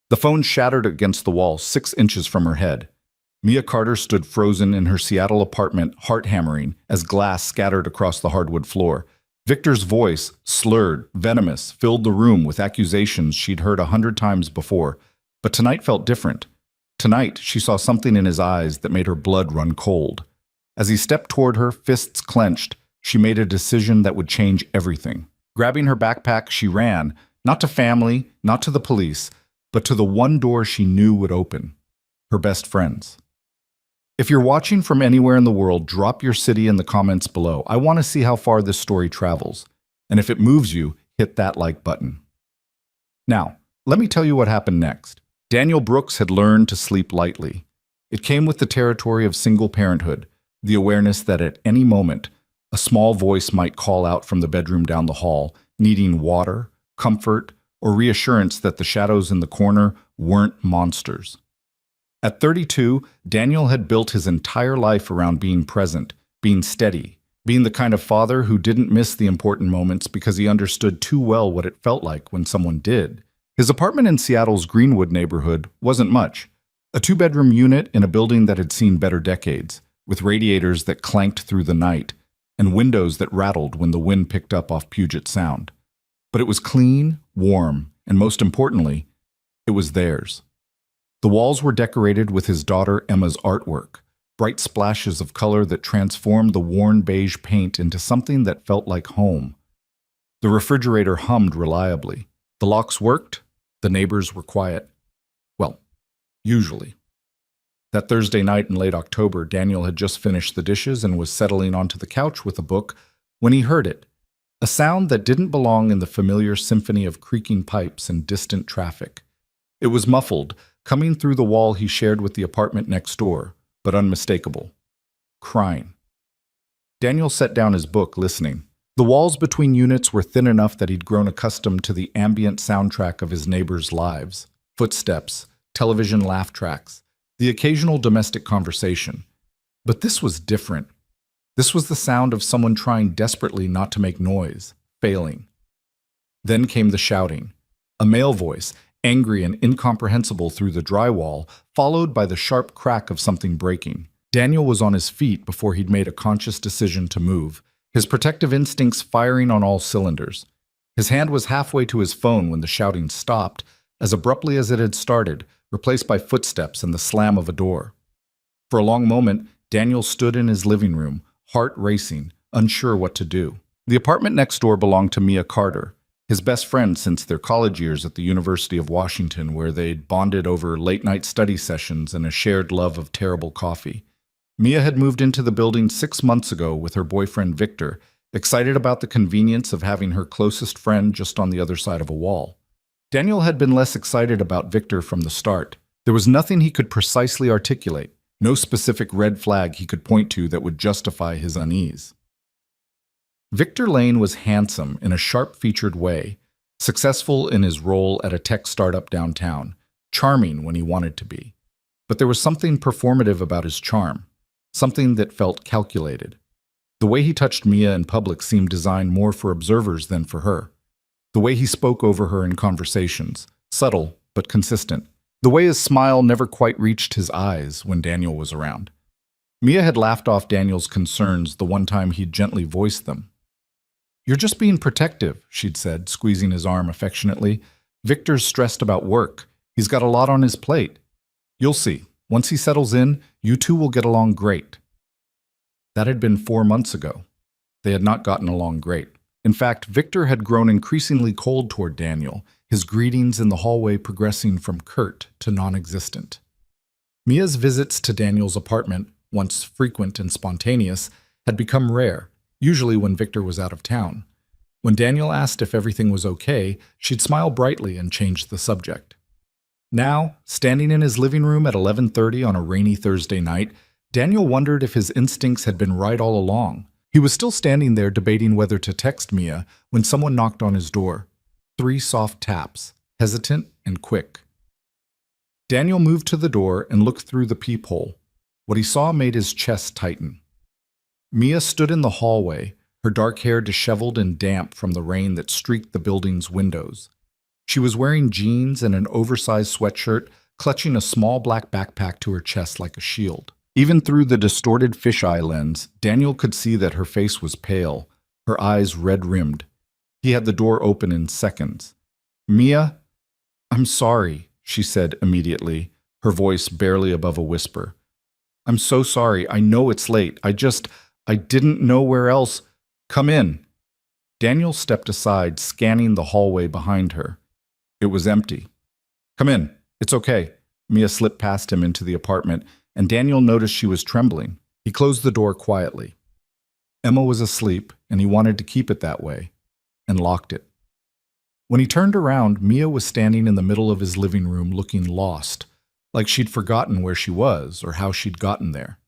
The phone shattered against the wall 6 inches from her head. Mia Carter stood frozen in her Seattle apartment, heart hammering, as glass scattered across the hardwood floor. Victor's voice, slurred, venomous, filled the room with accusations she'd heard 100 times before. But tonight felt different. Tonight, she saw something in his eyes that made her blood run cold. As he stepped toward her, fists clenched, she made a decision that would change everything. Grabbing her backpack, she ran, not to family, not to the police, but to the one door she knew would open: her best friends. If you're watching from anywhere in the world, drop your city in the comments below. I want to see how far this story travels. And if it moves you, hit that like button. Now, let me tell you what happened next. Daniel Brooks had learned to sleep lightly. It came with the territory of single parenthood, the awareness that at any moment, a small voice might call out from the bedroom down the hall, needing water, comfort, or reassurance that the shadows in the corner weren't monsters. At 32, Daniel had built his entire life around being present, being steady, being the kind of father who didn't miss the important moments because he understood too well what it felt like when someone did. His apartment in Seattle's Greenwood neighborhood wasn't much. A 2-bedroom unit in a building that had seen better decades, with radiators that clanked through the night and windows that rattled when the wind picked up off Puget Sound. But it was clean, warm, and most importantly, it was theirs. The walls were decorated with his daughter Emma's artwork, bright splashes of color that transformed the worn beige paint into something that felt like home. The refrigerator hummed reliably. The locks worked. The neighbors were quiet. Well, usually. That Thursday night in late October, Daniel had just finished the dishes and was settling onto the couch with a book when he heard it, a sound that didn't belong in the familiar symphony of creaking pipes and distant traffic. It was muffled, coming through the wall he shared with the apartment next door, but unmistakable. Crying. Daniel set down his book, listening. The walls between units were thin enough that he'd grown accustomed to the ambient soundtrack of his neighbors' lives: footsteps, television laugh tracks, the occasional domestic conversation. But this was different. This was the sound of someone trying desperately not to make noise, failing. Then came the shouting. A male voice, angry and incomprehensible through the drywall, followed by the sharp crack of something breaking. Daniel was on his feet before he'd made a conscious decision to move, his protective instincts firing on all cylinders. His hand was halfway to his phone when the shouting stopped, as abruptly as it had started, replaced by footsteps and the slam of a door. For a long moment, Daniel stood in his living room, heart racing, unsure what to do. The apartment next door belonged to Mia Carter, his best friend since their college years at the University of Washington, where they'd bonded over late-night study sessions and a shared love of terrible coffee. Mia had moved into the building 6 months ago with her boyfriend Victor, excited about the convenience of having her closest friend just on the other side of a wall. Daniel had been less excited about Victor from the start. There was nothing he could precisely articulate, no specific red flag he could point to that would justify his unease. Victor Lane was handsome in a sharp-featured way, successful in his role at a tech startup downtown, charming when he wanted to be. But there was something performative about his charm, something that felt calculated. The way he touched Mia in public seemed designed more for observers than for her. The way he spoke over her in conversations, subtle but consistent. The way his smile never quite reached his eyes when Daniel was around. Mia had laughed off Daniel's concerns the one time he'd gently voiced them. "You're just being protective," she'd said, squeezing his arm affectionately. "Victor's stressed about work. He's got a lot on his plate. You'll see. Once he settles in, you two will get along great." That had been 4 months ago. They had not gotten along great. In fact, Victor had grown increasingly cold toward Daniel, his greetings in the hallway progressing from curt to non-existent. Mia's visits to Daniel's apartment, once frequent and spontaneous, had become rare, usually when Victor was out of town. When Daniel asked if everything was okay, she'd smile brightly and change the subject. Now, standing in his living room at 11:30 on a rainy Thursday night, Daniel wondered if his instincts had been right all along. He was still standing there debating whether to text Mia when someone knocked on his door. 3 soft taps, hesitant and quick. Daniel moved to the door and looked through the peephole. What he saw made his chest tighten. Mia stood in the hallway, her dark hair disheveled and damp from the rain that streaked the building's windows. She was wearing jeans and an oversized sweatshirt, clutching a small black backpack to her chest like a shield. Even through the distorted fisheye lens, Daniel could see that her face was pale, her eyes red-rimmed. He had the door open in seconds. "Mia, I'm sorry," she said immediately, her voice barely above a whisper. "I'm so sorry. I know it's late. I didn't know where else. Come in." Daniel stepped aside, scanning the hallway behind her. It was empty. "Come in. It's okay." Mia slipped past him into the apartment, and Daniel noticed she was trembling. He closed the door quietly. Emma was asleep, and he wanted to keep it that way, and locked it. When he turned around, Mia was standing in the middle of his living room looking lost, like she'd forgotten where she was or how she'd gotten there.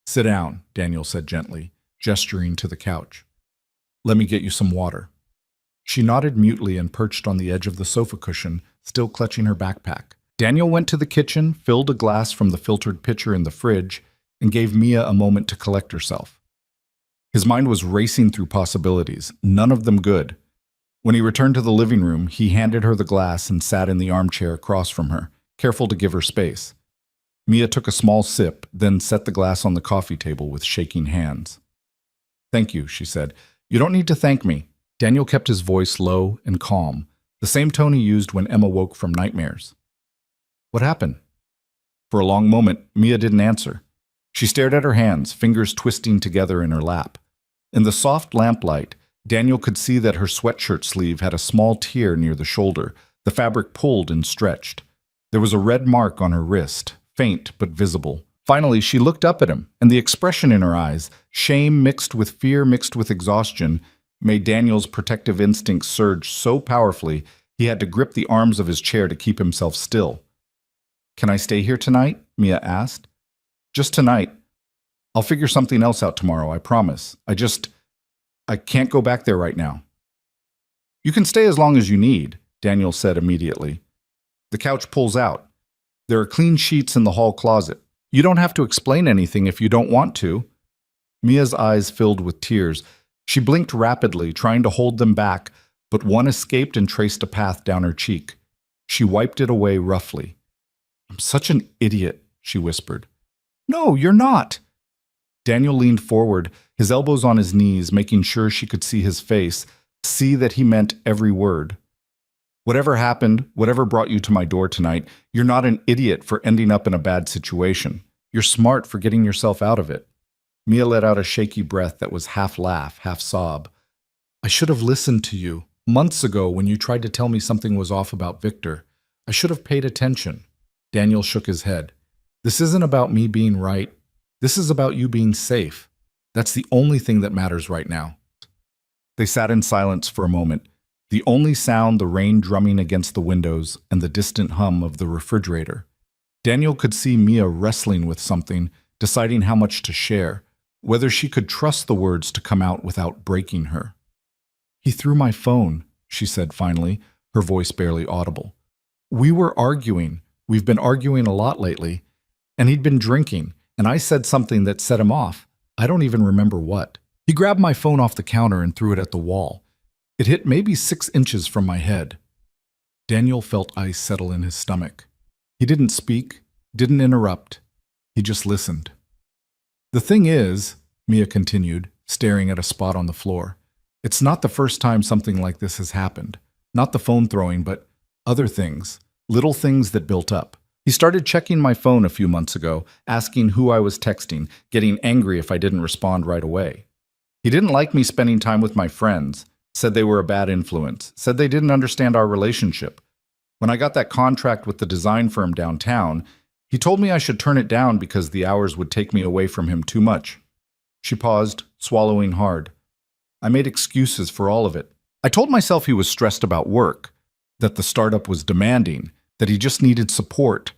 "Sit down," Daniel said gently, gesturing to the couch. "Let me get you some water." She nodded mutely and perched on the edge of the sofa cushion, still clutching her backpack. Daniel went to the kitchen, filled a glass from the filtered pitcher in the fridge, and gave Mia a moment to collect herself. His mind was racing through possibilities, none of them good. When he returned to the living room, he handed her the glass and sat in the armchair across from her, careful to give her space. Mia took a small sip, then set the glass on the coffee table with shaking hands. "Thank you," she said. "You don't need to thank me." Daniel kept his voice low and calm, the same tone he used when Emma woke from nightmares. "What happened?" For a long moment, Mia didn't answer. She stared at her hands, fingers twisting together in her lap. In the soft lamplight, Daniel could see that her sweatshirt sleeve had a small tear near the shoulder, the fabric pulled and stretched. There was a red mark on her wrist, faint but visible. Finally, she looked up at him, and the expression in her eyes, shame mixed with fear mixed with exhaustion, made Daniel's protective instincts surge so powerfully he had to grip the arms of his chair to keep himself still. "Can I stay here tonight?" Mia asked. "Just tonight. I'll figure something else out tomorrow, I promise. I can't go back there right now." "You can stay as long as you need," Daniel said immediately. "The couch pulls out. There are clean sheets in the hall closet. You don't have to explain anything if you don't want to." Mia's eyes filled with tears. She blinked rapidly, trying to hold them back, but one escaped and traced a path down her cheek. She wiped it away roughly. "I'm such an idiot," she whispered. "No, you're not." Daniel leaned forward, his elbows on his knees, making sure she could see his face, see that he meant every word. "Whatever happened, whatever brought you to my door tonight, you're not an idiot for ending up in a bad situation. You're smart for getting yourself out of it." Mia let out a shaky breath that was half laugh, half sob. "I should have listened to you months ago when you tried to tell me something was off about Victor. I should have paid attention." Daniel shook his head. "This isn't about me being right. This is about you being safe. That's the only thing that matters right now." They sat in silence for a moment, the only sound the rain drumming against the windows and the distant hum of the refrigerator. Daniel could see Mia wrestling with something, deciding how much to share, whether she could trust the words to come out without breaking her. "He threw my phone," she said finally, her voice barely audible. "We were arguing. We've been arguing a lot lately. And he'd been drinking, and I said something that set him off. I don't even remember what. He grabbed my phone off the counter and threw it at the wall. It hit maybe 6 inches from my head." Daniel felt ice settle in his stomach. He didn't speak, didn't interrupt. He just listened. "The thing is," Mia continued, staring at a spot on the floor, "it's not the first time something like this has happened. Not the phone throwing, but other things, little things that built up. He started checking my phone a few months ago, asking who I was texting, getting angry if I didn't respond right away. He didn't like me spending time with my friends, said they were a bad influence, said they didn't understand our relationship. When I got that contract with the design firm downtown, he told me I should turn it down because the hours would take me away from him too much." She paused, swallowing hard. "I made excuses for all of it. I told myself he was stressed about work, that the startup was demanding, that he just needed support.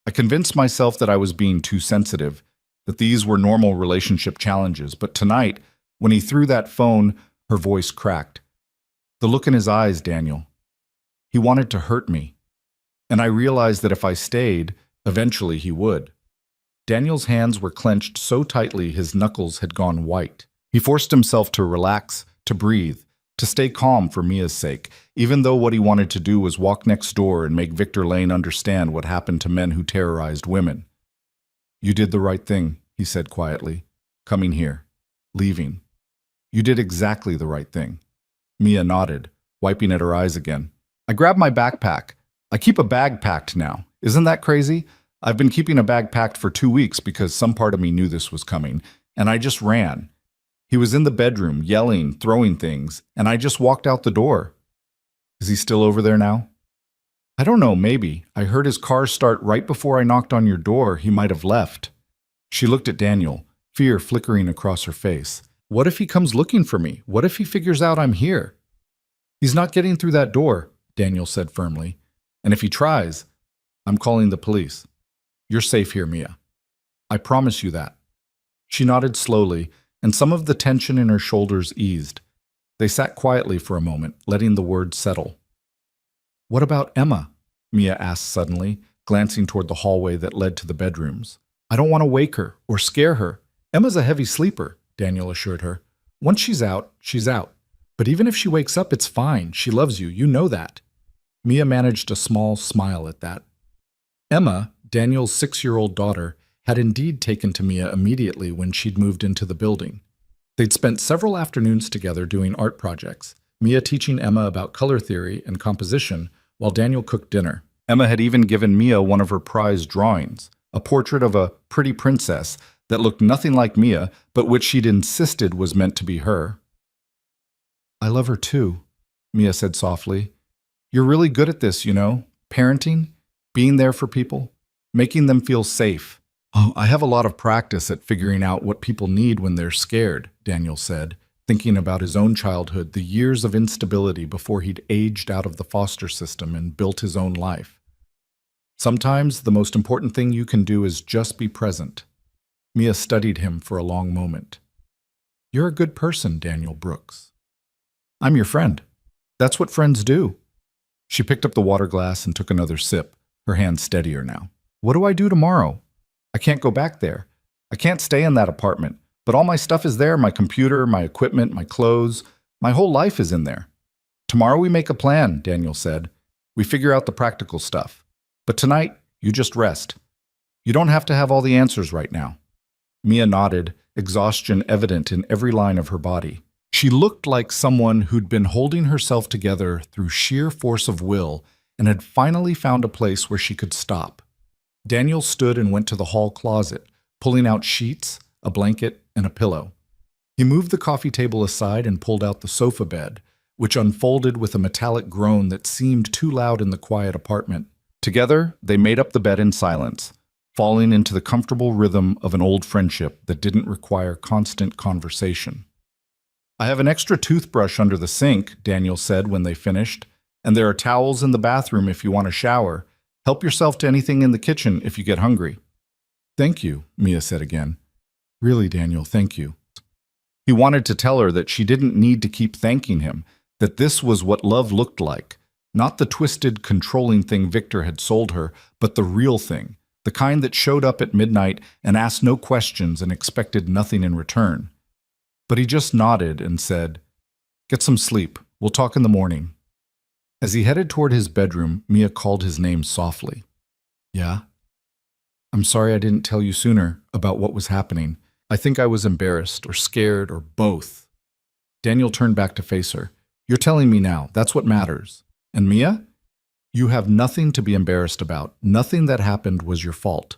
I convinced myself that I was being too sensitive, that these were normal relationship challenges. But tonight, when he threw that phone," her voice cracked. "The look in his eyes, Daniel. He wanted to hurt me. And I realized that if I stayed, eventually he would." Daniel's hands were clenched so tightly his knuckles had gone white. He forced himself to relax, to breathe, To stay calm for Mia's sake, even though what he wanted to do was walk next door and make Victor Lane understand what happened to men who terrorized women. "You did the right thing," he said quietly. "Coming here. Leaving. You did exactly the right thing." Mia nodded, wiping at her eyes again. "I grabbed my backpack. I keep a bag packed now. Isn't that crazy? I've been keeping a bag packed for 2 weeks because some part of me knew this was coming, and I just ran. He was in the bedroom, yelling, throwing things, and I just walked out the door." "Is he still over there now?" "I don't know, maybe. I heard his car start right before I knocked on your door. He might have left." She looked at Daniel, fear flickering across her face. "What if he comes looking for me? What if he figures out I'm here?" "He's not getting through that door," Daniel said firmly. "And if he tries, I'm calling the police. You're safe here, Mia. I promise you that." She nodded slowly, and some of the tension in her shoulders eased. They sat quietly for a moment, letting the words settle. "What about Emma?" Mia asked suddenly, glancing toward the hallway that led to the bedrooms. "I don't want to wake her or scare her. Emma's a heavy sleeper," Daniel assured her. "Once she's out, she's out. But even if she wakes up, it's fine. She loves you. You know that." Mia managed a small smile at that. Emma, Daniel's 6-year-old daughter, had indeed taken to Mia immediately when she'd moved into the building. They'd spent several afternoons together doing art projects, Mia teaching Emma about color theory and composition while Daniel cooked dinner. Emma had even given Mia one of her prized drawings, a portrait of a pretty princess that looked nothing like Mia, but which she'd insisted was meant to be her. "I love her too," Mia said softly. "You're really good at this, you know, parenting, being there for people, making them feel safe." "Oh, I have a lot of practice at figuring out what people need when they're scared," Daniel said, thinking about his own childhood, the years of instability before he'd aged out of the foster system and built his own life. "Sometimes the most important thing you can do is just be present." Mia studied him for a long moment. "You're a good person, Daniel Brooks." "I'm your friend. That's what friends do." She picked up the water glass and took another sip, her hand steadier now. "What do I do tomorrow? I can't go back there. I can't stay in that apartment, but all my stuff is there, my computer, my equipment, my clothes. My whole life is in there." "Tomorrow we make a plan," Daniel said. "We figure out the practical stuff. But tonight, you just rest. You don't have to have all the answers right now." Mia nodded, exhaustion evident in every line of her body. She looked like someone who'd been holding herself together through sheer force of will and had finally found a place where she could stop. Daniel stood and went to the hall closet, pulling out sheets, a blanket, and a pillow. He moved the coffee table aside and pulled out the sofa bed, which unfolded with a metallic groan that seemed too loud in the quiet apartment. Together, they made up the bed in silence, falling into the comfortable rhythm of an old friendship that didn't require constant conversation. "I have an extra toothbrush under the sink," Daniel said when they finished, "and there are towels in the bathroom if you want a shower. Help yourself to anything in the kitchen if you get hungry." "Thank you," Mia said again. "Really, Daniel, thank you." He wanted to tell her that she didn't need to keep thanking him, that this was what love looked like, not the twisted, controlling thing Victor had sold her, but the real thing, the kind that showed up at midnight and asked no questions and expected nothing in return. But he just nodded and said, "Get some sleep. We'll talk in the morning." As he headed toward his bedroom, Mia called his name softly. "Yeah?" "I'm sorry I didn't tell you sooner about what was happening. I think I was embarrassed or scared or both." Daniel turned back to face her. "You're telling me now. That's what matters. And Mia? You have nothing to be embarrassed about. Nothing that happened was your fault."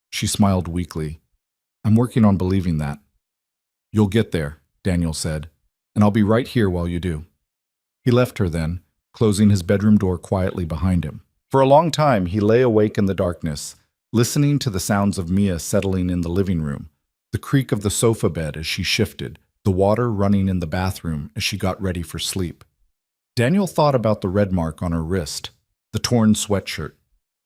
She smiled weakly. "I'm working on believing that." "You'll get there," Daniel said, "and I'll be right here while you do." He left her then, closing his bedroom door quietly behind him. For a long time, he lay awake in the darkness, listening to the sounds of Mia settling in the living room, the creak of the sofa bed as she shifted, the water running in the bathroom as she got ready for sleep. Daniel thought about the red mark on her wrist, the torn sweatshirt,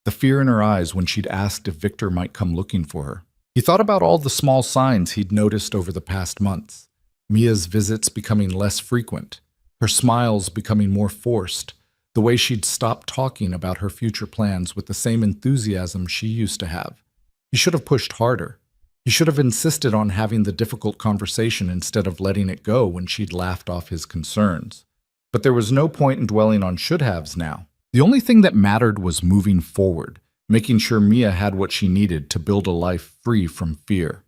the fear in her eyes when she'd asked if Victor might come looking for her. He thought about all the small signs he'd noticed over the past months. Mia's visits becoming less frequent, her smiles becoming more forced, the way she'd stopped talking about her future plans with the same enthusiasm she used to have. He should have pushed harder. He should have insisted on having the difficult conversation instead of letting it go when she'd laughed off his concerns. But there was no point in dwelling on should-haves now. The only thing that mattered was moving forward, making sure Mia had what she needed to build a life free from fear.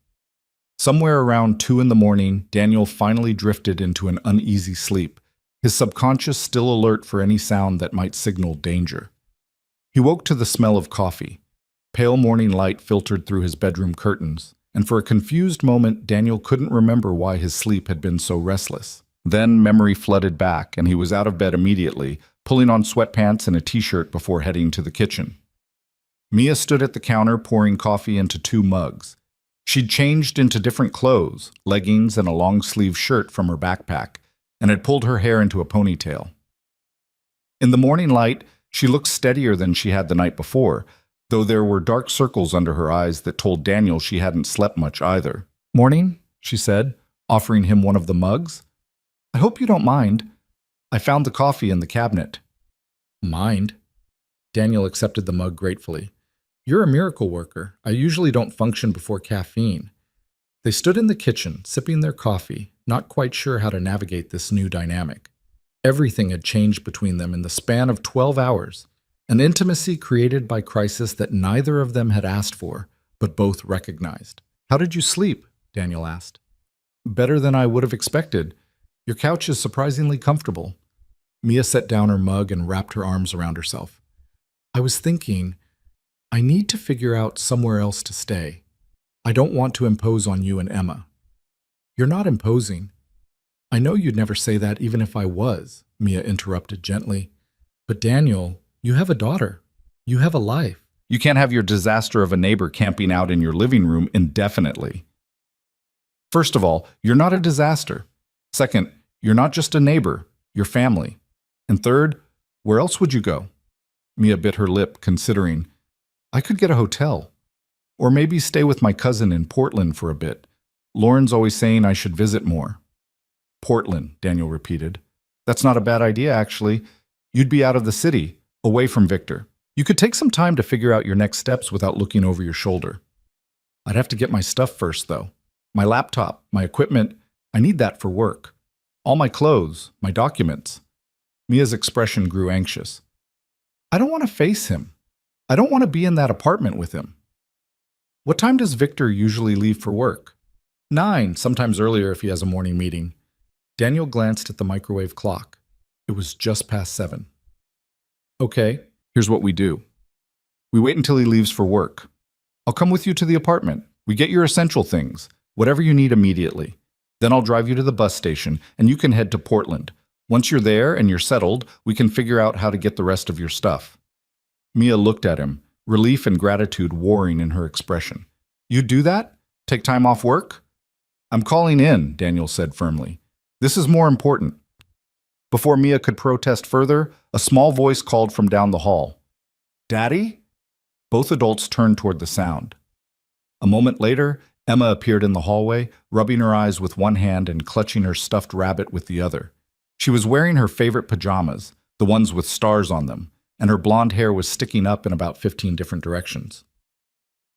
Somewhere around 2 in the morning, Daniel finally drifted into an uneasy sleep, his subconscious still alert for any sound that might signal danger. He woke to the smell of coffee. Pale morning light filtered through his bedroom curtains, and for a confused moment, Daniel couldn't remember why his sleep had been so restless. Then memory flooded back, and he was out of bed immediately, pulling on sweatpants and a t-shirt before heading to the kitchen. Mia stood at the counter pouring coffee into 2 mugs. She'd changed into different clothes, leggings and a long-sleeved shirt from her backpack, and had pulled her hair into a ponytail. In the morning light, she looked steadier than she had the night before, though there were dark circles under her eyes that told Daniel she hadn't slept much either. "Morning," she said, offering him one of the mugs. "I hope you don't mind. I found the coffee in the cabinet." "Mind?" Daniel accepted the mug gratefully. "You're a miracle worker. I usually don't function before caffeine." They stood in the kitchen, sipping their coffee, not quite sure how to navigate this new dynamic. Everything had changed between them in the span of 12 hours, an intimacy created by crisis that neither of them had asked for, but both recognized. "How did you sleep?" Daniel asked. "Better than I would have expected. Your couch is surprisingly comfortable." Mia set down her mug and wrapped her arms around herself. "I was thinking, I need to figure out somewhere else to stay. I don't want to impose on you and Emma." "You're not imposing." "I know you'd never say that even if I was," Mia interrupted gently. "But Daniel, you have a daughter. You have a life." "You can't have your disaster of a neighbor camping out in your living room indefinitely." "First of all, you're not a disaster. Second, you're not just a neighbor, you're family. And third, where else would you go?" Mia bit her lip, considering. "I could get a hotel. Or maybe stay with my cousin in Portland for a bit. Lauren's always saying I should visit more." "Portland," Daniel repeated. "That's not a bad idea, actually. You'd be out of the city, away from Victor. You could take some time to figure out your next steps without looking over your shoulder." "I'd have to get my stuff first, though. My laptop, my equipment, I need that for work. All my clothes, my documents." Mia's expression grew anxious. "I don't want to face him. I don't want to be in that apartment with him." "What time does Victor usually leave for work?" 9, sometimes earlier if he has a morning meeting. Daniel glanced at the microwave clock. It was just past 7. "Okay, here's what we do. We wait until he leaves for work. I'll come with you to the apartment. We get your essential things, whatever you need immediately. Then I'll drive you to the bus station, and you can head to Portland. Once you're there and you're settled, we can figure out how to get the rest of your stuff." Mia looked at him, relief and gratitude warring in her expression. "You'd do that? Take time off work?" "I'm calling in," Daniel said firmly. "This is more important." Before Mia could protest further, a small voice called from down the hall. "Daddy?" Both adults turned toward the sound. A moment later, Emma appeared in the hallway, rubbing her eyes with one hand and clutching her stuffed rabbit with the other. She was wearing her favorite pajamas, the ones with stars on them, and her blonde hair was sticking up in about 15 different directions.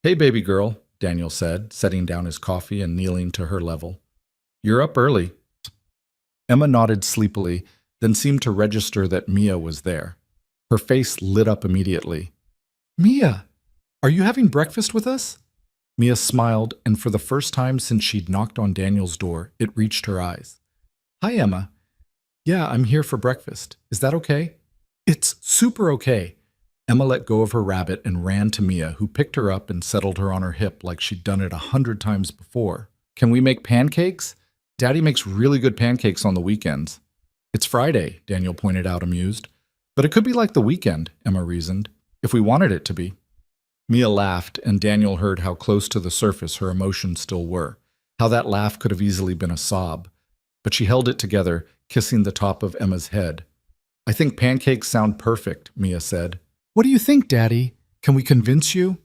"Hey, baby girl," Daniel said, setting down his coffee and kneeling to her level. "You're up early." Emma nodded sleepily, then seemed to register that Mia was there. Her face lit up immediately. "Mia, are you having breakfast with us?" Mia smiled, and for the first time since she'd knocked on Daniel's door, it reached her eyes. "Hi, Emma. Yeah, I'm here for breakfast. Is that okay?" "It's super okay." Emma let go of her rabbit and ran to Mia, who picked her up and settled her on her hip like she'd done it 100 times before. "Can we make pancakes? Daddy makes really good pancakes on the weekends." "It's Friday," Daniel pointed out, amused. "But it could be like the weekend," Emma reasoned, "if we wanted it to be." Mia laughed, and Daniel heard how close to the surface her emotions still were, how that laugh could have easily been a sob. But she held it together, kissing the top of Emma's head. "I think pancakes sound perfect," Mia said. "What do you think, Daddy? Can we convince you?"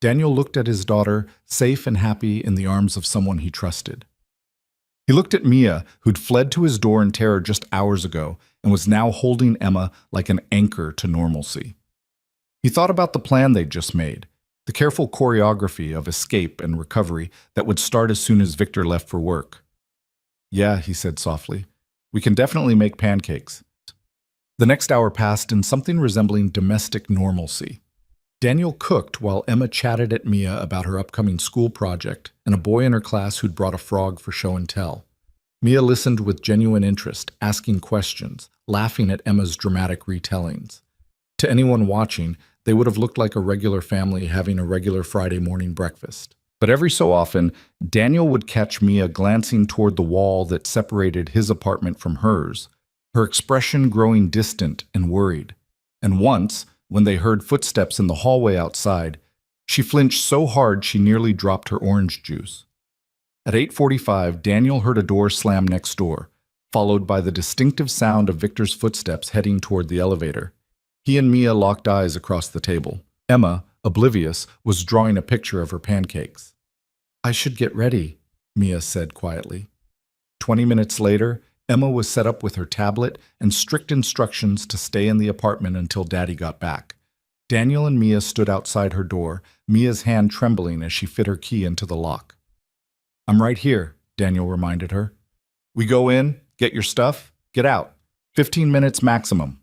Daniel looked at his daughter, safe and happy in the arms of someone he trusted. He looked at Mia, who'd fled to his door in terror just hours ago, and was now holding Emma like an anchor to normalcy. He thought about the plan they'd just made, the careful choreography of escape and recovery that would start as soon as Victor left for work. "Yeah," he said softly, We can definitely make pancakes. The next hour passed in something resembling domestic normalcy. Daniel cooked while Emma chatted at Mia about her upcoming school project and a boy in her class who'd brought a frog for show and tell. Mia listened with genuine interest, asking questions, laughing at Emma's dramatic retellings. To anyone watching, they would have looked like a regular family having a regular Friday morning breakfast. But every so often, Daniel would catch Mia glancing toward the wall that separated his apartment from hers, her expression growing distant and worried. And once, when they heard footsteps in the hallway outside, she flinched so hard she nearly dropped her orange juice. At 8:45, Daniel heard a door slam next door, followed by the distinctive sound of Victor's footsteps heading toward the elevator. He and Mia locked eyes across the table. Emma, oblivious, was drawing a picture of her pancakes. "I should get ready," Mia said quietly. 20 minutes later, Emma was set up with her tablet and strict instructions to stay in the apartment until Daddy got back. Daniel and Mia stood outside her door, Mia's hand trembling as she fit her key into the lock. "I'm right here," Daniel reminded her. "We go in, get your stuff, get out. 15 minutes maximum."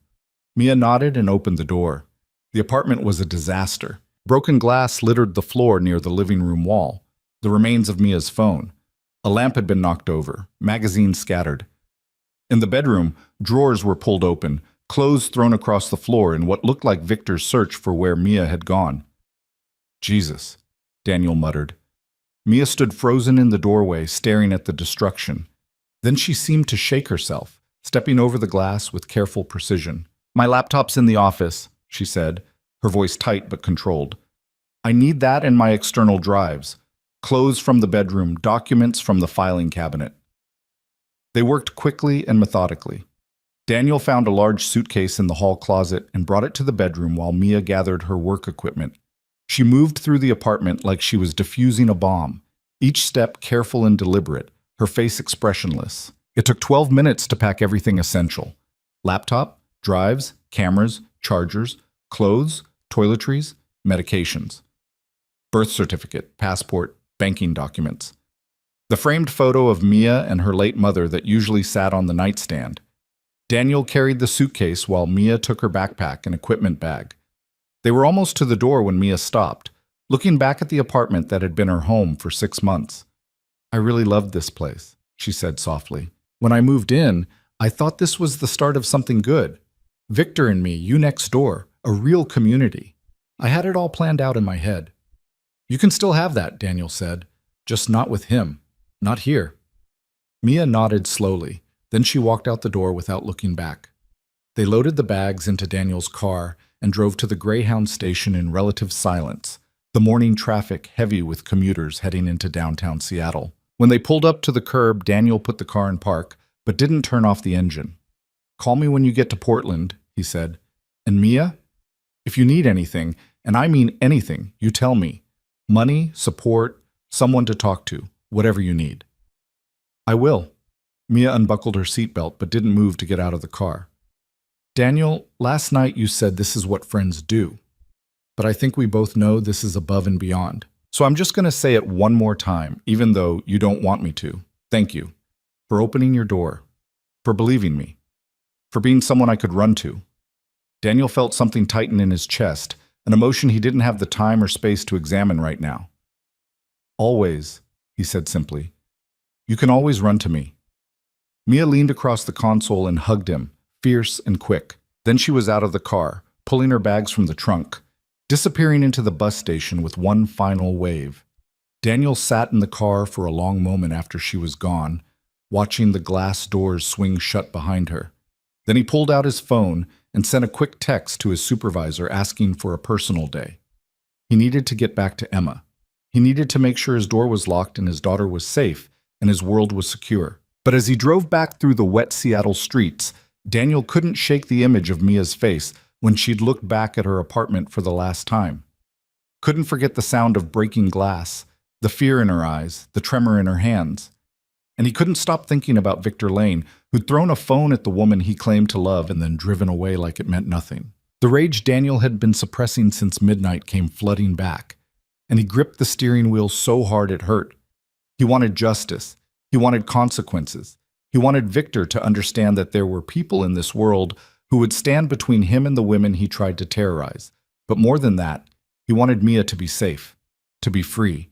Mia nodded and opened the door. The apartment was a disaster. Broken glass littered the floor near the living room wall, the remains of Mia's phone. A lamp had been knocked over, magazines scattered. In the bedroom, drawers were pulled open, clothes thrown across the floor in what looked like Victor's search for where Mia had gone. "Jesus," Daniel muttered. Mia stood frozen in the doorway, staring at the destruction. Then she seemed to shake herself, stepping over the glass with careful precision. "My laptop's in the office," she said, her voice tight but controlled. "I need that and my external drives. Clothes from the bedroom, documents from the filing cabinet." They worked quickly and methodically. Daniel found a large suitcase in the hall closet and brought it to the bedroom while Mia gathered her work equipment. She moved through the apartment like she was defusing a bomb, each step careful and deliberate, her face expressionless. It took 12 minutes to pack everything essential: laptop, drives, cameras, chargers, clothes, toiletries, medications, birth certificate, passport, banking documents. The framed photo of Mia and her late mother that usually sat on the nightstand. Daniel carried the suitcase while Mia took her backpack and equipment bag. They were almost to the door when Mia stopped, looking back at the apartment that had been her home for 6 months. "I really loved this place," she said softly. "When I moved in, I thought this was the start of something good. Victor and me, you next door, a real community. I had it all planned out in my head." "You can still have that," Daniel said, "just not with him. Not here." Mia nodded slowly. Then she walked out the door without looking back. They loaded the bags into Daniel's car and drove to the Greyhound station in relative silence, the morning traffic heavy with commuters heading into downtown Seattle. When they pulled up to the curb, Daniel put the car in park, but didn't turn off the engine. "Call me when you get to Portland," he said. "And Mia? If you need anything, and I mean anything, you tell me. Money, support, someone to talk to, whatever you need." "I will." Mia unbuckled her seatbelt but didn't move to get out of the car. "Daniel, last night you said this is what friends do. But I think we both know this is above and beyond. So I'm just going to say it one more time, even though you don't want me to. Thank you. For opening your door. For believing me. For being someone I could run to." Daniel felt something tighten in his chest, an emotion he didn't have the time or space to examine right now. "Always," he said simply. "You can always run to me." Mia leaned across the console and hugged him, fierce and quick. Then she was out of the car, pulling her bags from the trunk, disappearing into the bus station with one final wave. Daniel sat in the car for a long moment after she was gone, watching the glass doors swing shut behind her. Then he pulled out his phone and sent a quick text to his supervisor asking for a personal day. He needed to get back to Emma. He needed to make sure his door was locked and his daughter was safe and his world was secure. But as he drove back through the wet Seattle streets, Daniel couldn't shake the image of Mia's face when she'd looked back at her apartment for the last time. Couldn't forget the sound of breaking glass, the fear in her eyes, the tremor in her hands. And he couldn't stop thinking about Victor Lane, who'd thrown a phone at the woman he claimed to love and then driven away like it meant nothing. The rage Daniel had been suppressing since midnight came flooding back, and he gripped the steering wheel so hard it hurt. He wanted justice. He wanted consequences. He wanted Victor to understand that there were people in this world who would stand between him and the women he tried to terrorize. But more than that, he wanted Mia to be safe, to be free,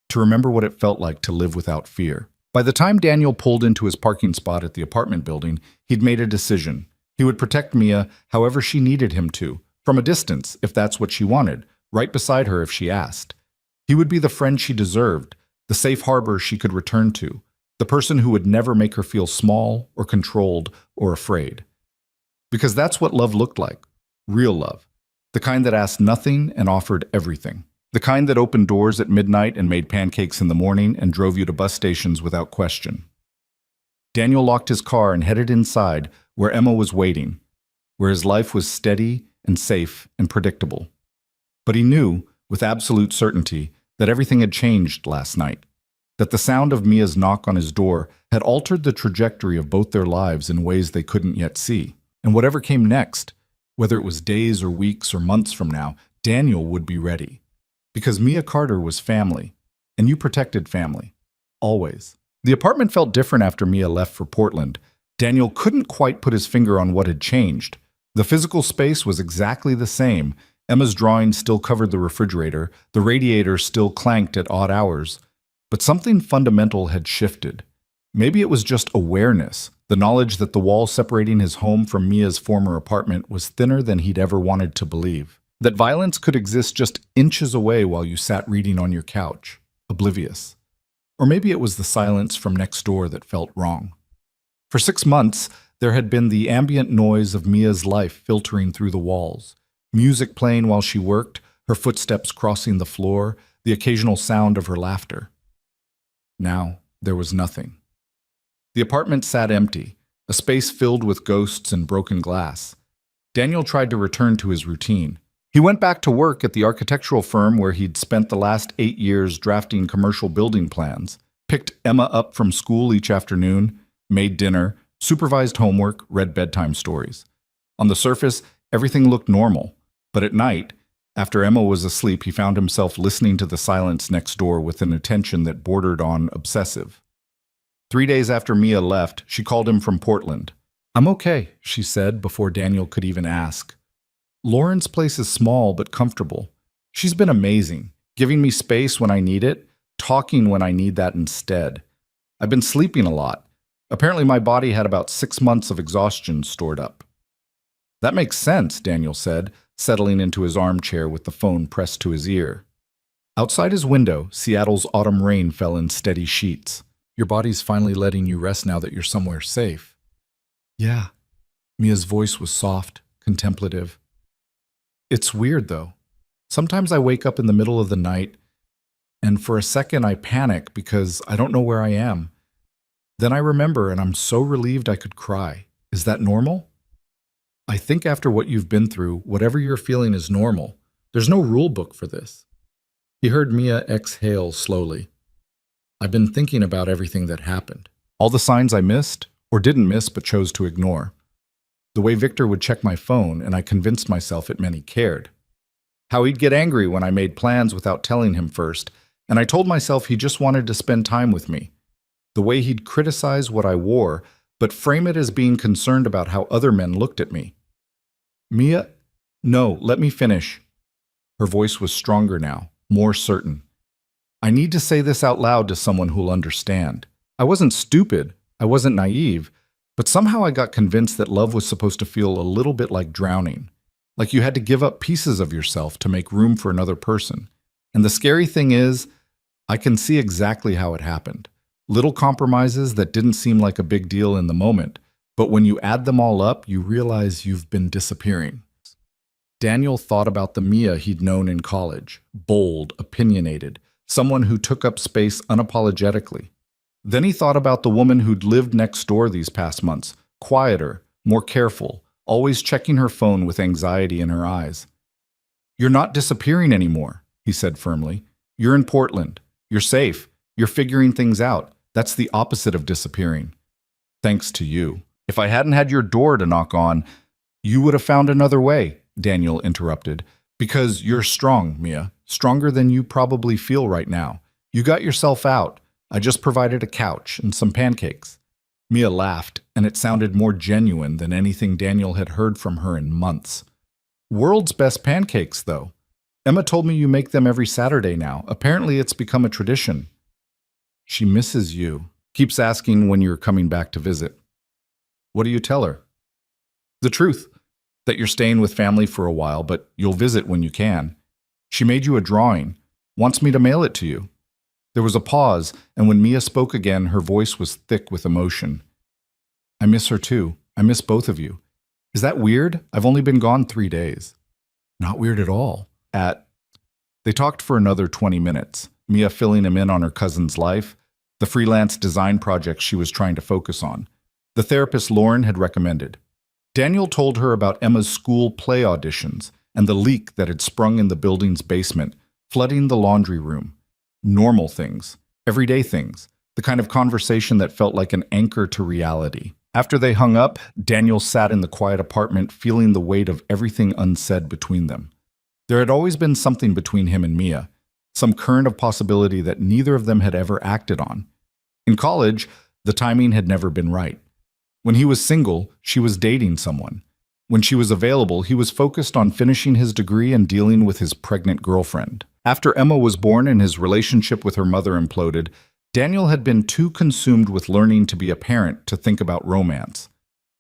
to remember what it felt like to live without fear. By the time Daniel pulled into his parking spot at the apartment building, he'd made a decision. He would protect Mia however she needed him to, from a distance if that's what she wanted, right beside her if she asked. He would be the friend she deserved, the safe harbor she could return to, the person who would never make her feel small or controlled or afraid. Because that's what love looked like, real love. The kind that asked nothing and offered everything. The kind that opened doors at midnight and made pancakes in the morning and drove you to bus stations without question. Daniel locked his car and headed inside where Emma was waiting, where his life was steady and safe and predictable. But he knew, with absolute certainty, that everything had changed last night, that the sound of Mia's knock on his door had altered the trajectory of both their lives in ways they couldn't yet see. And whatever came next, whether it was days or weeks or months from now, Daniel would be ready. Because Mia Carter was family, and you protected family. Always. The apartment felt different after Mia left for Portland. Daniel couldn't quite put his finger on what had changed. The physical space was exactly the same. Emma's drawing still covered the refrigerator. The radiator still clanked at odd hours. But something fundamental had shifted. Maybe it was just awareness, the knowledge that the wall separating his home from Mia's former apartment was thinner than he'd ever wanted to believe. That violence could exist just inches away while you sat reading on your couch, oblivious. Or maybe it was the silence from next door that felt wrong. For 6 months, there had been the ambient noise of Mia's life filtering through the walls. Music playing while she worked, her footsteps crossing the floor, the occasional sound of her laughter. Now, there was nothing. The apartment sat empty, a space filled with ghosts and broken glass. Daniel tried to return to his routine. He went back to work at the architectural firm where he'd spent the last 8 years drafting commercial building plans, picked Emma up from school each afternoon, made dinner, supervised homework, read bedtime stories. On the surface, everything looked normal, but at night, after Emma was asleep, he found himself listening to the silence next door with an attention that bordered on obsessive. 3 days after Mia left, she called him from Portland. "I'm okay," she said before Daniel could even ask. "Lauren's place is small but comfortable. She's been amazing, giving me space when I need it, talking when I need that instead. I've been sleeping a lot. Apparently my body had about 6 months of exhaustion stored up." "That makes sense," Daniel said, settling into his armchair with the phone pressed to his ear. Outside his window, Seattle's autumn rain fell in steady sheets. "Your body's finally letting you rest now that you're somewhere safe." "Yeah." Mia's voice was soft, contemplative. "It's weird, though. Sometimes I wake up in the middle of the night, and for a second I panic because I don't know where I am. Then I remember, and I'm so relieved I could cry. Is that normal?" "I think after what you've been through, whatever you're feeling is normal. There's no rule book for this." He heard Mia exhale slowly. "I've been thinking about everything that happened. All the signs I missed, or didn't miss but chose to ignore. The way Victor would check my phone, and I convinced myself it meant he cared. How he'd get angry when I made plans without telling him first, and I told myself he just wanted to spend time with me. The way he'd criticize what I wore, but frame it as being concerned about how other men looked at me." "Mia, no, let me finish." Her voice was stronger now, more certain. "I need to say this out loud to someone who'll understand. I wasn't stupid, I wasn't naive, but somehow I got convinced that love was supposed to feel a little bit like drowning, like you had to give up pieces of yourself to make room for another person. And the scary thing is, I can see exactly how it happened. Little compromises that didn't seem like a big deal in the moment, but when you add them all up, you realize you've been disappearing." Daniel thought about the Mia he'd known in college, bold, opinionated, someone who took up space unapologetically. Then he thought about the woman who'd lived next door these past months, quieter, more careful, always checking her phone with anxiety in her eyes. "You're not disappearing anymore," he said firmly. "You're in Portland. You're safe. You're figuring things out. That's the opposite of disappearing. Thanks to you. If I hadn't had your door to knock on, you would have found another way," Daniel interrupted. "Because you're strong, Mia. Stronger than you probably feel right now. You got yourself out. I just provided a couch and some pancakes. Mia laughed, and it sounded more genuine than anything Daniel had heard from her in months. World's best pancakes, though. Emma told me you make them every Saturday now. Apparently it's become a tradition. She misses you. Keeps asking when you're coming back to visit. What do you tell her? The truth, that you're staying with family for a while, but you'll visit when you can. She made you a drawing, wants me to mail it to you. There was a pause, and when Mia spoke again, her voice was thick with emotion. I miss her too. I miss both of you. Is that weird? I've only been gone 3 days. Not weird at all. They talked for another 20 minutes, Mia filling him in on her cousin's life, the freelance design project she was trying to focus on, the therapist Lauren had recommended. Daniel told her about Emma's school play auditions and the leak that had sprung in the building's basement, flooding the laundry room. Normal things, everyday things, the kind of conversation that felt like an anchor to reality. After they hung up, Daniel sat in the quiet apartment feeling the weight of everything unsaid between them. There had always been something between him and Mia, some current of possibility that neither of them had ever acted on. In college, the timing had never been right. When he was single, she was dating someone. When she was available, he was focused on finishing his degree and dealing with his pregnant girlfriend. After Emma was born and his relationship with her mother imploded, Daniel had been too consumed with learning to be a parent to think about romance.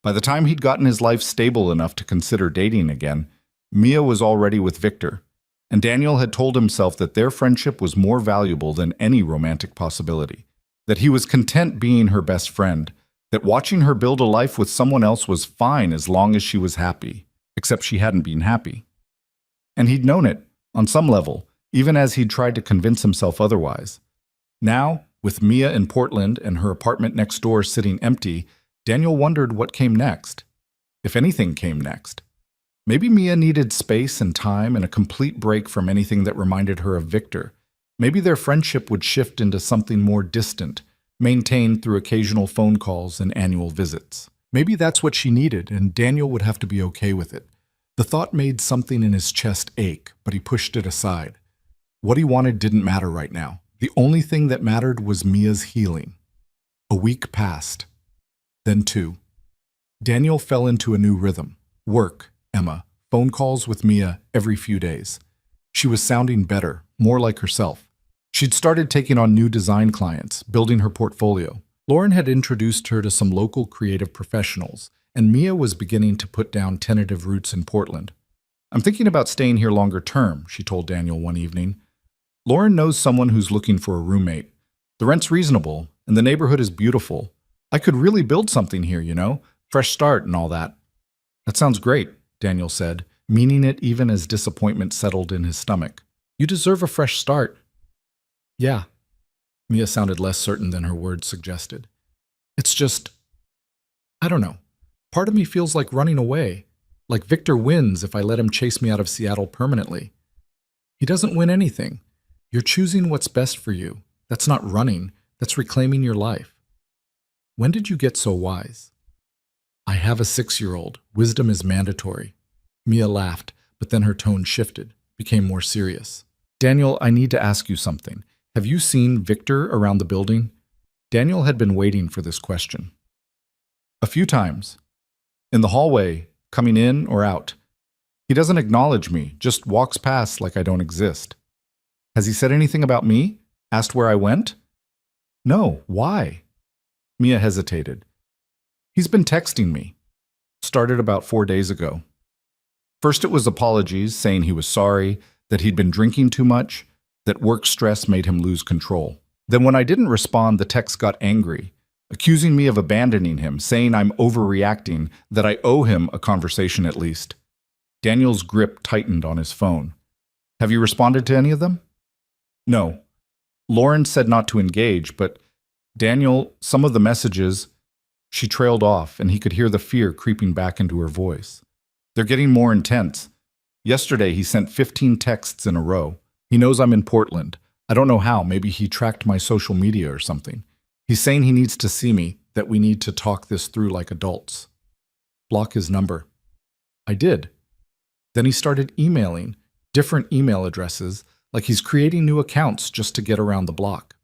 By the time he'd gotten his life stable enough to consider dating again, Mia was already with Victor, and Daniel had told himself that their friendship was more valuable than any romantic possibility, that he was content being her best friend, that watching her build a life with someone else was fine as long as she was happy, except she hadn't been happy. And he'd known it, on some level, even as he'd tried to convince himself otherwise. Now, with Mia in Portland and her apartment next door sitting empty, Daniel wondered what came next, if anything came next. Maybe Mia needed space and time and a complete break from anything that reminded her of Victor. Maybe their friendship would shift into something more distant, maintained through occasional phone calls and annual visits. Maybe that's what she needed, and Daniel would have to be okay with it. The thought made something in his chest ache, but he pushed it aside. What he wanted didn't matter right now. The only thing that mattered was Mia's healing. A week passed. Then 2. Daniel fell into a new rhythm. Work, Emma, phone calls with Mia every few days. She was sounding better, more like herself. She'd started taking on new design clients, building her portfolio. Lauren had introduced her to some local creative professionals, and Mia was beginning to put down tentative roots in Portland. I'm thinking about staying here longer term, she told Daniel one evening. Lauren knows someone who's looking for a roommate. The rent's reasonable, and the neighborhood is beautiful. I could really build something here, you know? Fresh start and all that. That sounds great, Daniel said, meaning it even as disappointment settled in his stomach. You deserve a fresh start. Yeah. Mia sounded less certain than her words suggested. It's just, I don't know. Part of me feels like running away. Like Victor wins if I let him chase me out of Seattle permanently. He doesn't win anything. You're choosing what's best for you. That's not running. That's reclaiming your life. When did you get so wise? I have a 6-year-old. Wisdom is mandatory. Mia laughed, but then her tone shifted, became more serious. Daniel, I need to ask you something. Have you seen Victor around the building? Daniel had been waiting for this question. A few times. In the hallway, coming in or out. He doesn't acknowledge me, just walks past like I don't exist. Has he said anything about me? Asked where I went? No, why? Mia hesitated. He's been texting me. Started about 4 days ago. First it was apologies, saying he was sorry, that he'd been drinking too much, that work stress made him lose control. Then when I didn't respond, the text got angry, accusing me of abandoning him, saying I'm overreacting, that I owe him a conversation at least. Daniel's grip tightened on his phone. Have you responded to any of them? No. Lauren said not to engage, but Daniel, some of the messages, she trailed off, and he could hear the fear creeping back into her voice. They're getting more intense. Yesterday, he sent 15 texts in a row. He knows I'm in Portland. I don't know how. Maybe he tracked my social media or something. He's saying he needs to see me, that we need to talk this through like adults. Block his number. I did. Then he started emailing, different email addresses, like he's creating new accounts just to get around the block.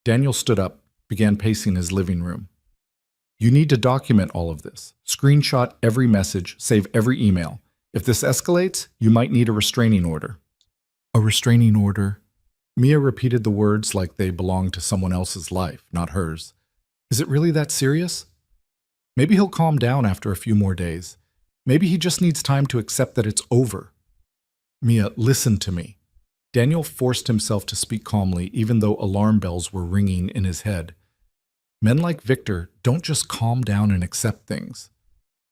Daniel stood up, began pacing his living room. You need to document all of this. Screenshot every message, save every email. If this escalates, you might need a restraining order. A restraining order? Mia repeated the words like they belonged to someone else's life, not hers. Is it really that serious? Maybe he'll calm down after a few more days. Maybe he just needs time to accept that it's over. Mia, listen to me. Daniel forced himself to speak calmly, even though alarm bells were ringing in his head. Men like Victor don't just calm down and accept things.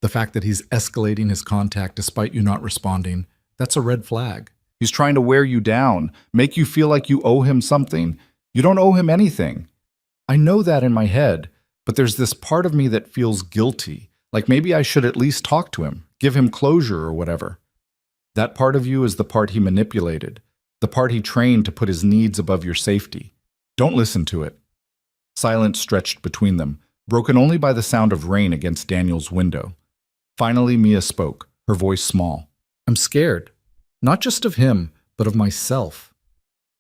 The fact that he's escalating his contact despite you not responding, that's a red flag. He's trying to wear you down, make you feel like you owe him something. You don't owe him anything. I know that in my head, but there's this part of me that feels guilty, like maybe I should at least talk to him, give him closure or whatever. That part of you is the part he manipulated, the part he trained to put his needs above your safety. Don't listen to it. Silence stretched between them, broken only by the sound of rain against Daniel's window. Finally, Mia spoke, her voice small. I'm scared. Not just of him, but of myself.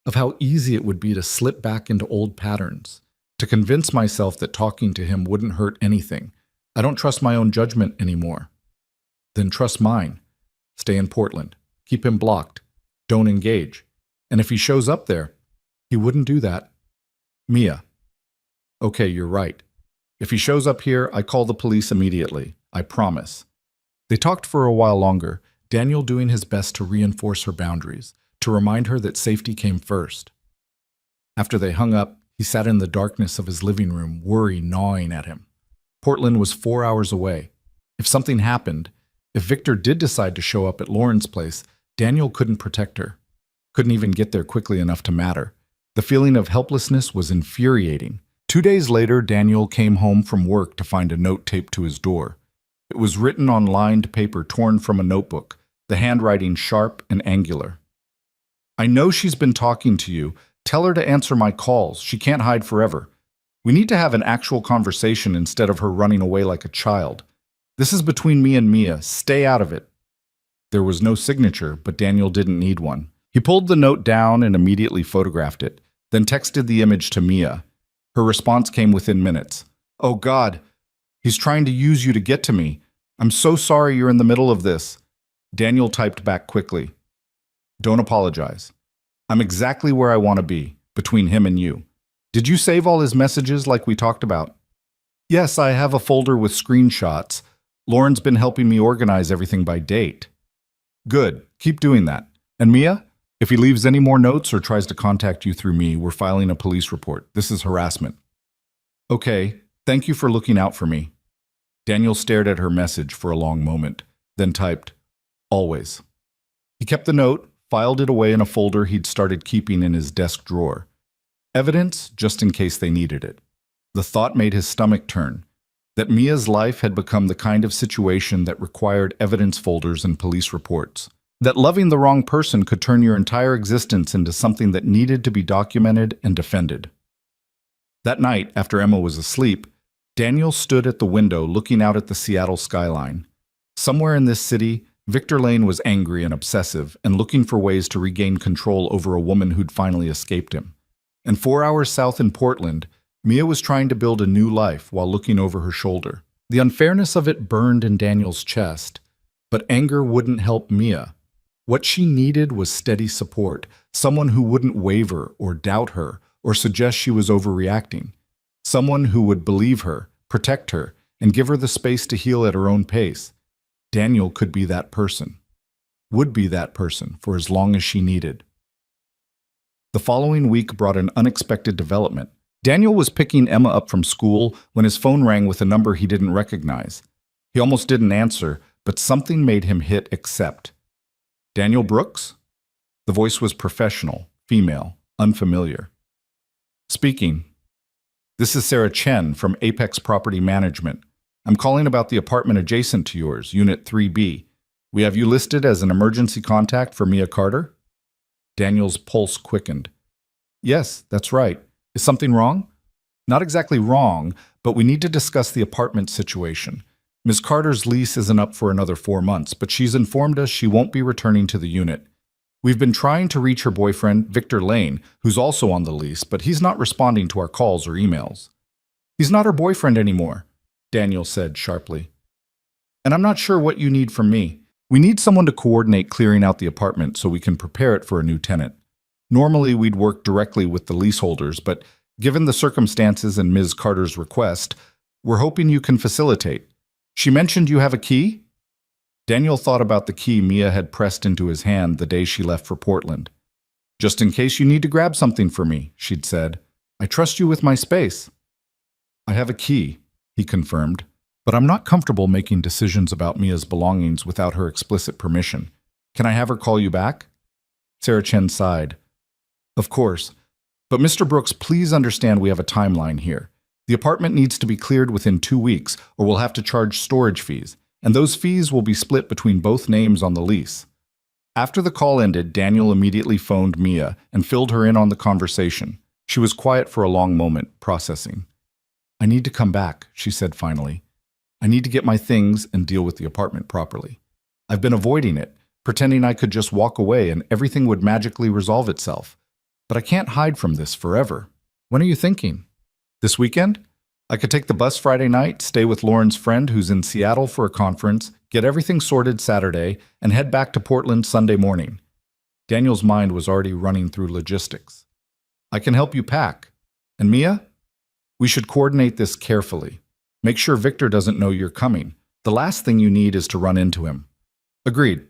Of how easy it would be to slip back into old patterns. To convince myself that talking to him wouldn't hurt anything. I don't trust my own judgment anymore. Then trust mine. Stay in Portland. Keep him blocked. Don't engage. And if he shows up there, he wouldn't do that. Mia. Okay, you're right. If he shows up here, I call the police immediately. I promise. They talked for a while longer, Daniel doing his best to reinforce her boundaries, to remind her that safety came first. After they hung up, he sat in the darkness of his living room, worry gnawing at him. Portland was 4 hours away. If something happened, if Victor did decide to show up at Lauren's place, Daniel couldn't protect her. Couldn't even get there quickly enough to matter. The feeling of helplessness was infuriating. 2 days later, Daniel came home from work to find a note taped to his door. It was written on lined paper torn from a notebook, the handwriting sharp and angular. I know she's been talking to you. Tell her to answer my calls. She can't hide forever. We need to have an actual conversation instead of her running away like a child. This is between me and Mia. Stay out of it. There was no signature, but Daniel didn't need one. He pulled the note down and immediately photographed it, then texted the image to Mia. Her response came within minutes. Oh God, he's trying to use you to get to me. I'm so sorry you're in the middle of this. Daniel typed back quickly. Don't apologize. I'm exactly where I want to be, between him and you. Did you save all his messages like we talked about? Yes, I have a folder with screenshots. Lauren's been helping me organize everything by date. Good, keep doing that. And Mia, if he leaves any more notes or tries to contact you through me, we're filing a police report. This is harassment. Okay, thank you for looking out for me. Daniel stared at her message for a long moment, then typed, always. He kept the note, filed it away in a folder he'd started keeping in his desk drawer. Evidence, just in case they needed it. The thought made his stomach turn, that Mia's life had become the kind of situation that required evidence folders and police reports. That loving the wrong person could turn your entire existence into something that needed to be documented and defended. That night, after Emma was asleep, Daniel stood at the window looking out at the Seattle skyline. Somewhere in this city, Victor Lane was angry and obsessive and looking for ways to regain control over a woman who'd finally escaped him. And 4 hours south in Portland, Mia was trying to build a new life while looking over her shoulder. The unfairness of it burned in Daniel's chest, but anger wouldn't help Mia. What she needed was steady support, someone who wouldn't waver or doubt her or suggest she was overreacting. Someone who would believe her, protect her, and give her the space to heal at her own pace. Daniel could be that person. Would be that person for as long as she needed. The following week brought an unexpected development. Daniel was picking Emma up from school when his phone rang with a number he didn't recognize. He almost didn't answer, but something made him hit accept. Daniel Brooks? The voice was professional, female, unfamiliar. Speaking. This is Sarah Chen from Apex Property Management. I'm calling about the apartment adjacent to yours, Unit 3B. We have you listed as an emergency contact for Mia Carter? Daniel's pulse quickened. Yes, that's right. Is something wrong? Not exactly wrong, but we need to discuss the apartment situation. Ms. Carter's lease isn't up for another 4 months, but she's informed us she won't be returning to the unit. We've been trying to reach her boyfriend, Victor Lane, who's also on the lease, but he's not responding to our calls or emails. He's not her boyfriend anymore. Daniel said sharply. And I'm not sure what you need from me. We need someone to coordinate clearing out the apartment so we can prepare it for a new tenant. Normally, we'd work directly with the leaseholders, but given the circumstances and Ms. Carter's request, we're hoping you can facilitate. She mentioned you have a key? Daniel thought about the key Mia had pressed into his hand the day she left for Portland. Just in case you need to grab something for me, she'd said. I trust you with my space. I have a key, he confirmed, but I'm not comfortable making decisions about Mia's belongings without her explicit permission. Can I have her call you back? Sarah Chen sighed. Of course. But Mr. Brooks, please understand we have a timeline here. The apartment needs to be cleared within 2 weeks, or we'll have to charge storage fees, and those fees will be split between both names on the lease. After the call ended, Daniel immediately phoned Mia and filled her in on the conversation. She was quiet for a long moment, processing. I need to come back, she said finally. I need to get my things and deal with the apartment properly. I've been avoiding it, pretending I could just walk away and everything would magically resolve itself. But I can't hide from this forever. When are you thinking? This weekend? I could take the bus Friday night, stay with Lauren's friend who's in Seattle for a conference, get everything sorted Saturday, and head back to Portland Sunday morning. Daniel's mind was already running through logistics. I can help you pack. And Mia? We should coordinate this carefully. Make sure Victor doesn't know you're coming. The last thing you need is to run into him. Agreed.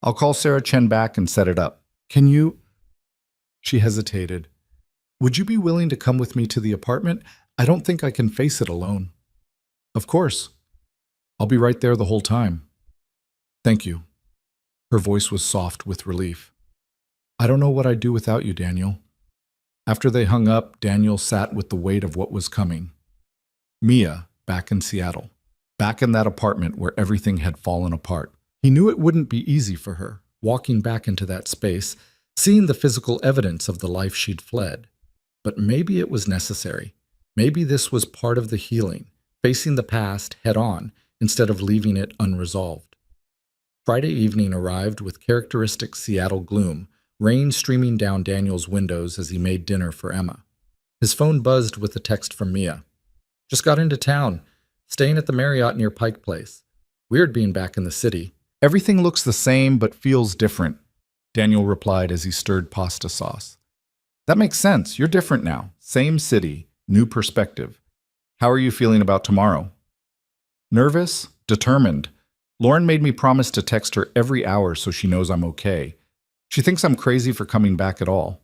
I'll call Sarah Chen back and set it up. Can you? She hesitated. Would you be willing to come with me to the apartment? I don't think I can face it alone. Of course. I'll be right there the whole time. Thank you. Her voice was soft with relief. I don't know what I'd do without you, Daniel. After they hung up, Daniel sat with the weight of what was coming. Mia, back in Seattle. Back in that apartment where everything had fallen apart. He knew it wouldn't be easy for her, walking back into that space, seeing the physical evidence of the life she'd fled. But maybe it was necessary. Maybe this was part of the healing, facing the past head-on instead of leaving it unresolved. Friday evening arrived with characteristic Seattle gloom, rain streaming down Daniel's windows as he made dinner for Emma. His phone buzzed with a text from Mia. Just got into town, staying at the Marriott near Pike Place. Weird being back in the city. Everything looks the same but feels different, Daniel replied as he stirred pasta sauce. That makes sense. You're different now. Same city, new perspective. How are you feeling about tomorrow? Nervous? Determined. Lauren made me promise to text her every hour so she knows I'm okay. She thinks I'm crazy for coming back at all.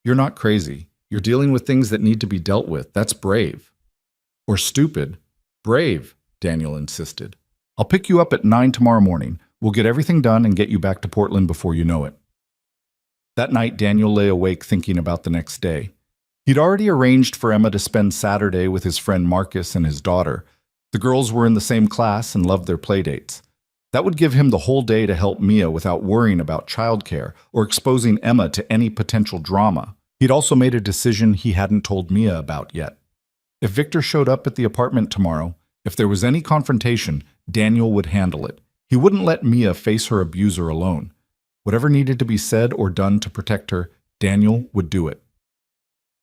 You're not crazy. You're dealing with things that need to be dealt with. That's brave. Or stupid. Brave, Daniel insisted. I'll pick you up at 9 tomorrow morning. We'll get everything done and get you back to Portland before you know it. That night, Daniel lay awake thinking about the next day. He'd already arranged for Emma to spend Saturday with his friend Marcus and his daughter. The girls were in the same class and loved their playdates. That would give him the whole day to help Mia without worrying about childcare or exposing Emma to any potential drama. He'd also made a decision he hadn't told Mia about yet. If Victor showed up at the apartment tomorrow, if there was any confrontation, Daniel would handle it. He wouldn't let Mia face her abuser alone. Whatever needed to be said or done to protect her, Daniel would do it.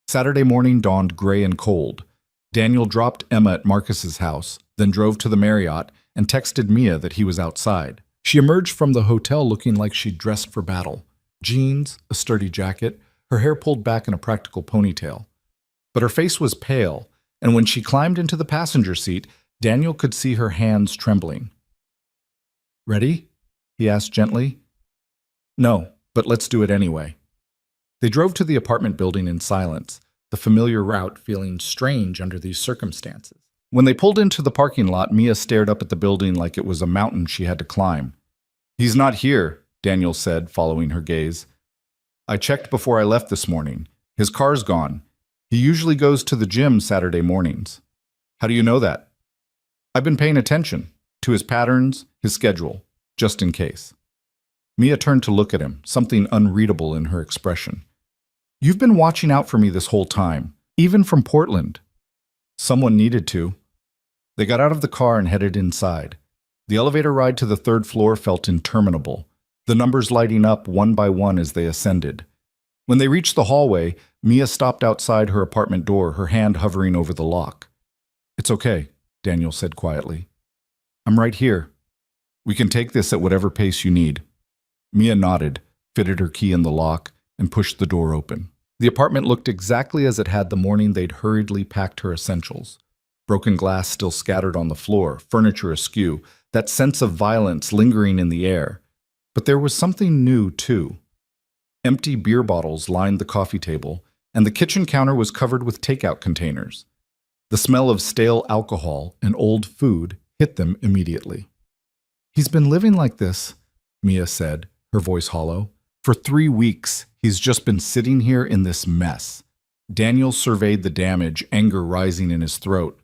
Saturday morning dawned gray and cold. Daniel dropped Emma at Marcus's house, then drove to the Marriott and texted Mia that he was outside. She emerged from the hotel looking like she'd dressed for battle. Jeans, a sturdy jacket, her hair pulled back in a practical ponytail. But her face was pale, and when she climbed into the passenger seat, Daniel could see her hands trembling. Ready? He asked gently. No, but let's do it anyway. They drove to the apartment building in silence, the familiar route feeling strange under these circumstances. When they pulled into the parking lot, Mia stared up at the building like it was a mountain she had to climb. He's not here, Daniel said, following her gaze. I checked before I left this morning. His car's gone. He usually goes to the gym Saturday mornings. How do you know that? I've been paying attention to his patterns, his schedule, just in case. Mia turned to look at him, something unreadable in her expression. You've been watching out for me this whole time, even from Portland. Someone needed to. They got out of the car and headed inside. The elevator ride to the 3rd floor felt interminable, the numbers lighting up one by one as they ascended. When they reached the hallway, Mia stopped outside her apartment door, her hand hovering over the lock. It's okay, Daniel said quietly. I'm right here. We can take this at whatever pace you need. Mia nodded, fitted her key in the lock, and pushed the door open. The apartment looked exactly as it had the morning they'd hurriedly packed her essentials. Broken glass still scattered on the floor, furniture askew, that sense of violence lingering in the air. But there was something new, too. Empty beer bottles lined the coffee table, and the kitchen counter was covered with takeout containers. The smell of stale alcohol and old food hit them immediately. He's been living like this, Mia said, her voice hollow. For 3 weeks, he's just been sitting here in this mess. Daniel surveyed the damage, anger rising in his throat.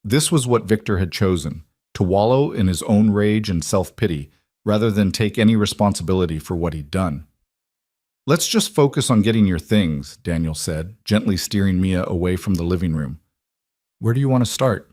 This was what Victor had chosen, to wallow in his own rage and self-pity, rather than take any responsibility for what he'd done. Let's just focus on getting your things, Daniel said, gently steering Mia away from the living room. Where do you want to start?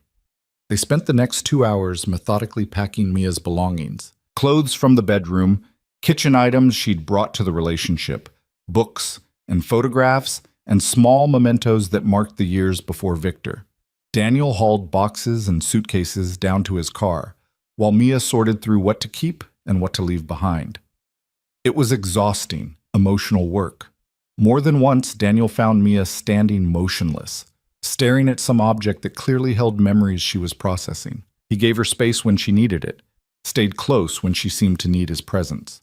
They spent the next 2 hours methodically packing Mia's belongings. Clothes from the bedroom, kitchen items she'd brought to the relationship, books and photographs, and small mementos that marked the years before Victor. Daniel hauled boxes and suitcases down to his car, while Mia sorted through what to keep and what to leave behind. It was exhausting, emotional work. More than once, Daniel found Mia standing motionless, staring at some object that clearly held memories she was processing. He gave her space when she needed it, stayed close when she seemed to need his presence.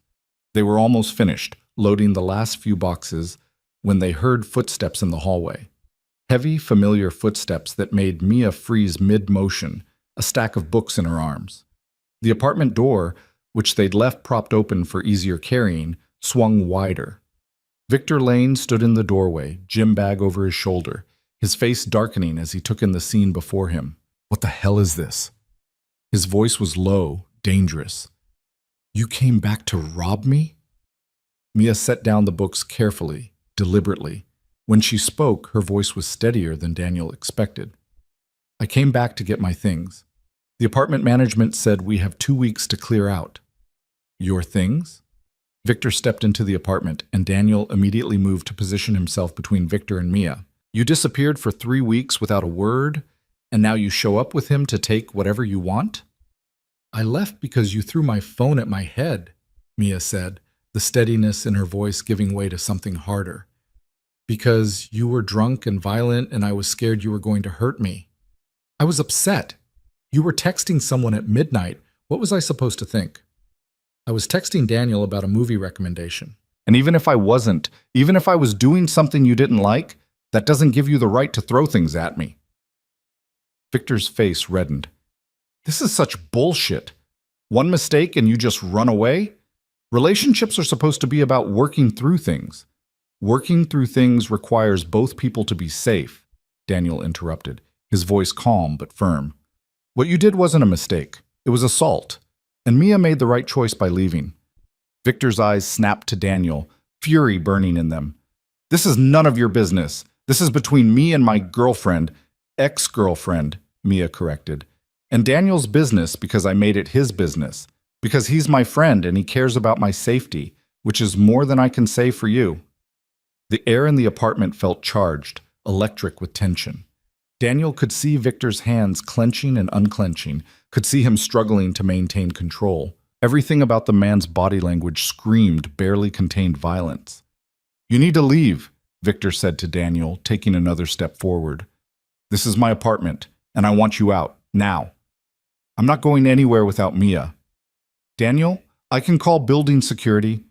They were almost finished, loading the last few boxes, when they heard footsteps in the hallway. Heavy, familiar footsteps that made Mia freeze mid-motion, a stack of books in her arms. The apartment door, which they'd left propped open for easier carrying, swung wider. Victor Lane stood in the doorway, gym bag over his shoulder, his face darkening as he took in the scene before him. What the hell is this? His voice was low, dangerous. You came back to rob me? Mia set down the books carefully, deliberately. When she spoke, her voice was steadier than Daniel expected. I came back to get my things. The apartment management said we have 2 weeks to clear out. Your things? Victor stepped into the apartment, and Daniel immediately moved to position himself between Victor and Mia. You disappeared for 3 weeks without a word, and now you show up with him to take whatever you want? I left because you threw my phone at my head, Mia said, the steadiness in her voice giving way to something harder. Because you were drunk and violent and I was scared you were going to hurt me. I was upset. You were texting someone at midnight. What was I supposed to think? I was texting Daniel about a movie recommendation. And even if I wasn't, even if I was doing something you didn't like, that doesn't give you the right to throw things at me. Victor's face reddened. This is such bullshit. One mistake and you just run away? Relationships are supposed to be about working through things. Working through things requires both people to be safe, Daniel interrupted, his voice calm but firm. What you did wasn't a mistake. It was assault. And Mia made the right choice by leaving. Victor's eyes snapped to Daniel, fury burning in them. This is none of your business. This is between me and my girlfriend, ex-girlfriend, Mia corrected. And Daniel's business because I made it his business. Because he's my friend and he cares about my safety, which is more than I can say for you. The air in the apartment felt charged, electric with tension. Daniel could see Victor's hands clenching and unclenching, could see him struggling to maintain control. Everything about the man's body language screamed barely contained violence. You need to leave, Victor said to Daniel, taking another step forward. This is my apartment, and I want you out, now. I'm not going anywhere without Mia. Daniel, I can call building security.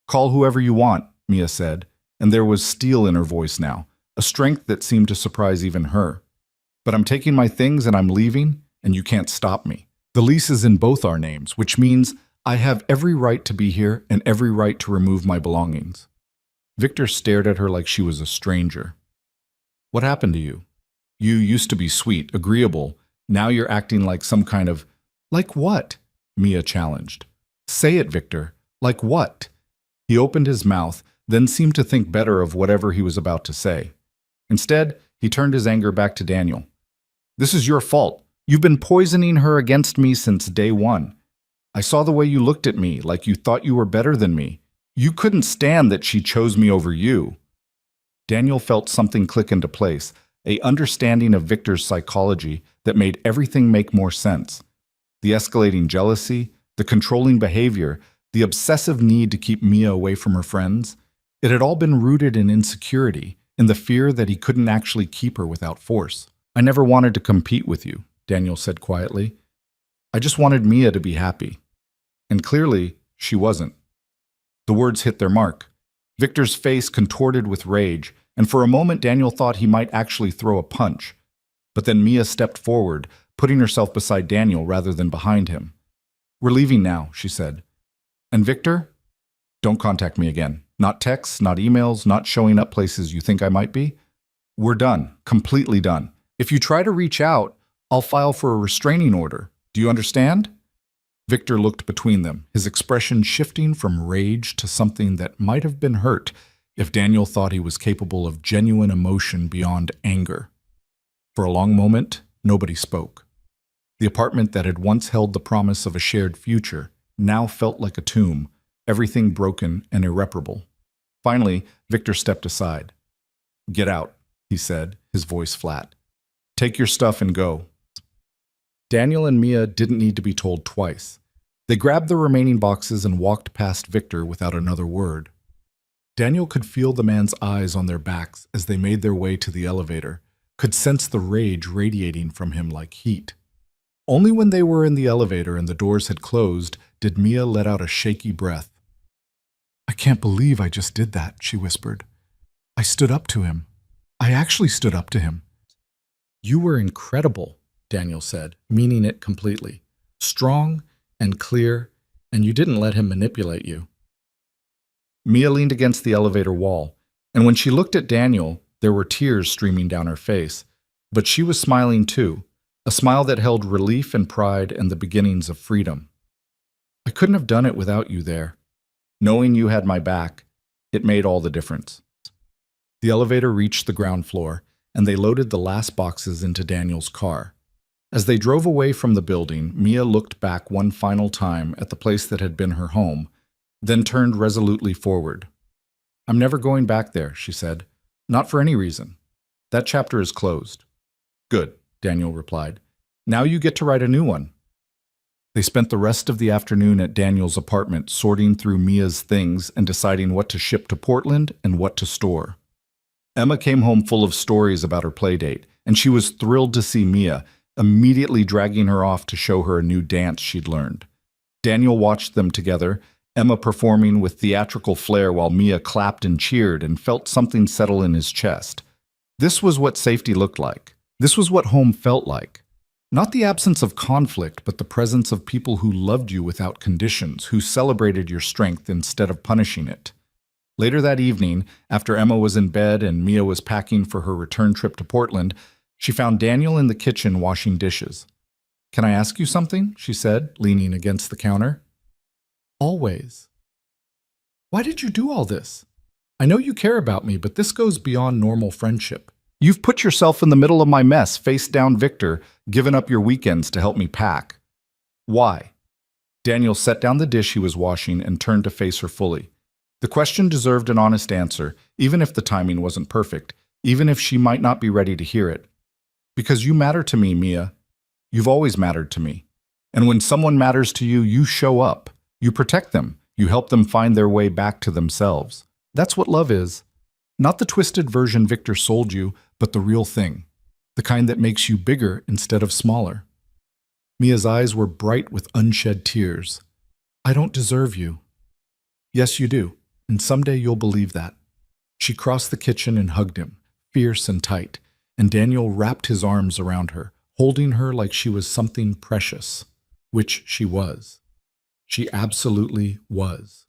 Call whoever you want, Mia said, and there was steel in her voice now, a strength that seemed to surprise even her. But I'm taking my things and I'm leaving, and you can't stop me. The lease is in both our names, which means I have every right to be here and every right to remove my belongings. Victor stared at her like she was a stranger. What happened to you? You used to be sweet, agreeable. Now you're acting like some kind of... Like what? Mia challenged. Say it, Victor. Like what? He opened his mouth, then seemed to think better of whatever he was about to say. Instead, he turned his anger back to Daniel. This is your fault. You've been poisoning her against me since day one. I saw the way you looked at me, like you thought you were better than me. You couldn't stand that she chose me over you. Daniel felt something click into place, a understanding of Victor's psychology that made everything make more sense. The escalating jealousy, the controlling behavior, the obsessive need to keep Mia away from her friends. It had all been rooted in insecurity, in the fear that he couldn't actually keep her without force. "I never wanted to compete with you," Daniel said quietly. "I just wanted Mia to be happy." And clearly, she wasn't. The words hit their mark. Victor's face contorted with rage, and for a moment Daniel thought he might actually throw a punch. But then Mia stepped forward, putting herself beside Daniel rather than behind him. "We're leaving now," she said. "And Victor, don't contact me again. Not texts, not emails, not showing up places you think I might be. We're done, completely done. If you try to reach out, I'll file for a restraining order. Do you understand?" Victor looked between them, his expression shifting from rage to something that might have been hurt if Daniel thought he was capable of genuine emotion beyond anger. For a long moment, nobody spoke. The apartment that had once held the promise of a shared future now felt like a tomb, everything broken and irreparable. Finally, Victor stepped aside. "Get out," he said, his voice flat. "Take your stuff and go." Daniel and Mia didn't need to be told twice. They grabbed the remaining boxes and walked past Victor without another word. Daniel could feel the man's eyes on their backs as they made their way to the elevator, could sense the rage radiating from him like heat. Only when they were in the elevator and the doors had closed did Mia let out a shaky breath. "I can't believe I just did that," she whispered. "I stood up to him. I actually stood up to him." "You were incredible," Daniel said, meaning it completely. "Strong and clear, and you didn't let him manipulate you." Mia leaned against the elevator wall, and when she looked at Daniel, there were tears streaming down her face. But she was smiling too, a smile that held relief and pride and the beginnings of freedom. "I couldn't have done it without you there. Knowing you had my back, it made all the difference." The elevator reached the ground floor, and they loaded the last boxes into Daniel's car. As they drove away from the building, Mia looked back one final time at the place that had been her home, then turned resolutely forward. "I'm never going back there," she said. "Not for any reason. That chapter is closed." "Good," Daniel replied. "Now you get to write a new one." They spent the rest of the afternoon at Daniel's apartment sorting through Mia's things and deciding what to ship to Portland and what to store. Emma came home full of stories about her playdate, and she was thrilled to see Mia, immediately dragging her off to show her a new dance she'd learned. Daniel watched them together, Emma performing with theatrical flair while Mia clapped and cheered and felt something settle in his chest. This was what safety looked like. This was what home felt like. Not the absence of conflict, but the presence of people who loved you without conditions, who celebrated your strength instead of punishing it. Later that evening, after Emma was in bed and Mia was packing for her return trip to Portland, she found Daniel in the kitchen washing dishes. "Can I ask you something?" she said, leaning against the counter. "Always." "Why did you do all this? I know you care about me, but this goes beyond normal friendship. You've put yourself in the middle of my mess, face down Victor, given up your weekends to help me pack. Why?" Daniel set down the dish he was washing and turned to face her fully. The question deserved an honest answer, even if the timing wasn't perfect, even if she might not be ready to hear it. "Because you matter to me, Mia. You've always mattered to me. And when someone matters to you, you show up. You protect them. You help them find their way back to themselves. That's what love is. Not the twisted version Victor sold you, but the real thing. The kind that makes you bigger instead of smaller." Mia's eyes were bright with unshed tears. "I don't deserve you." "Yes, you do. And someday you'll believe that." She crossed the kitchen and hugged him, fierce and tight, and Daniel wrapped his arms around her, holding her like she was something precious, which she was. She absolutely was.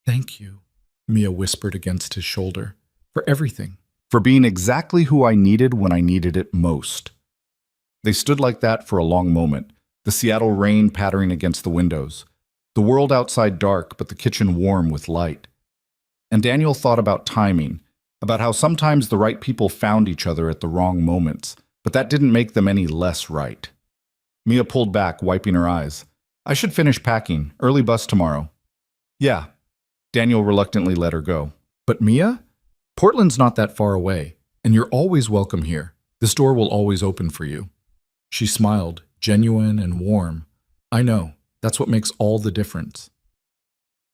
"Thank you," Mia whispered against his shoulder, "for everything. For being exactly who I needed when I needed it most." They stood like that for a long moment, the Seattle rain pattering against the windows, the world outside dark but the kitchen warm with light. And Daniel thought about timing, about how sometimes the right people found each other at the wrong moments, but that didn't make them any less right. Mia pulled back, wiping her eyes. "I should finish packing. Early bus tomorrow." "Yeah." Daniel reluctantly let her go. "But Mia? Portland's not that far away. And you're always welcome here. This door will always open for you. She smiled, genuine and warm. I know. That's what makes all the difference.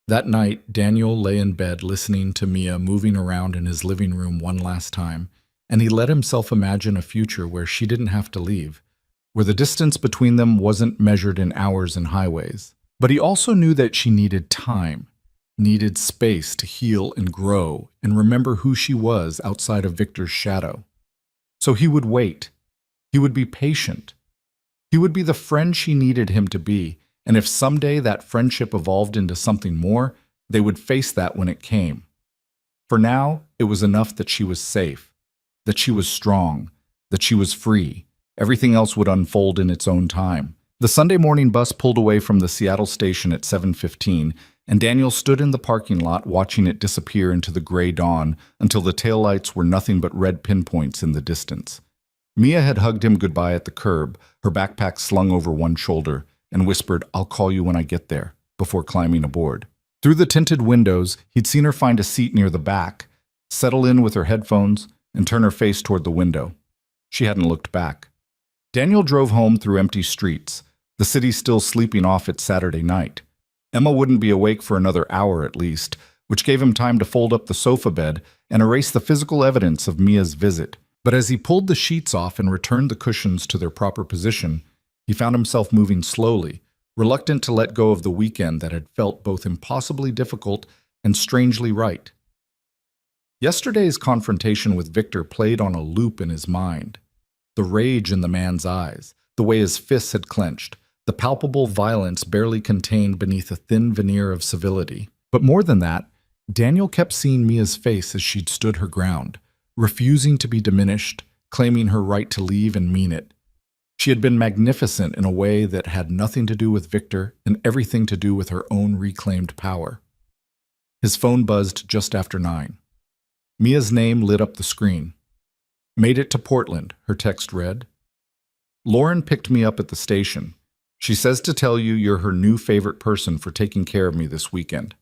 That night, Daniel lay in bed listening to Mia moving around in his living room one last time, and he let himself imagine a future where she didn't have to leave, where the distance between them wasn't measured in hours and highways. But he also knew that she needed time, needed space to heal and grow and remember who she was outside of Victor's shadow. So he would wait. He would be patient. He would be the friend she needed him to be, and if someday that friendship evolved into something more, they would face that when it came. For now, it was enough that she was safe, that she was strong, that she was free. Everything else would unfold in its own time. The Sunday morning bus pulled away from the Seattle station at 7:15, and Daniel stood in the parking lot watching it disappear into the gray dawn until the taillights were nothing but red pinpoints in the distance. Mia had hugged him goodbye at the curb, her backpack slung over one shoulder, and whispered, "I'll call you when I get there," before climbing aboard. Through the tinted windows, he'd seen her find a seat near the back, settle in with her headphones, and turn her face toward the window. She hadn't looked back. Daniel drove home through empty streets, the city still sleeping off its Saturday night. Emma wouldn't be awake for another hour at least, which gave him time to fold up the sofa bed and erase the physical evidence of Mia's visit. But as he pulled the sheets off and returned the cushions to their proper position, he found himself moving slowly, reluctant to let go of the weekend that had felt both impossibly difficult and strangely right. Yesterday's confrontation with Victor played on a loop in his mind. The rage in the man's eyes, the way his fists had clenched, the palpable violence barely contained beneath a thin veneer of civility. But more than that, Daniel kept seeing Mia's face as she'd stood her ground, refusing to be diminished, claiming her right to leave and mean it. She had been magnificent in a way that had nothing to do with Victor and everything to do with her own reclaimed power. His phone buzzed just after 9. Mia's name lit up the screen. "Made it to Portland," her text read. "Lauren picked me up at the station. She says to tell you you're her new favorite person for taking care of me this weekend."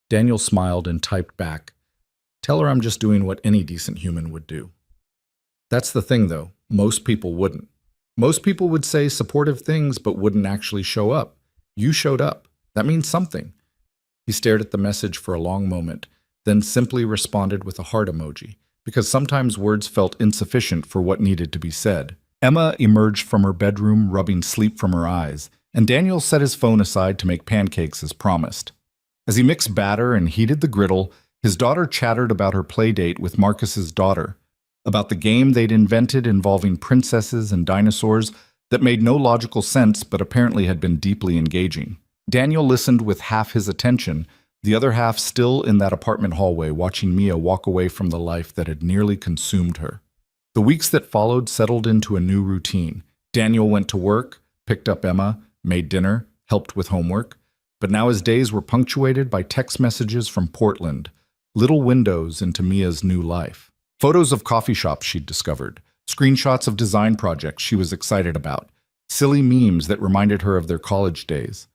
Daniel smiled and typed back, "Tell her I'm just doing what any decent human would do." That's the thing, though. Most people wouldn't. Most people would say supportive things but wouldn't actually show up. You showed up. That means something. He stared at the message for a long moment, then simply responded with a heart emoji, because sometimes words felt insufficient for what needed to be said. Emma emerged from her bedroom, rubbing sleep from her eyes, and Daniel set his phone aside to make pancakes as promised. As he mixed batter and heated the griddle, his daughter chattered about her play date with Marcus's daughter, about the game they'd invented involving princesses and dinosaurs that made no logical sense but apparently had been deeply engaging. Daniel listened with half his attention, the other half still in that apartment hallway watching Mia walk away from the life that had nearly consumed her. The weeks that followed settled into a new routine. Daniel went to work, picked up Emma, made dinner, helped with homework, but now his days were punctuated by text messages from Portland, little windows into Mia's new life. Photos of coffee shops she'd discovered, screenshots of design projects she was excited about, silly memes that reminded her of their college days.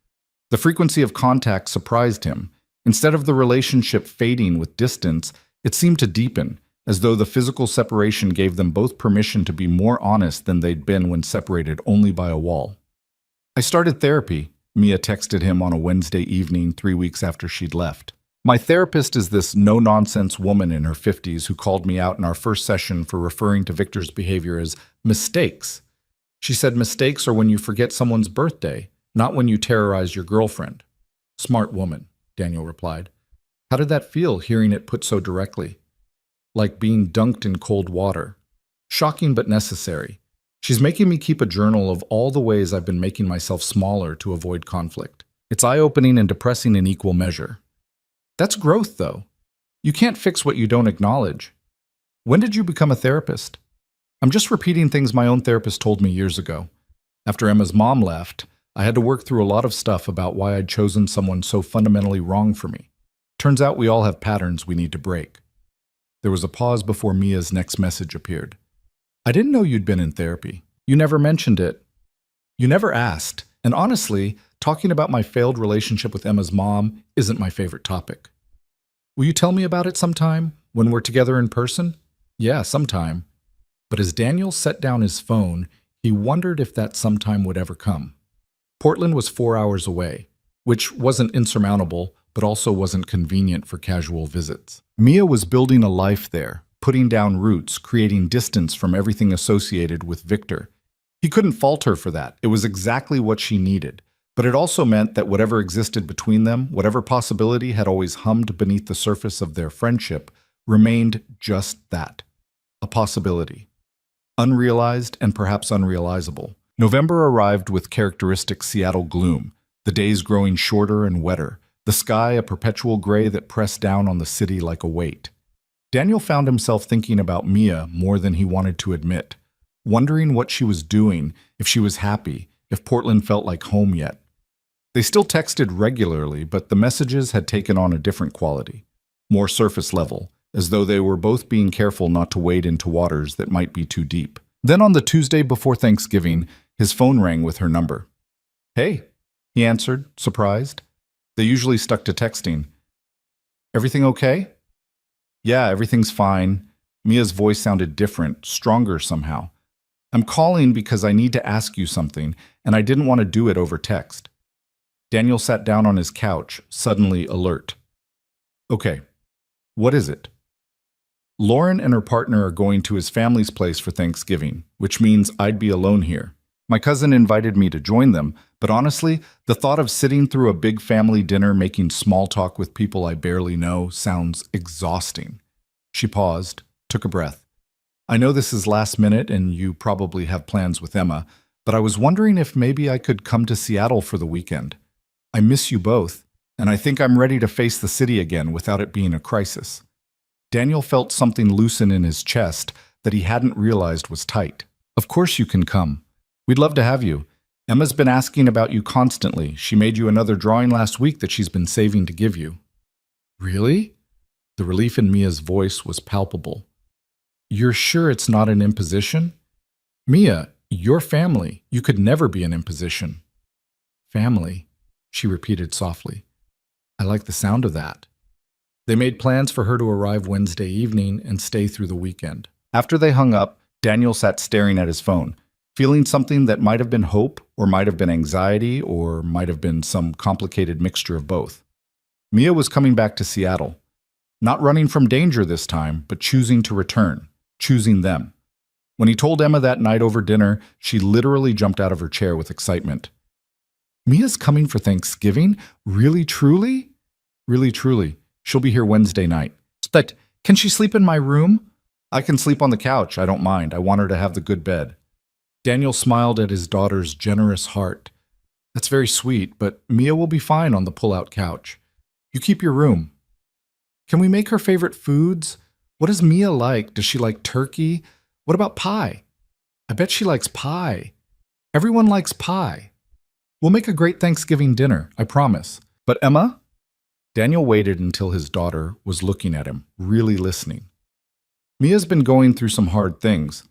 The frequency of contact surprised him. Instead of the relationship fading with distance, it seemed to deepen, as though the physical separation gave them both permission to be more honest than they'd been when separated only by a wall. "I started therapy," Mia texted him on a Wednesday evening 3 weeks after she'd left. "My therapist is this no-nonsense woman in her 50s who called me out in our first session for referring to Victor's behavior as mistakes. She said mistakes are when you forget someone's birthday, not when you terrorize your girlfriend." "Smart woman," Daniel replied. How did that feel, hearing it put so directly? Like being dunked in cold water. Shocking but necessary. She's making me keep a journal of all the ways I've been making myself smaller to avoid conflict. It's eye-opening and depressing in equal measure. That's growth, though. You can't fix what you don't acknowledge. When did you become a therapist? I'm just repeating things my own therapist told me years ago. After Emma's mom left, I had to work through a lot of stuff about why I'd chosen someone so fundamentally wrong for me. Turns out we all have patterns we need to break. There was a pause before Mia's next message appeared. I didn't know you'd been in therapy. You never mentioned it. You never asked. And honestly, talking about my failed relationship with Emma's mom isn't my favorite topic. Will you tell me about it sometime, when we're together in person? Yeah, sometime. But as Daniel set down his phone, he wondered if that sometime would ever come. Portland was 4 hours away, which wasn't insurmountable, but also wasn't convenient for casual visits. Mia was building a life there, putting down roots, creating distance from everything associated with Victor. He couldn't fault her for that. It was exactly what she needed. But it also meant that whatever existed between them, whatever possibility had always hummed beneath the surface of their friendship, remained just that, a possibility. Unrealized and perhaps unrealizable. November arrived with characteristic Seattle gloom, the days growing shorter and wetter, the sky a perpetual gray that pressed down on the city like a weight. Daniel found himself thinking about Mia more than he wanted to admit, wondering what she was doing, if she was happy, if Portland felt like home yet. They still texted regularly, but the messages had taken on a different quality, more surface level, as though they were both being careful not to wade into waters that might be too deep. Then on the Tuesday before Thanksgiving, his phone rang with her number. "Hey," he answered, surprised. They usually stuck to texting. "Everything okay?" "Yeah, everything's fine." Mia's voice sounded different, stronger somehow. "I'm calling because I need to ask you something, and I didn't want to do it over text." Daniel sat down on his couch, suddenly alert. "Okay, what is it?" "Lauren and her partner are going to his family's place for Thanksgiving, which means I'd be alone here. My cousin invited me to join them, but honestly, the thought of sitting through a big family dinner making small talk with people I barely know sounds exhausting." She paused, took a breath. "I know this is last minute and you probably have plans with Emma, but I was wondering if maybe I could come to Seattle for the weekend. I miss you both, and I think I'm ready to face the city again without it being a crisis." Daniel felt something loosen in his chest that he hadn't realized was tight. "Of course you can come. We'd love to have you. Emma's been asking about you constantly. She made you another drawing last week that she's been saving to give you." "Really?" The relief in Mia's voice was palpable. "You're sure it's not an imposition?" "Mia, your family. You could never be an imposition." "Family," she repeated softly. "I like the sound of that." They made plans for her to arrive Wednesday evening and stay through the weekend. After they hung up, Daniel sat staring at his phone, feeling something that might have been hope, or might have been anxiety, or might have been some complicated mixture of both. Mia was coming back to Seattle. Not running from danger this time, but choosing to return, choosing them. When he told Emma that night over dinner, she literally jumped out of her chair with excitement. "Mia's coming for Thanksgiving? Really, truly?" "Really, truly. She'll be here Wednesday night." "But can she sleep in my room?" "I can sleep on the couch. I don't mind. I want her to have the good bed." Daniel smiled at his daughter's generous heart. "That's very sweet, but Mia will be fine on the pull-out couch. You keep your room." "Can we make her favorite foods? What does Mia like? Does she like turkey? What about pie?" "I bet she likes pie. Everyone likes pie. We'll make a great Thanksgiving dinner, I promise. But Emma?" Daniel waited until his daughter was looking at him, really listening. "Mia's been going through some hard things.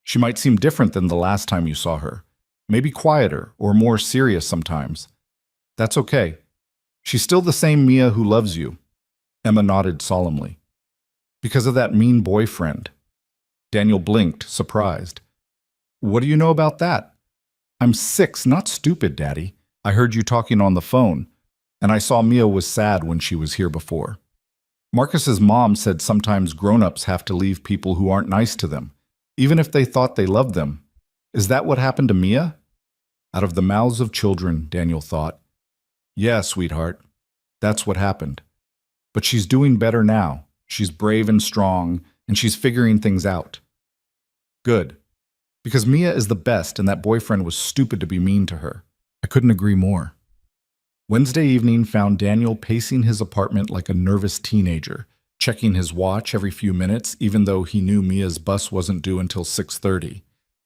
She might seem different than the last time you saw her. Maybe quieter or more serious sometimes. That's okay. She's still the same Mia who loves you." Emma nodded solemnly. "Because of that mean boyfriend." Daniel blinked, surprised. "What do you know about that?" "I'm 6, not stupid, Daddy. I heard you talking on the phone, and I saw Mia was sad when she was here before. Marcus's mom said sometimes grown-ups have to leave people who aren't nice to them, even if they thought they loved them. Is that what happened to Mia?" Out of the mouths of children, Daniel thought. "Yeah, sweetheart, that's what happened. But she's doing better now. She's brave and strong, and she's figuring things out." "Good. Because Mia is the best, and that boyfriend was stupid to be mean to her." "I couldn't agree more." Wednesday evening found Daniel pacing his apartment like a nervous teenager, checking his watch every few minutes, even though he knew Mia's bus wasn't due until 6:30.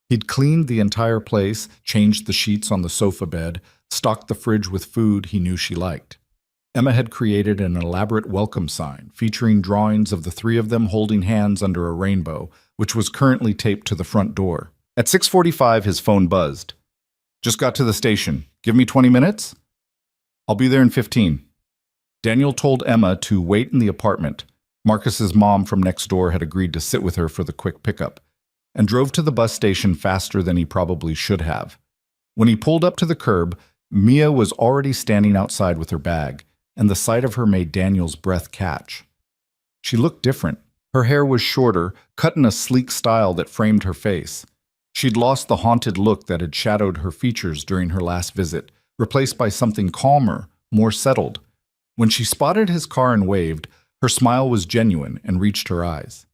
He'd cleaned the entire place, changed the sheets on the sofa bed, stocked the fridge with food he knew she liked. Emma had created an elaborate welcome sign, featuring drawings of the three of them holding hands under a rainbow, which was currently taped to the front door. At 6:45, his phone buzzed. "Just got to the station. Give me 20 minutes? I'll be there in 15. Daniel told Emma to wait in the apartment. Marcus's mom from next door had agreed to sit with her for the quick pickup, and drove to the bus station faster than he probably should have. When he pulled up to the curb, Mia was already standing outside with her bag, and the sight of her made Daniel's breath catch. She looked different. Her hair was shorter, cut in a sleek style that framed her face. She'd lost the haunted look that had shadowed her features during her last visit, replaced by something calmer, more settled. When she spotted his car and waved, her smile was genuine and reached her eyes.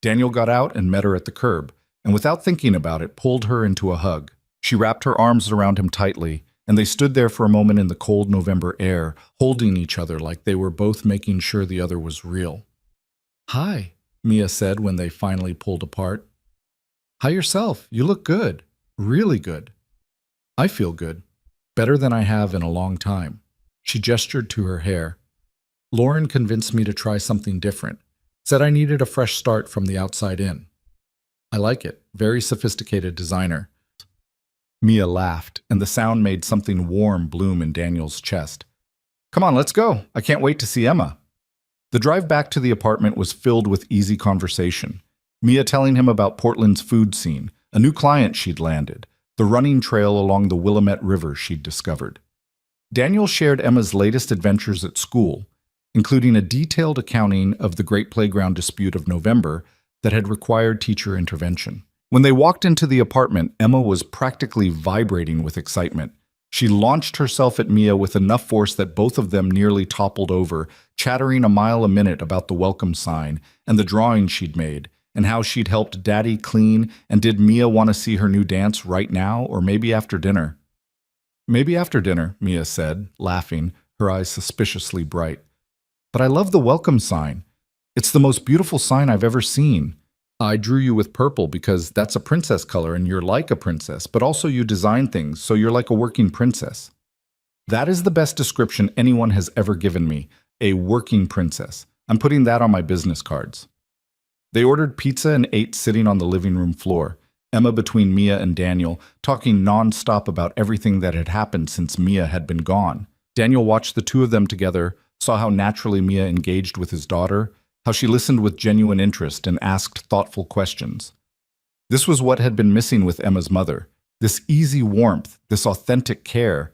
Daniel got out and met her at the curb, and without thinking about it, pulled her into a hug. She wrapped her arms around him tightly, and they stood there for a moment in the cold November air, holding each other like they were both making sure the other was real. "Hi," Mia said when they finally pulled apart. "Hi yourself. You look good. Really good." "I feel good. Better than I have in a long time." She gestured to her hair. "Lauren convinced me to try something different. Said I needed a fresh start from the outside in." "I like it. Very sophisticated designer." Mia laughed, and the sound made something warm bloom in Daniel's chest. "Come on, let's go. I can't wait to see Emma." The drive back to the apartment was filled with easy conversation. Mia telling him about Portland's food scene, a new client she'd landed, the running trail along the Willamette River she'd discovered. Daniel shared Emma's latest adventures at school, including a detailed accounting of the Great Playground dispute of November that had required teacher intervention. When they walked into the apartment, Emma was practically vibrating with excitement. She launched herself at Mia with enough force that both of them nearly toppled over, chattering a mile a minute about the welcome sign and the drawing she'd made, and how she'd helped Daddy clean, and did Mia want to see her new dance right now or maybe after dinner? "Maybe after dinner," Mia said, laughing, her eyes suspiciously bright. "But I love the welcome sign. It's the most beautiful sign I've ever seen. I drew you with purple because that's a princess color and you're like a princess, but also you design things, so you're like a working princess." That is the best description anyone has ever given me, a working princess. I'm putting that on my business cards. They ordered pizza and ate sitting on the living room floor, Emma between Mia and Daniel, talking non-stop about everything that had happened since Mia had been gone. Daniel watched the two of them together, saw how naturally Mia engaged with his daughter, how she listened with genuine interest and asked thoughtful questions. This was what had been missing with Emma's mother, this easy warmth, this authentic care.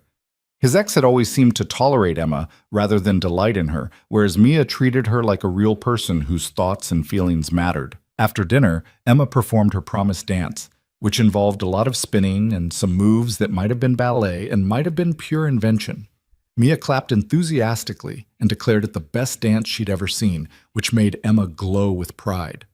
His ex had always seemed to tolerate Emma rather than delight in her, whereas Mia treated her like a real person whose thoughts and feelings mattered. After dinner, Emma performed her promised dance, which involved a lot of spinning and some moves that might have been ballet and might have been pure invention. Mia clapped enthusiastically and declared it the best dance she'd ever seen, which made Emma glow with pride.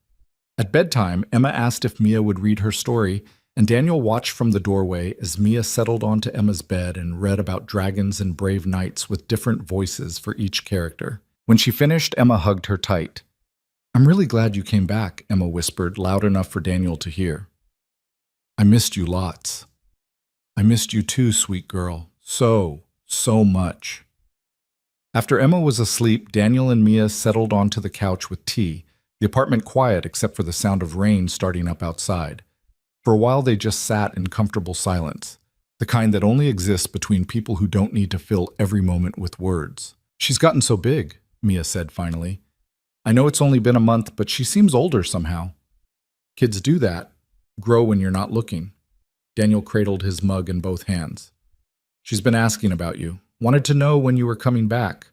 At bedtime, Emma asked if Mia would read her story, and Daniel watched from the doorway as Mia settled onto Emma's bed and read about dragons and brave knights with different voices for each character. When she finished, Emma hugged her tight. "I'm really glad you came back," Emma whispered, loud enough for Daniel to hear. "I missed you lots." "I missed you too, sweet girl. So much." After Emma was asleep, Daniel and Mia settled onto the couch with tea, the apartment quiet except for the sound of rain starting up outside. For a while they just sat in comfortable silence, the kind that only exists between people who don't need to fill every moment with words. "She's gotten so big," Mia said finally. "I know it's only been a month, but she seems older somehow." "Kids do that, grow when you're not looking." Daniel cradled his mug in both hands. "She's been asking about you. Wanted to know when you were coming back."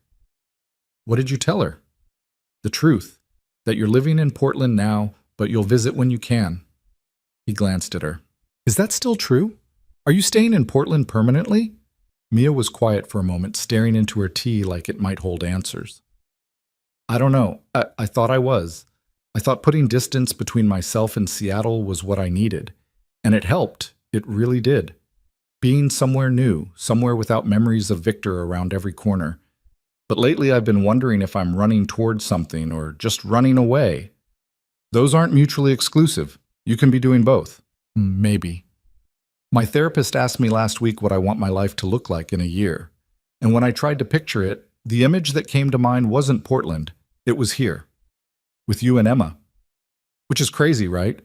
"What did you tell her?" "The truth. That you're living in Portland now, but you'll visit when you can." He glanced at her. "Is that still true? Are you staying in Portland permanently?" Mia was quiet for a moment, staring into her tea like it might hold answers. "I don't know. I thought I was. I thought putting distance between myself and Seattle was what I needed. And it helped. It really did. Being somewhere new, somewhere without memories of Victor around every corner. But lately I've been wondering if I'm running towards something or just running away. Those aren't mutually exclusive. You can be doing both." "Maybe." "My therapist asked me last week what I want my life to look like in a year. And when I tried to picture it, the image that came to mind wasn't Portland. It was here. With you and Emma. Which is crazy, right?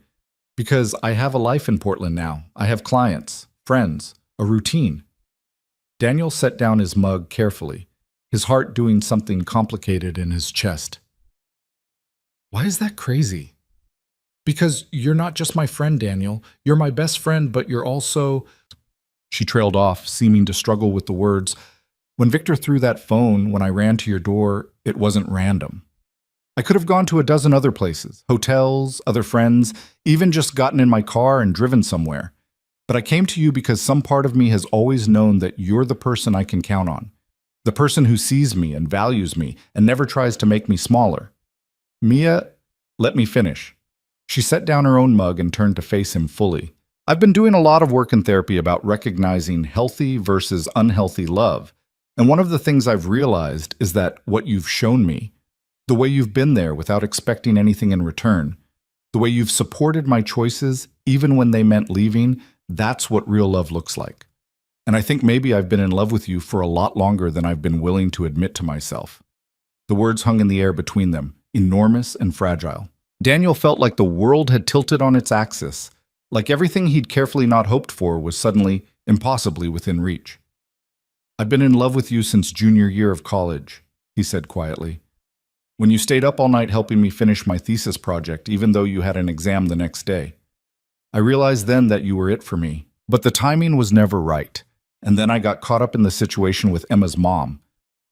Because I have a life in Portland now. I have clients, friends, a routine." Daniel set down his mug carefully, his heart doing something complicated in his chest. Why is that crazy? Because you're not just my friend, Daniel. You're my best friend, but you're also... She trailed off, seeming to struggle with the words. When Victor threw that phone, when I ran to your door, it wasn't random. I could have gone to a dozen other places, hotels, other friends, even just gotten in my car and driven somewhere. But I came to you because some part of me has always known that you're the person I can count on. The person who sees me and values me and never tries to make me smaller. Mia, let me finish. She set down her own mug and turned to face him fully. I've been doing a lot of work in therapy about recognizing healthy versus unhealthy love. And one of the things I've realized is that what you've shown me, the way you've been there without expecting anything in return, the way you've supported my choices even when they meant leaving, that's what real love looks like. And I think maybe I've been in love with you for a lot longer than I've been willing to admit to myself. The words hung in the air between them, enormous and fragile. Daniel felt like the world had tilted on its axis, like everything he'd carefully not hoped for was suddenly, impossibly within reach. I've been in love with you since junior year of college, he said quietly. When you stayed up all night helping me finish my thesis project, even though you had an exam the next day. I realized then that you were it for me, but the timing was never right. And then I got caught up in the situation with Emma's mom.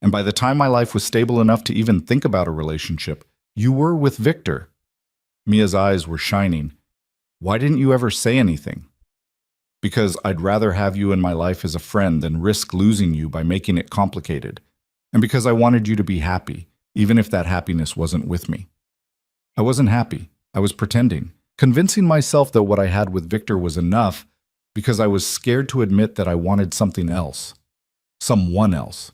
And by the time my life was stable enough to even think about a relationship, you were with Victor. Mia's eyes were shining. Why didn't you ever say anything? Because I'd rather have you in my life as a friend than risk losing you by making it complicated. And because I wanted you to be happy, even if that happiness wasn't with me. I wasn't happy. I was pretending, convincing myself that what I had with Victor was enough because I was scared to admit that I wanted something else. Someone else.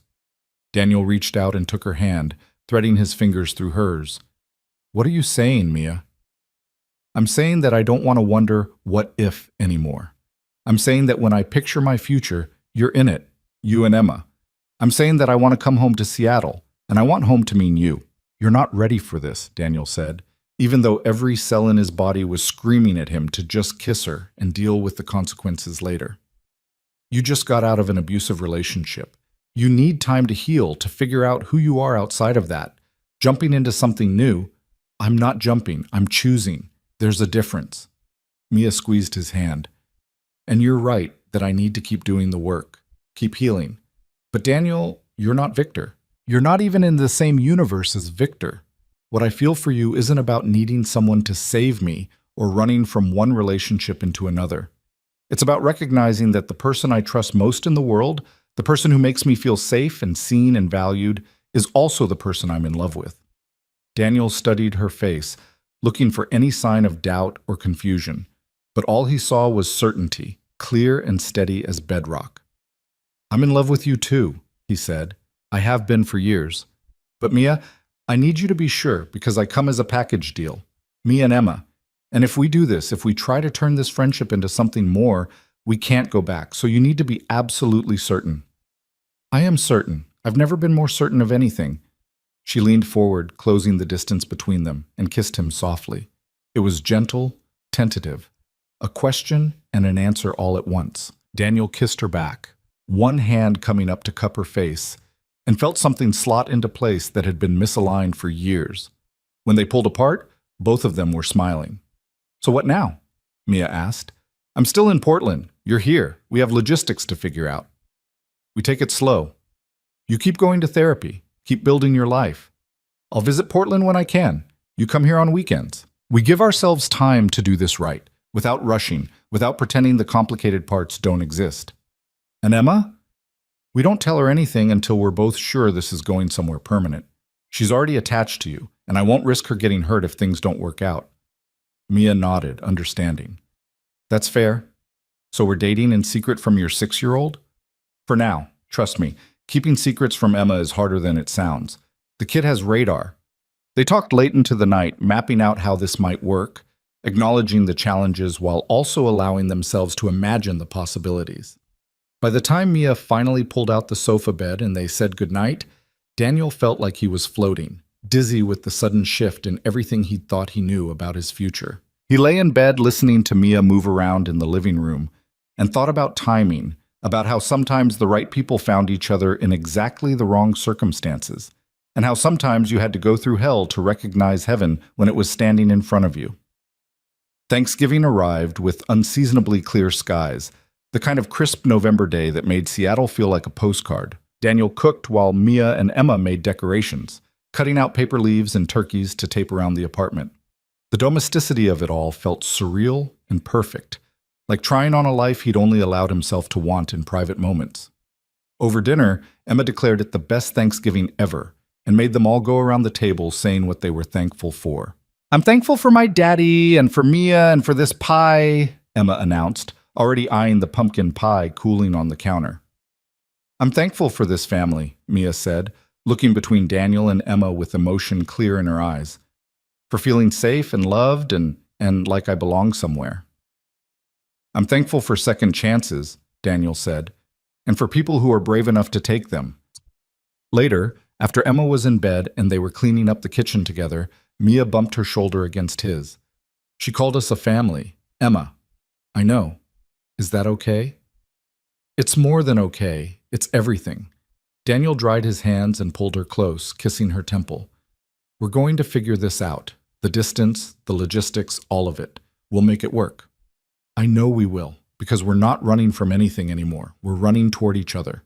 Daniel reached out and took her hand, threading his fingers through hers. What are you saying, Mia? I'm saying that I don't want to wonder what if anymore. I'm saying that when I picture my future, you're in it, you and Emma. I'm saying that I want to come home to Seattle, and I want home to mean you. You're not ready for this, Daniel said, even though every cell in his body was screaming at him to just kiss her and deal with the consequences later. You just got out of an abusive relationship. You need time to heal, to figure out who you are outside of that. Jumping into something new, I'm not jumping, I'm choosing. There's a difference. Mia squeezed his hand. And you're right that I need to keep doing the work, keep healing. But Daniel, you're not Victor. You're not even in the same universe as Victor. What I feel for you isn't about needing someone to save me or running from one relationship into another. It's about recognizing that the person I trust most in the world, the person who makes me feel safe and seen and valued, is also the person I'm in love with. Daniel studied her face, looking for any sign of doubt or confusion, but all he saw was certainty, clear and steady as bedrock. I'm in love with you too, he said. I have been for years. But Mia, I need you to be sure because I come as a package deal. Me and Emma. And if we do this, if we try to turn this friendship into something more, we can't go back. So you need to be absolutely certain. I am certain. I've never been more certain of anything. She leaned forward, closing the distance between them, and kissed him softly. It was gentle, tentative, a question and an answer all at once. Daniel kissed her back, one hand coming up to cup her face, and felt something slot into place that had been misaligned for years. When they pulled apart, both of them were smiling. So what now? Mia asked. I'm still in Portland. You're here. We have logistics to figure out. We take it slow. You keep going to therapy. Keep building your life. I'll visit Portland when I can. You come here on weekends. We give ourselves time to do this right, without rushing, without pretending the complicated parts don't exist. And Emma? We don't tell her anything until we're both sure this is going somewhere permanent. She's already attached to you, and I won't risk her getting hurt if things don't work out. Mia nodded, understanding. That's fair. So we're dating in secret from your 6-year-old? For now, trust me. Keeping secrets from Emma is harder than it sounds. The kid has radar. They talked late into the night, mapping out how this might work, acknowledging the challenges while also allowing themselves to imagine the possibilities. By the time Mia finally pulled out the sofa bed and they said goodnight, Daniel felt like he was floating, dizzy with the sudden shift in everything he'd thought he knew about his future. He lay in bed listening to Mia move around in the living room and thought about timing, about how sometimes the right people found each other in exactly the wrong circumstances, and how sometimes you had to go through hell to recognize heaven when it was standing in front of you. Thanksgiving arrived with unseasonably clear skies, the kind of crisp November day that made Seattle feel like a postcard. Daniel cooked while Mia and Emma made decorations, cutting out paper leaves and turkeys to tape around the apartment. The domesticity of it all felt surreal and perfect, like trying on a life he'd only allowed himself to want in private moments. Over dinner, Emma declared it the best Thanksgiving ever, and made them all go around the table saying what they were thankful for. "I'm thankful for my daddy, and for Mia, and for this pie," Emma announced, already eyeing the pumpkin pie cooling on the counter. "I'm thankful for this family," Mia said, looking between Daniel and Emma with emotion clear in her eyes. "For feeling safe and loved and like I belong somewhere." "I'm thankful for second chances," Daniel said, "and for people who are brave enough to take them." Later, after Emma was in bed and they were cleaning up the kitchen together, Mia bumped her shoulder against his. "She called us a family. Emma, I know. Is that okay?" "It's more than okay. It's everything." Daniel dried his hands and pulled her close, kissing her temple. "We're going to figure this out. The distance, the logistics, all of it. We'll make it work." "I know we will, because we're not running from anything anymore. We're running toward each other."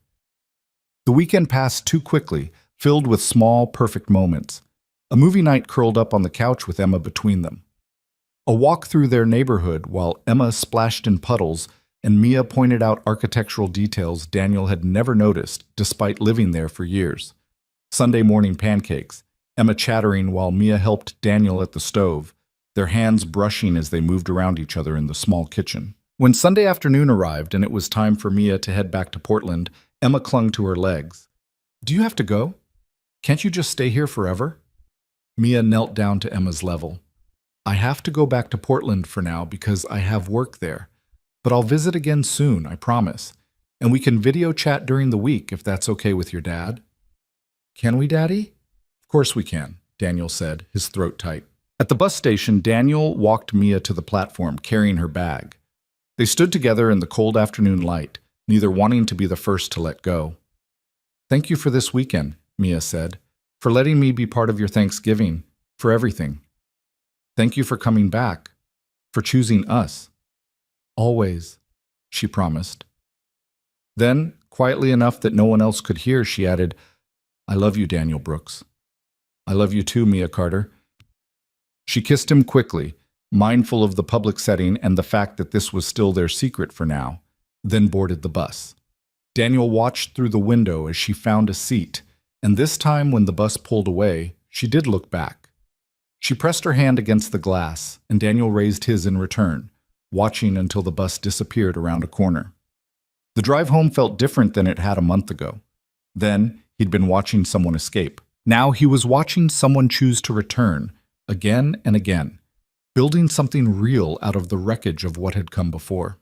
The weekend passed too quickly, filled with small, perfect moments. A movie night curled up on the couch with Emma between them. A walk through their neighborhood while Emma splashed in puddles and Mia pointed out architectural details Daniel had never noticed despite living there for years. Sunday morning pancakes, Emma chattering while Mia helped Daniel at the stove, their hands brushing as they moved around each other in the small kitchen. When Sunday afternoon arrived and it was time for Mia to head back to Portland, Emma clung to her legs. "Do you have to go? Can't you just stay here forever?" Mia knelt down to Emma's level. "I have to go back to Portland for now because I have work there. But I'll visit again soon, I promise. And we can video chat during the week if that's okay with your dad." "Can we, Daddy?" "Of course we can," Daniel said, his throat tight. At the bus station, Daniel walked Mia to the platform, carrying her bag. They stood together in the cold afternoon light, neither wanting to be the first to let go. "Thank you for this weekend," Mia said, "for letting me be part of your Thanksgiving, for everything. Thank you for coming back, for choosing us. Always," she promised. Then, quietly enough that no one else could hear, she added, "I love you, Daniel Brooks. I love you too, Mia Carter." She kissed him quickly, mindful of the public setting and the fact that this was still their secret for now, then boarded the bus. Daniel watched through the window as she found a seat, and this time when the bus pulled away, she did look back. She pressed her hand against the glass, and Daniel raised his in return, watching until the bus disappeared around a corner. The drive home felt different than it had a month ago. Then, he'd been watching someone escape. Now he was watching someone choose to return, again and again, building something real out of the wreckage of what had come before.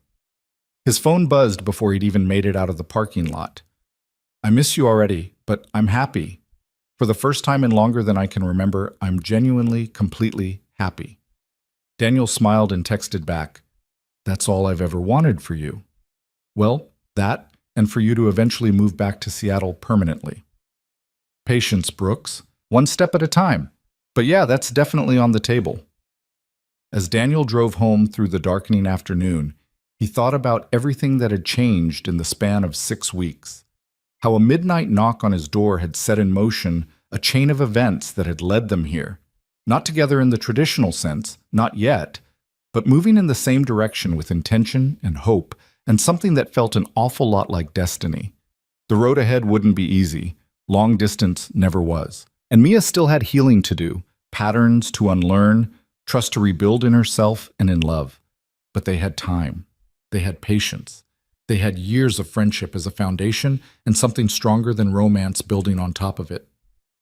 His phone buzzed before he'd even made it out of the parking lot. "I miss you already, but I'm happy. For the first time in longer than I can remember, I'm genuinely, completely happy." Daniel smiled and texted back, "That's all I've ever wanted for you." "Well, that, and for you to eventually move back to Seattle permanently." "Patience, Brooks. One step at a time. But yeah, that's definitely on the table." As Daniel drove home through the darkening afternoon, he thought about everything that had changed in the span of 6 weeks. How a midnight knock on his door had set in motion a chain of events that had led them here. Not together in the traditional sense, not yet, but moving in the same direction with intention and hope and something that felt an awful lot like destiny. The road ahead wouldn't be easy. Long distance never was. And Mia still had healing to do, patterns to unlearn, trust to rebuild in herself and in love. But they had time. They had patience. They had years of friendship as a foundation and something stronger than romance building on top of it.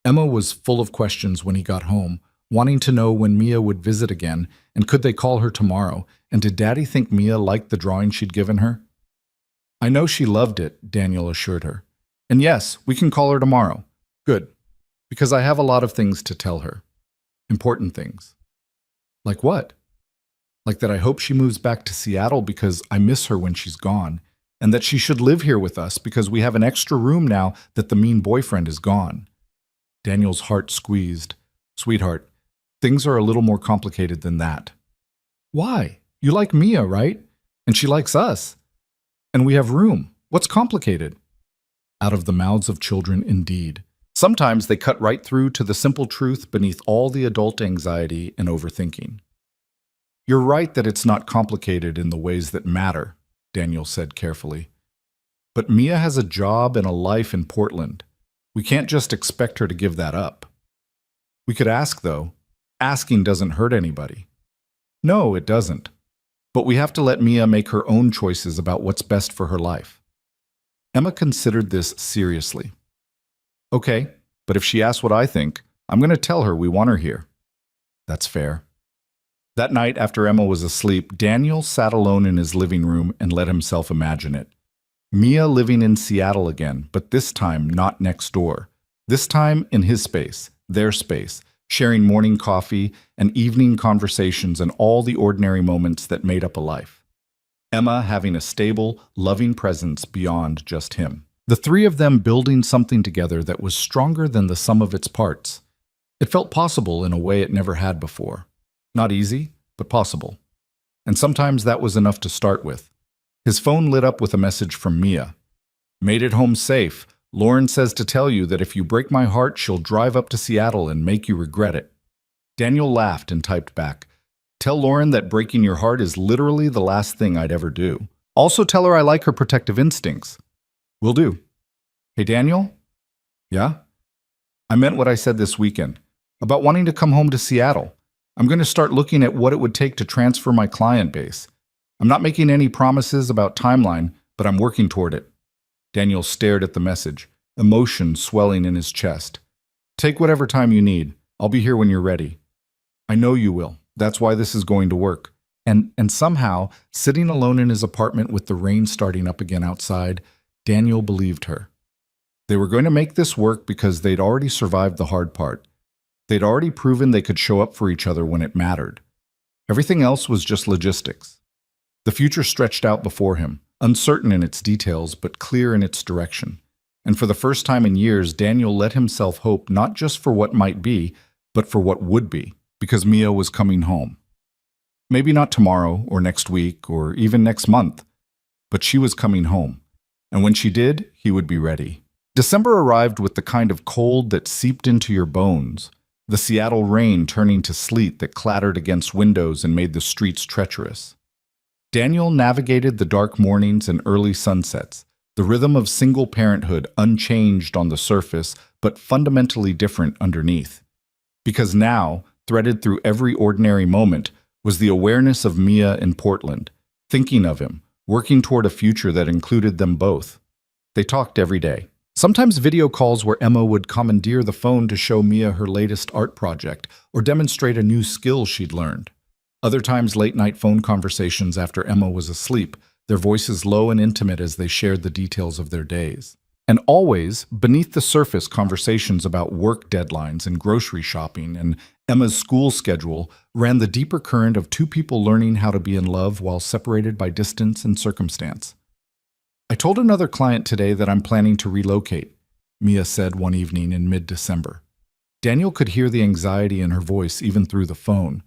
Emma was full of questions when he got home, wanting to know when Mia would visit again, and could they call her tomorrow, and did Daddy think Mia liked the drawing she'd given her? "I know she loved it," Daniel assured her. "And yes, we can call her tomorrow." "Good, because I have a lot of things to tell her. Important things." "Like what?" "Like that I hope she moves back to Seattle because I miss her when she's gone, and that she should live here with us because we have an extra room now that the mean boyfriend is gone. Daniel's heart squeezed. Sweetheart, things are a little more complicated than that. Why? You like Mia, right? And she likes us. And we have room. What's complicated? Out of the mouths of children, indeed. Sometimes they cut right through to the simple truth beneath all the adult anxiety and overthinking. You're right that it's not complicated in the ways that matter, Daniel said carefully. But Mia has a job and a life in Portland. We can't just expect her to give that up. We could ask, though. Asking doesn't hurt anybody. No, it doesn't. But we have to let Mia make her own choices about what's best for her life. Emma considered this seriously. Okay, but if she asks what I think, I'm going to tell her we want her here. That's fair. That night, after Emma was asleep, Daniel sat alone in his living room and let himself imagine it. Mia living in Seattle again, but this time not next door. This time in his space, their space, sharing morning coffee and evening conversations and all the ordinary moments that made up a life. Emma having a stable, loving presence beyond just him. The three of them building something together that was stronger than the sum of its parts. It felt possible in a way it never had before. Not easy, but possible. And sometimes that was enough to start with. His phone lit up with a message from Mia. Made it home safe. Lauren says to tell you that if you break my heart, she'll drive up to Seattle and make you regret it. Daniel laughed and typed back, tell Lauren that breaking your heart is literally the last thing I'd ever do. Also tell her I like her protective instincts. Will do. Hey, Daniel? Yeah? I meant what I said this weekend, about wanting to come home to Seattle. I'm going to start looking at what it would take to transfer my client base. I'm not making any promises about timeline, but I'm working toward it. Daniel stared at the message, emotion swelling in his chest. Take whatever time you need. I'll be here when you're ready. I know you will. That's why this is going to work. And somehow, sitting alone in his apartment with the rain starting up again outside, Daniel believed her. They were going to make this work because they'd already survived the hard part. They'd already proven they could show up for each other when it mattered. Everything else was just logistics. The future stretched out before him, uncertain in its details but clear in its direction. And for the first time in years, Daniel let himself hope not just for what might be, but for what would be, because Mia was coming home. Maybe not tomorrow or next week or even next month, but she was coming home. And when she did, he would be ready. December arrived with the kind of cold that seeped into your bones, the Seattle rain turning to sleet that clattered against windows and made the streets treacherous. Daniel navigated the dark mornings and early sunsets, the rhythm of single parenthood unchanged on the surface but fundamentally different underneath. Because now, threaded through every ordinary moment, was the awareness of Mia in Portland, thinking of him, working toward a future that included them both. They talked every day. Sometimes video calls where Emma would commandeer the phone to show Mia her latest art project or demonstrate a new skill she'd learned. Other times late-night phone conversations after Emma was asleep, their voices low and intimate as they shared the details of their days. And always, beneath the surface, conversations about work deadlines and grocery shopping and Emma's school schedule ran the deeper current of two people learning how to be in love while separated by distance and circumstance. I told another client today that I'm planning to relocate, Mia said one evening in mid-December. Daniel could hear the anxiety in her voice even through the phone.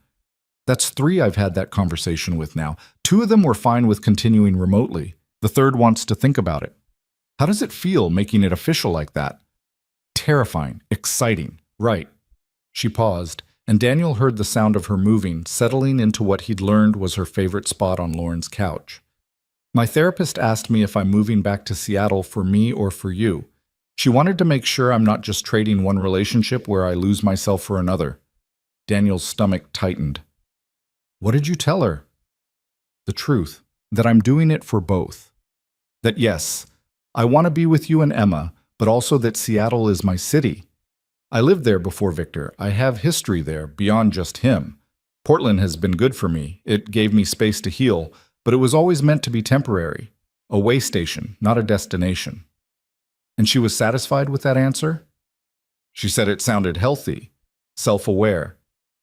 That's 3 I've had that conversation with now. 2 of them were fine with continuing remotely. The third wants to think about it. How does it feel making it official like that? Terrifying, exciting, right. She paused, and Daniel heard the sound of her moving, settling into what he'd learned was her favorite spot on Lauren's couch. My therapist asked me if I'm moving back to Seattle for me or for you. She wanted to make sure I'm not just trading one relationship where I lose myself for another. Daniel's stomach tightened. What did you tell her? The truth, that I'm doing it for both. That yes, I want to be with you and Emma, but also that Seattle is my city. I lived there before Victor. I have history there beyond just him. Portland has been good for me. It gave me space to heal, but it was always meant to be temporary. A way station, not a destination. And she was satisfied with that answer? She said it sounded healthy, self-aware.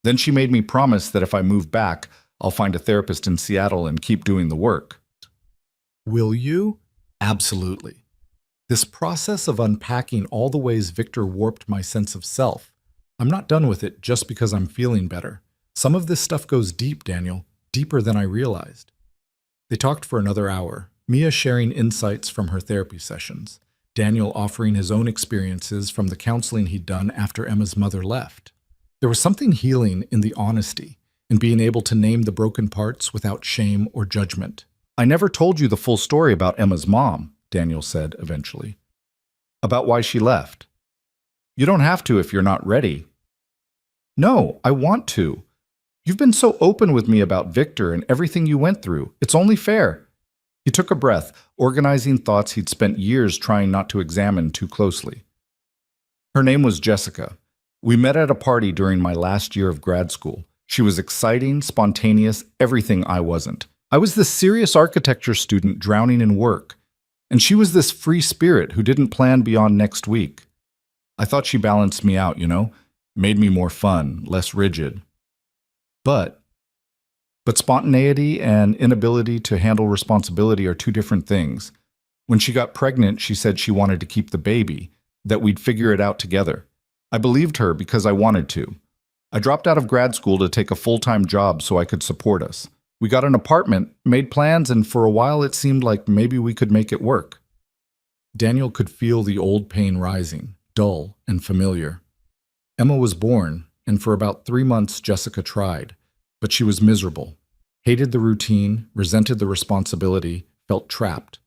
Then she made me promise that if I move back, I'll find a therapist in Seattle and keep doing the work. Will you? Absolutely. This process of unpacking all the ways Victor warped my sense of self. I'm not done with it just because I'm feeling better. Some of this stuff goes deep, Daniel, deeper than I realized. They talked for another hour, Mia sharing insights from her therapy sessions, Daniel offering his own experiences from the counseling he'd done after Emma's mother left. There was something healing in the honesty, in being able to name the broken parts without shame or judgment. I never told you the full story about Emma's mom, Daniel said eventually. About why she left. You don't have to if you're not ready. No, I want to. You've been so open with me about Victor and everything you went through. It's only fair. He took a breath, organizing thoughts he'd spent years trying not to examine too closely. Her name was Jessica. We met at a party during my last year of grad school. She was exciting, spontaneous, everything I wasn't. I was this serious architecture student drowning in work, and she was this free spirit who didn't plan beyond next week. I thought she balanced me out, made me more fun, less rigid. But spontaneity and inability to handle responsibility are two different things. When she got pregnant, she said she wanted to keep the baby, that we'd figure it out together. I believed her because I wanted to. I dropped out of grad school to take a full-time job so I could support us. We got an apartment, made plans, and for a while it seemed like maybe we could make it work. Daniel could feel the old pain rising, dull and familiar. Emma was born, and for about 3 months Jessica tried, but she was miserable. Hated the routine, resented the responsibility, felt trapped.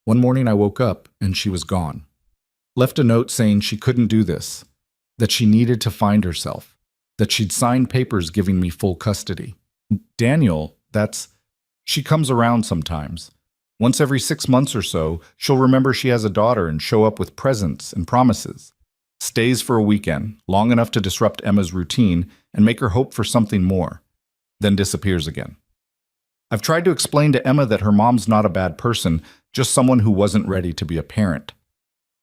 One morning I woke up and she was gone. Left a note saying she couldn't do this, that she needed to find herself, that she'd signed papers giving me full custody. Daniel, she comes around sometimes. Once every 6 months or so, she'll remember she has a daughter and show up with presents and promises. Stays for a weekend, long enough to disrupt Emma's routine and make her hope for something more, then disappears again. I've tried to explain to Emma that her mom's not a bad person, just someone who wasn't ready to be a parent.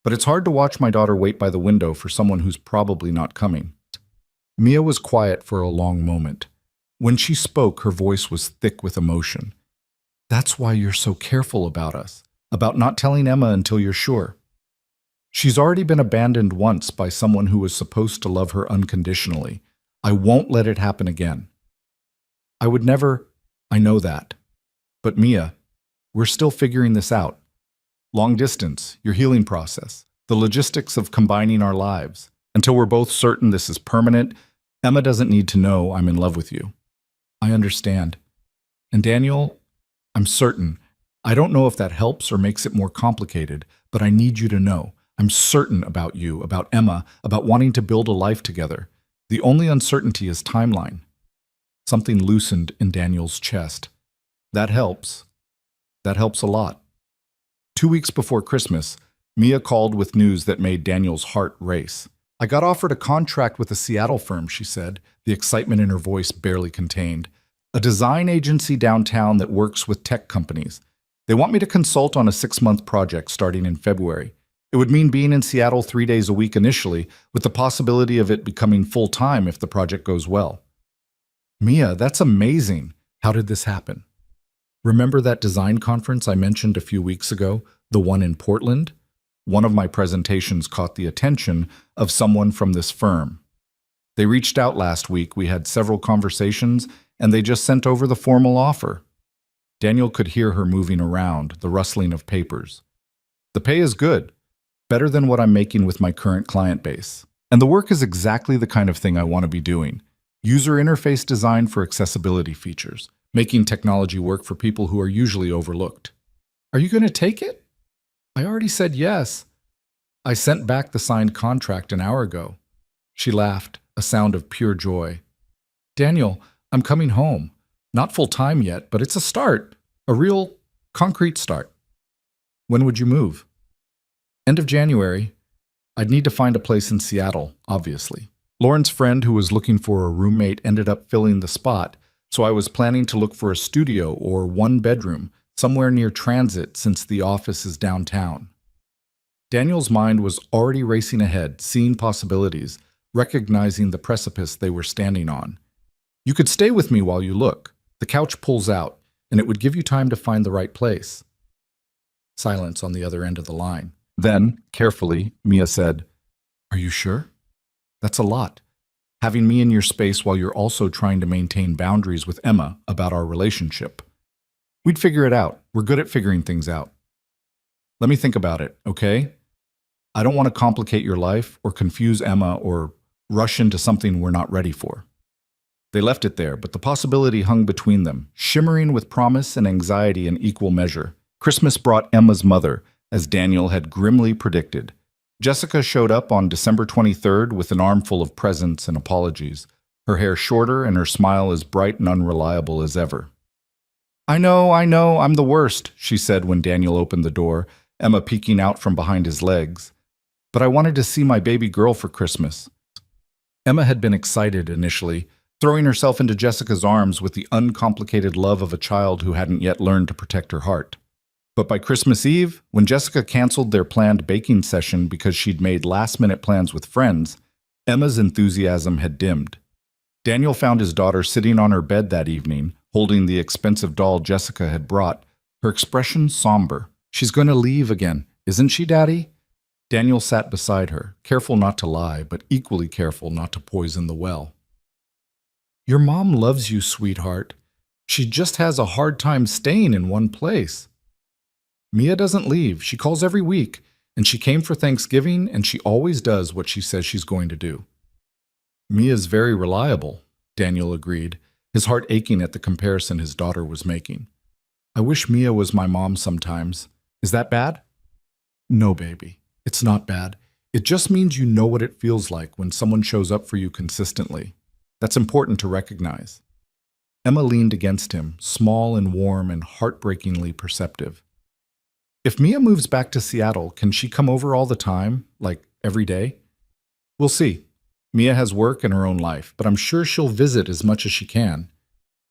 But it's hard to watch my daughter wait by the window for someone who's probably not coming. Mia was quiet for a long moment. When she spoke, her voice was thick with emotion. That's why you're so careful about us, about not telling Emma until you're sure. She's already been abandoned once by someone who was supposed to love her unconditionally. I won't let it happen again. I would never. I know that. But Mia, we're still figuring this out. Long distance, your healing process, the logistics of combining our lives. Until we're both certain this is permanent, Emma doesn't need to know I'm in love with you. I understand. And Daniel, I'm certain. I don't know if that helps or makes it more complicated, but I need you to know. I'm certain about you, about Emma, about wanting to build a life together. The only uncertainty is timeline. Something loosened in Daniel's chest. That helps. That helps a lot. 2 weeks before Christmas, Mia called with news that made Daniel's heart race. I got offered a contract with a Seattle firm, she said, the excitement in her voice barely contained. A design agency downtown that works with tech companies. They want me to consult on a 6-month project starting in February. It would mean being in Seattle 3 days a week initially, with the possibility of it becoming full-time if the project goes well. Mia, that's amazing. How did this happen? Remember that design conference I mentioned a few weeks ago, the one in Portland? One of my presentations caught the attention of someone from this firm. They reached out last week, we had several conversations, and they just sent over the formal offer. Daniel could hear her moving around, the rustling of papers. The pay is good, better than what I'm making with my current client base. And the work is exactly the kind of thing I want to be doing. User interface design for accessibility features, making technology work for people who are usually overlooked. Are you going to take it? I already said yes. I sent back the signed contract an hour ago. She laughed, a sound of pure joy. Daniel, I'm coming home. Not full-time yet, but it's a start. A real, concrete start. When would you move? End of January. I'd need to find a place in Seattle, obviously. Lauren's friend who was looking for a roommate ended up filling the spot, so I was planning to look for a studio or 1 bedroom somewhere near transit since the office is downtown. Daniel's mind was already racing ahead, seeing possibilities, recognizing the precipice they were standing on. You could stay with me while you look. The couch pulls out, and it would give you time to find the right place. Silence on the other end of the line. Then, carefully, Mia said, "Are you sure? That's a lot. Having me in your space while you're also trying to maintain boundaries with Emma about our relationship. We'd figure it out. We're good at figuring things out. Let me think about it, okay? I don't want to complicate your life or confuse Emma or rush into something we're not ready for." They left it there, but the possibility hung between them, shimmering with promise and anxiety in equal measure. Christmas brought Emma's mother, as Daniel had grimly predicted. Jessica showed up on December 23rd with an armful of presents and apologies, her hair shorter and her smile as bright and unreliable as ever. I know, I'm the worst," she said when Daniel opened the door, Emma peeking out from behind his legs. "But I wanted to see my baby girl for Christmas." Emma had been excited initially, throwing herself into Jessica's arms with the uncomplicated love of a child who hadn't yet learned to protect her heart. But by Christmas Eve, when Jessica canceled their planned baking session because she'd made last-minute plans with friends, Emma's enthusiasm had dimmed. Daniel found his daughter sitting on her bed that evening, holding the expensive doll Jessica had brought, her expression somber. "She's going to leave again, isn't she, Daddy?" Daniel sat beside her, careful not to lie, but equally careful not to poison the well. "Your mom loves you, sweetheart. She just has a hard time staying in one place. Mia doesn't leave. She calls every week, and she came for Thanksgiving, and she always does what she says she's going to do." "Mia's very reliable," Daniel agreed, his heart aching at the comparison his daughter was making. "I wish Mia was my mom sometimes. Is that bad?" "No, baby. It's not bad. It just means you know what it feels like when someone shows up for you consistently. That's important to recognize." Emma leaned against him, small and warm and heartbreakingly perceptive. "If Mia moves back to Seattle, can she come over all the time, like every day?" "We'll see. Mia has work and her own life, but I'm sure she'll visit as much as she can."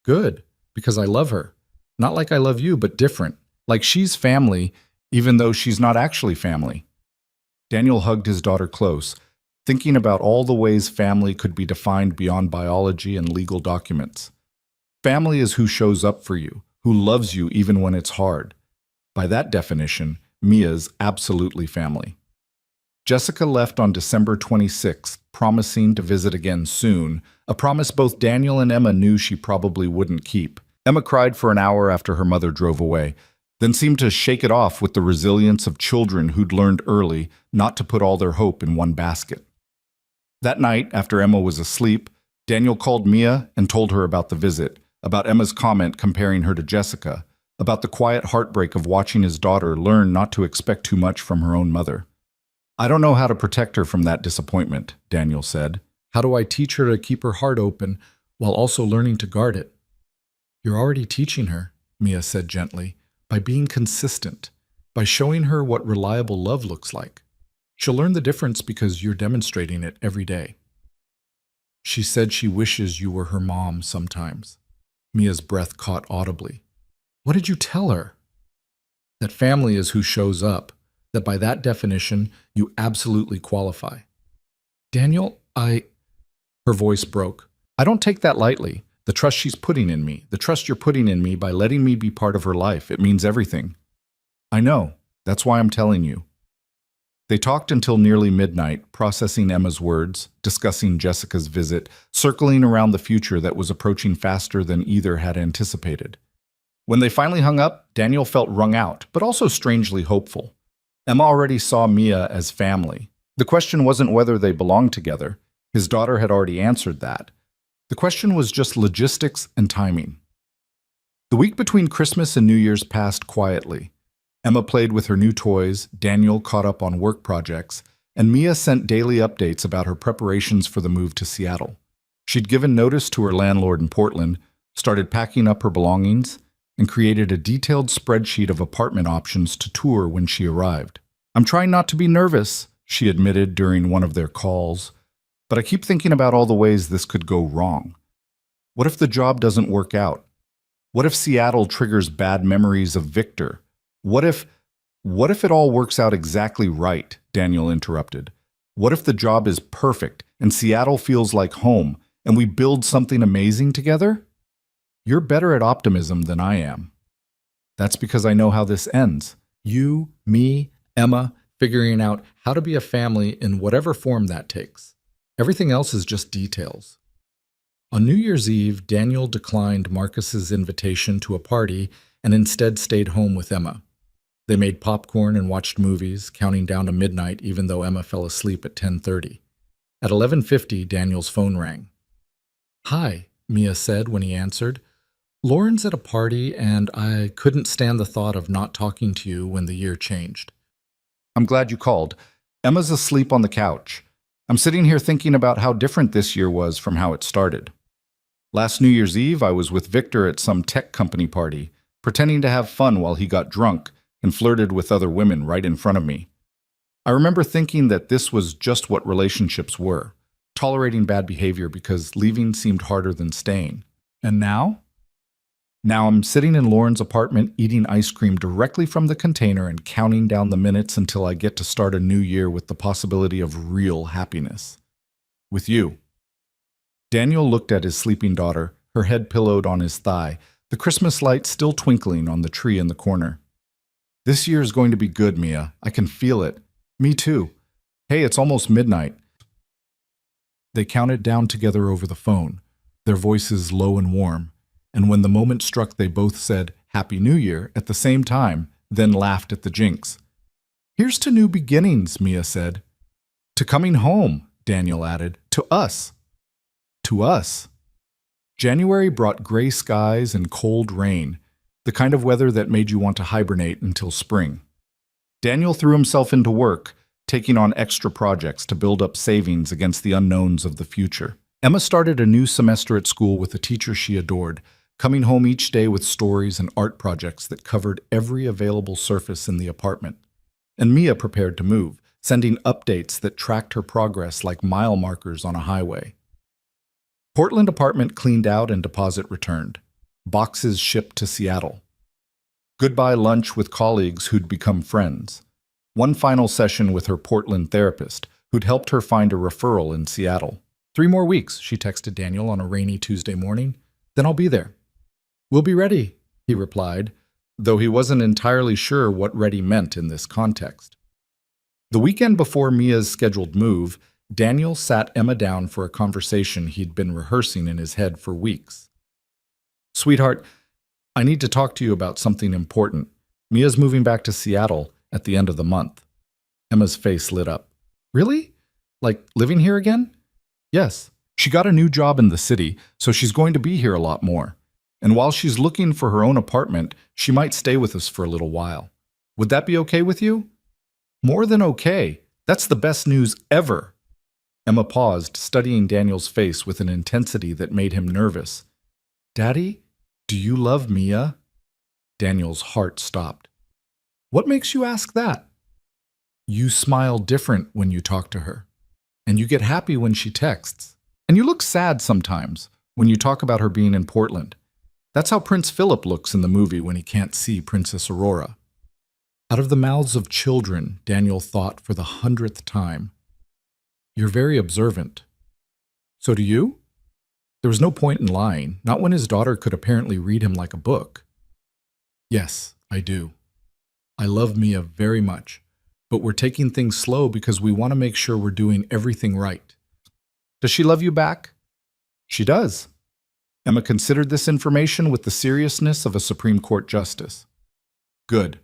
"Good, because I love her. Not like I love you, but different. Like she's family, even though she's not actually family." Daniel hugged his daughter close, thinking about all the ways family could be defined beyond biology and legal documents. Family is who shows up for you, who loves you even when it's hard. By that definition, Mia's absolutely family. Jessica left on December 26th, promising to visit again soon, a promise both Daniel and Emma knew she probably wouldn't keep. Emma cried for an hour after her mother drove away, then seemed to shake it off with the resilience of children who'd learned early not to put all their hope in one basket. That night, after Emma was asleep, Daniel called Mia and told her about the visit, about Emma's comment comparing her to Jessica, about the quiet heartbreak of watching his daughter learn not to expect too much from her own mother. "I don't know how to protect her from that disappointment," Daniel said. "How do I teach her to keep her heart open while also learning to guard it?" "You're already teaching her," Mia said gently, "by being consistent, by showing her what reliable love looks like. She'll learn the difference because you're demonstrating it every day." "She said she wishes you were her mom sometimes." Mia's breath caught audibly. "What did you tell her?" "That family is who shows up, that by that definition, you absolutely qualify." "Daniel, Her voice broke. "I don't take that lightly. The trust she's putting in me, the trust you're putting in me by letting me be part of her life, it means everything." "I know. That's why I'm telling you." They talked until nearly midnight, processing Emma's words, discussing Jessica's visit, circling around the future that was approaching faster than either had anticipated. When they finally hung up, Daniel felt wrung out, but also strangely hopeful. Emma already saw Mia as family. The question wasn't whether they belonged together. His daughter had already answered that. The question was just logistics and timing. The week between Christmas and New Year's passed quietly. Emma played with her new toys, Daniel caught up on work projects, and Mia sent daily updates about her preparations for the move to Seattle. She'd given notice to her landlord in Portland, started packing up her belongings, and created a detailed spreadsheet of apartment options to tour when she arrived. "I'm trying not to be nervous," she admitted during one of their calls, "but I keep thinking about all the ways this could go wrong. What if the job doesn't work out? What if Seattle triggers bad memories of Victor? What if it all works out exactly right?" Daniel interrupted. "What if the job is perfect and Seattle feels like home and we build something amazing together?" "You're better at optimism than I am." "That's because I know how this ends. You, me, Emma, figuring out how to be a family in whatever form that takes. Everything else is just details. On New Year's Eve, Daniel declined Marcus's invitation to a party and instead stayed home with Emma. They made popcorn and watched movies, counting down to midnight even though Emma fell asleep at 10:30. At 11:50, Daniel's phone rang. "Hi," Mia said when he answered. "Lauren's at a party and I couldn't stand the thought of not talking to you when the year changed." I'm glad you called. Emma's asleep on the couch. I'm sitting here thinking about how different this year was from how it started. Last New Year's Eve, I was with Victor at some tech company party, pretending to have fun while he got drunk and flirted with other women right in front of me. I remember thinking that this was just what relationships were, tolerating bad behavior because leaving seemed harder than staying. And now? Now I'm sitting in Lauren's apartment eating ice cream directly from the container and counting down the minutes until I get to start a new year with the possibility of real happiness. With you. Daniel looked at his sleeping daughter, her head pillowed on his thigh, the Christmas light still twinkling on the tree in the corner. This year is going to be good, Mia. I can feel it. Me too. Hey, it's almost midnight. They counted down together over the phone, their voices low and warm, and when the moment struck they both said, "Happy New Year," at the same time, then laughed at the jinx. "Here's to new beginnings," Mia said. "To coming home," Daniel added. "To us." To us. January brought gray skies and cold rain, the kind of weather that made you want to hibernate until spring. Daniel threw himself into work, taking on extra projects to build up savings against the unknowns of the future. Emma started a new semester at school with a teacher she adored, coming home each day with stories and art projects that covered every available surface in the apartment. And Mia prepared to move, sending updates that tracked her progress like mile markers on a highway. Portland apartment cleaned out and deposit returned. Boxes shipped to Seattle. Goodbye lunch with colleagues who'd become friends. One final session with her Portland therapist, who'd helped her find a referral in Seattle. 3 more weeks, she texted Daniel on a rainy Tuesday morning. Then I'll be there. We'll be ready, he replied, though he wasn't entirely sure what ready meant in this context. The weekend before Mia's scheduled move, Daniel sat Emma down for a conversation he'd been rehearsing in his head for weeks. "Sweetheart, I need to talk to you about something important. Mia's moving back to Seattle at the end of the month." Emma's face lit up. "Really? Like living here again?" "Yes. She got a new job in the city, so she's going to be here a lot more. And while she's looking for her own apartment, she might stay with us for a little while. Would that be okay with you?" "More than okay. That's the best news ever." Emma paused, studying Daniel's face with an intensity that made him nervous. "Daddy, do you love Mia?" Daniel's heart stopped. "What makes you ask that?" "You smile different when you talk to her. And you get happy when she texts. And you look sad sometimes when you talk about her being in Portland. That's how Prince Philip looks in the movie when he can't see Princess Aurora." Out of the mouths of children, Daniel thought for the 100th time. "You're very observant." "So do you?" There was no point in lying, not when his daughter could apparently read him like a book. "Yes, I do. I love Mia very much, but we're taking things slow because we want to make sure we're doing everything right." "Does she love you back?" "She does." Emma considered this information with the seriousness of a Supreme Court justice. "Good,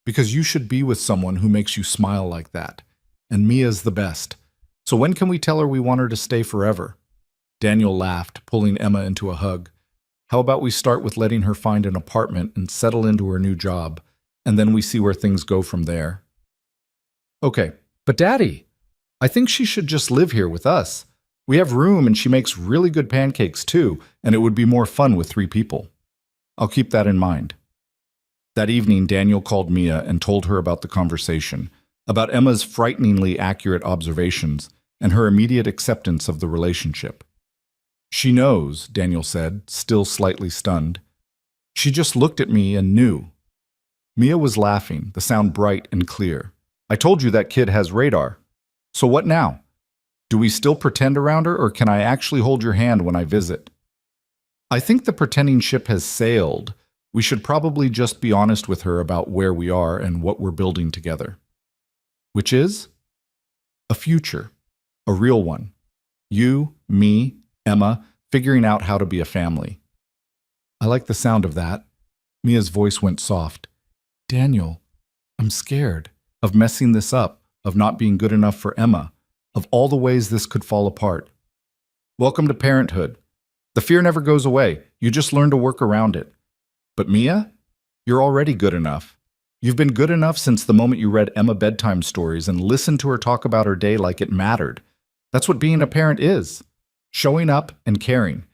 because you should be with someone who makes you smile like that, and Mia's the best. So when can we tell her we want her to stay forever?" Daniel laughed, pulling Emma into a hug. "How about we start with letting her find an apartment and settle into her new job, and then we see where things go from there?" "Okay, but Daddy, I think she should just live here with us. We have room and she makes really good pancakes too, and it would be more fun with 3 people." "I'll keep that in mind." That evening, Daniel called Mia and told her about the conversation, about Emma's frighteningly accurate observations, and her immediate acceptance of the relationship. "She knows," Daniel said, still slightly stunned. "She just looked at me and knew." Mia was laughing, the sound bright and clear. "I told you that kid has radar. So what now? Do we still pretend around her, or can I actually hold your hand when I visit?" "I think the pretending ship has sailed. We should probably just be honest with her about where we are and what we're building together." which is a future, a real one. You, me, Emma, figuring out how to be a family. I like the sound of that. Mia's voice went soft. Daniel, I'm scared of messing this up, of not being good enough for Emma, of all the ways this could fall apart. Welcome to parenthood. The fear never goes away. You just learn to work around it. But Mia, you're already good enough. You've been good enough since the moment you read Emma bedtime stories and listened to her talk about her day like it mattered. That's what being a parent is. Showing up and caring.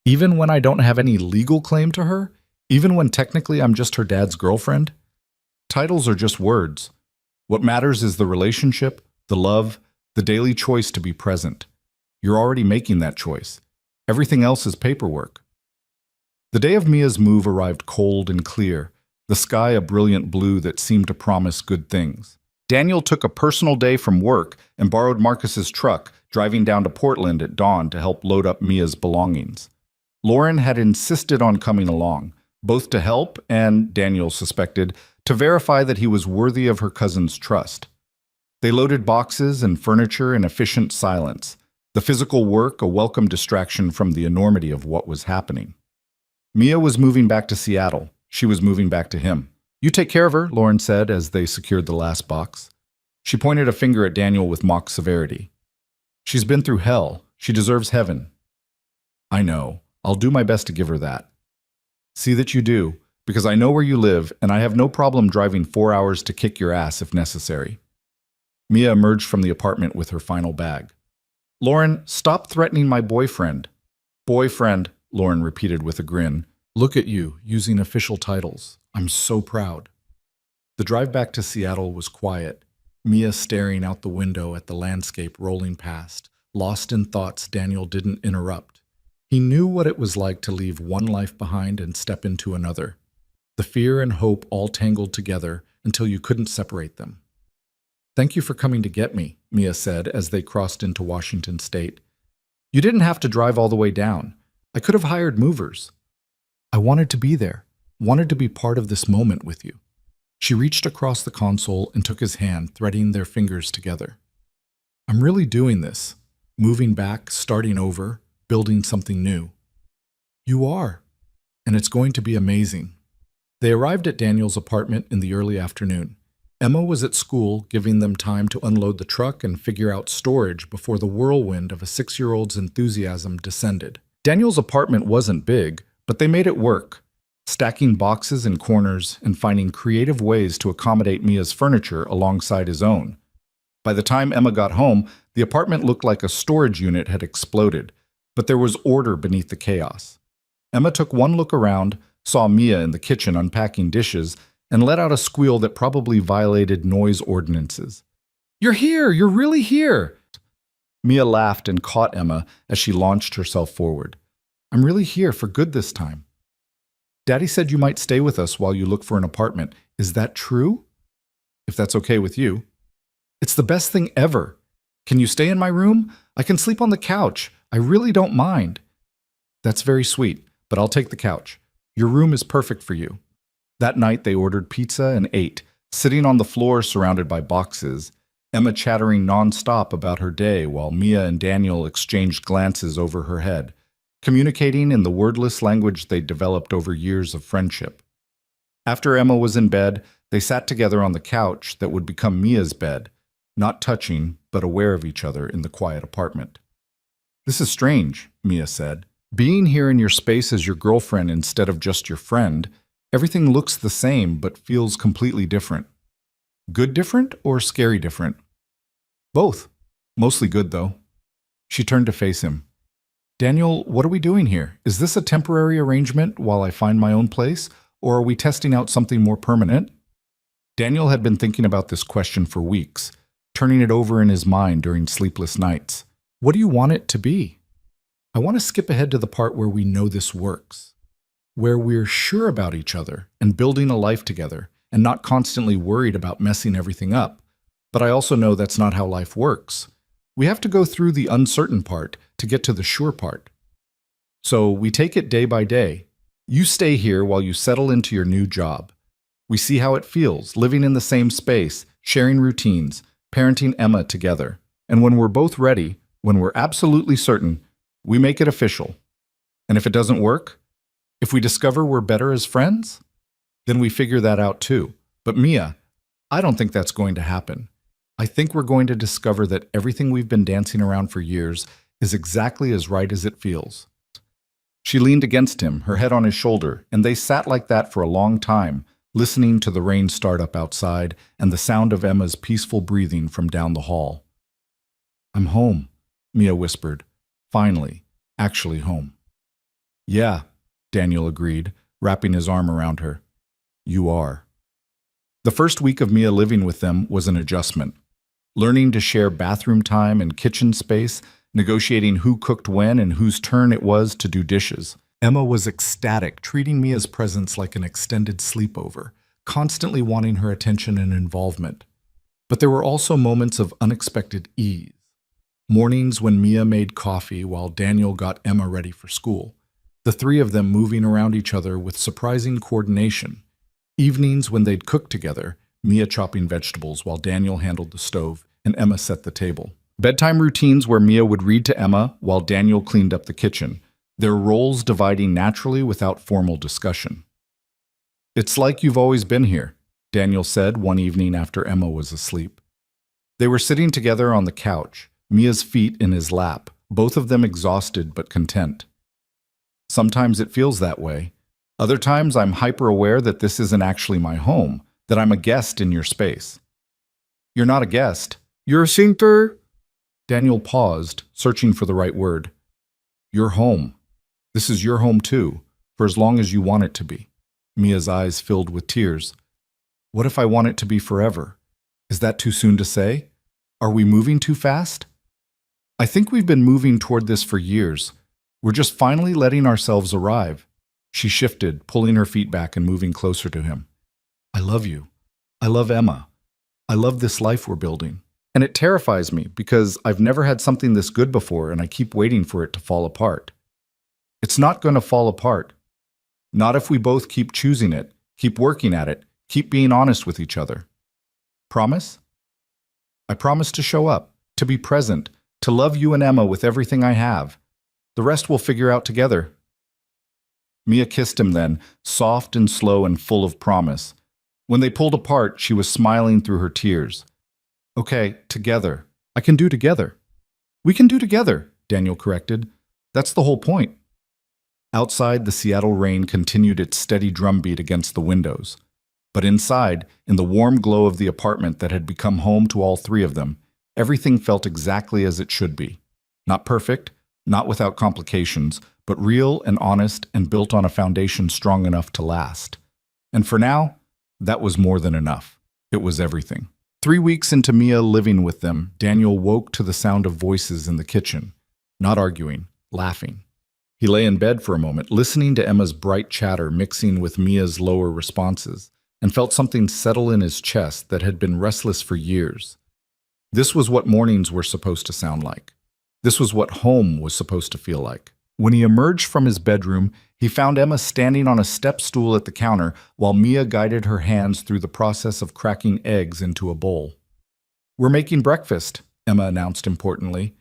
Even when I don't have any legal claim to her? Even when technically I'm just her dad's girlfriend? Titles are just words. What matters is the relationship, the love, the daily choice to be present. You're already making that choice. Everything else is paperwork. The day of Mia's move arrived cold and clear, the sky a brilliant blue that seemed to promise good things. Daniel took a personal day from work and borrowed Marcus's truck, driving down to Portland at dawn to help load up Mia's belongings. Lauren had insisted on coming along, both to help and, Daniel suspected, to verify that he was worthy of her cousin's trust. They loaded boxes and furniture in efficient silence, the physical work a welcome distraction from the enormity of what was happening. Mia was moving back to Seattle. She was moving back to him. You take care of her, Lauren said as they secured the last box. She pointed a finger at Daniel with mock severity. She's been through hell. She deserves heaven. I know. I'll do my best to give her that. See that you do, because I know where you live, and I have no problem driving 4 hours to kick your ass if necessary. Mia emerged from the apartment with her final bag. Lauren, stop threatening my boyfriend. Boyfriend, Lauren repeated with a grin. Look at you, using official titles. I'm so proud. The drive back to Seattle was quiet, Mia staring out the window at the landscape rolling past, lost in thoughts Daniel didn't interrupt. He knew what it was like to leave one life behind and step into another. The fear and hope all tangled together until you couldn't separate them. Thank you for coming to get me, Mia said as they crossed into Washington State. You didn't have to drive all the way down. I could have hired movers. I wanted to be there, wanted to be part of this moment with you. She reached across the console and took his hand, threading their fingers together. I'm really doing this, moving back, starting over, building something new. You are, and it's going to be amazing. They arrived at Daniel's apartment in the early afternoon. Emma was at school, giving them time to unload the truck and figure out storage before the whirlwind of a 6-year-old's enthusiasm descended. Daniel's apartment wasn't big, but they made it work, stacking boxes in corners and finding creative ways to accommodate Mia's furniture alongside his own. By the time Emma got home, the apartment looked like a storage unit had exploded, but there was order beneath the chaos. Emma took one look around, saw Mia in the kitchen unpacking dishes, and let out a squeal that probably violated noise ordinances. You're here! You're really here! Mia laughed and caught Emma as she launched herself forward. I'm really here for good this time. Daddy said you might stay with us while you look for an apartment. Is that true? If that's okay with you. It's the best thing ever. Can you stay in my room? I can sleep on the couch. I really don't mind. That's very sweet, but I'll take the couch. Your room is perfect for you. That night they ordered pizza and ate, sitting on the floor surrounded by boxes, Emma chattering nonstop about her day while Mia and Daniel exchanged glances over her head, communicating in the wordless language they'd developed over years of friendship. After Emma was in bed, they sat together on the couch that would become Mia's bed, not touching, but aware of each other in the quiet apartment. This is strange, Mia said. Being here in your space as your girlfriend instead of just your friend, everything looks the same but feels completely different. Good different or scary different? Both. Mostly good, though. She turned to face him. Daniel, what are we doing here? Is this a temporary arrangement while I find my own place, or are we testing out something more permanent? Daniel had been thinking about this question for weeks, turning it over in his mind during sleepless nights. What do you want it to be? I want to skip ahead to the part where we know this works, where we're sure about each other and building a life together and not constantly worried about messing everything up. But I also know that's not how life works. We have to go through the uncertain part to get to the sure part. So we take it day by day. You stay here while you settle into your new job. We see how it feels, living in the same space, sharing routines, parenting Emma together. And when we're both ready, when we're absolutely certain, we make it official. And if it doesn't work, if we discover we're better as friends, then we figure that out too. But Mia, I don't think that's going to happen. I think we're going to discover that everything we've been dancing around for years is exactly as right as it feels. She leaned against him, her head on his shoulder, and they sat like that for a long time, listening to the rain start up outside and the sound of Emma's peaceful breathing from down the hall. "I'm home," Mia whispered. "Finally, actually home." "Yeah," Daniel agreed, wrapping his arm around her. "You are." The first week of Mia living with them was an adjustment. Learning to share bathroom time and kitchen space, negotiating who cooked when and whose turn it was to do dishes. Emma was ecstatic, treating Mia's presence like an extended sleepover, constantly wanting her attention and involvement. But there were also moments of unexpected ease. Mornings when Mia made coffee while Daniel got Emma ready for school, the three of them moving around each other with surprising coordination. Evenings when they'd cook together, Mia chopping vegetables while Daniel handled the stove and Emma set the table. Bedtime routines where Mia would read to Emma while Daniel cleaned up the kitchen, their roles dividing naturally without formal discussion. "It's like you've always been here," Daniel said one evening after Emma was asleep. They were sitting together on the couch, Mia's feet in his lap, both of them exhausted but content. "Sometimes it feels that way. Other times I'm hyper-aware that this isn't actually my home, that I'm a guest in your space." "You're not a guest. You're a sinter." Daniel paused, searching for the right word. "You're home. This is your home too, for as long as you want it to be." Mia's eyes filled with tears. "What if I want it to be forever? Is that too soon to say? Are we moving too fast?" "I think we've been moving toward this for years. We're just finally letting ourselves arrive." She shifted, pulling her feet back and moving closer to him. "I love you. I love Emma. I love this life we're building. And it terrifies me because I've never had something this good before and I keep waiting for it to fall apart. It's not going to fall apart. Not if we both keep choosing it, keep working at it, keep being honest with each other. Promise?" "I promise to show up, to be present, to love you and Emma with everything I have. The rest we'll figure out together." Mia kissed him then, soft and slow and full of promise. When they pulled apart, she was smiling through her tears. "Okay, together. I can do together." "We can do together," Daniel corrected. "That's the whole point." Outside, the Seattle rain continued its steady drumbeat against the windows. But inside, in the warm glow of the apartment that had become home to all three of them, everything felt exactly as it should be. Not perfect, not without complications, but real and honest and built on a foundation strong enough to last. And for now, that was more than enough. It was everything. 3 weeks into Mia living with them, Daniel woke to the sound of voices in the kitchen. Not arguing, laughing. He lay in bed for a moment, listening to Emma's bright chatter mixing with Mia's lower responses, and felt something settle in his chest that had been restless for years. This was what mornings were supposed to sound like. This was what home was supposed to feel like. When he emerged from his bedroom, he found Emma standing on a step stool at the counter while Mia guided her hands through the process of cracking eggs into a bowl. "We're making breakfast," Emma announced importantly.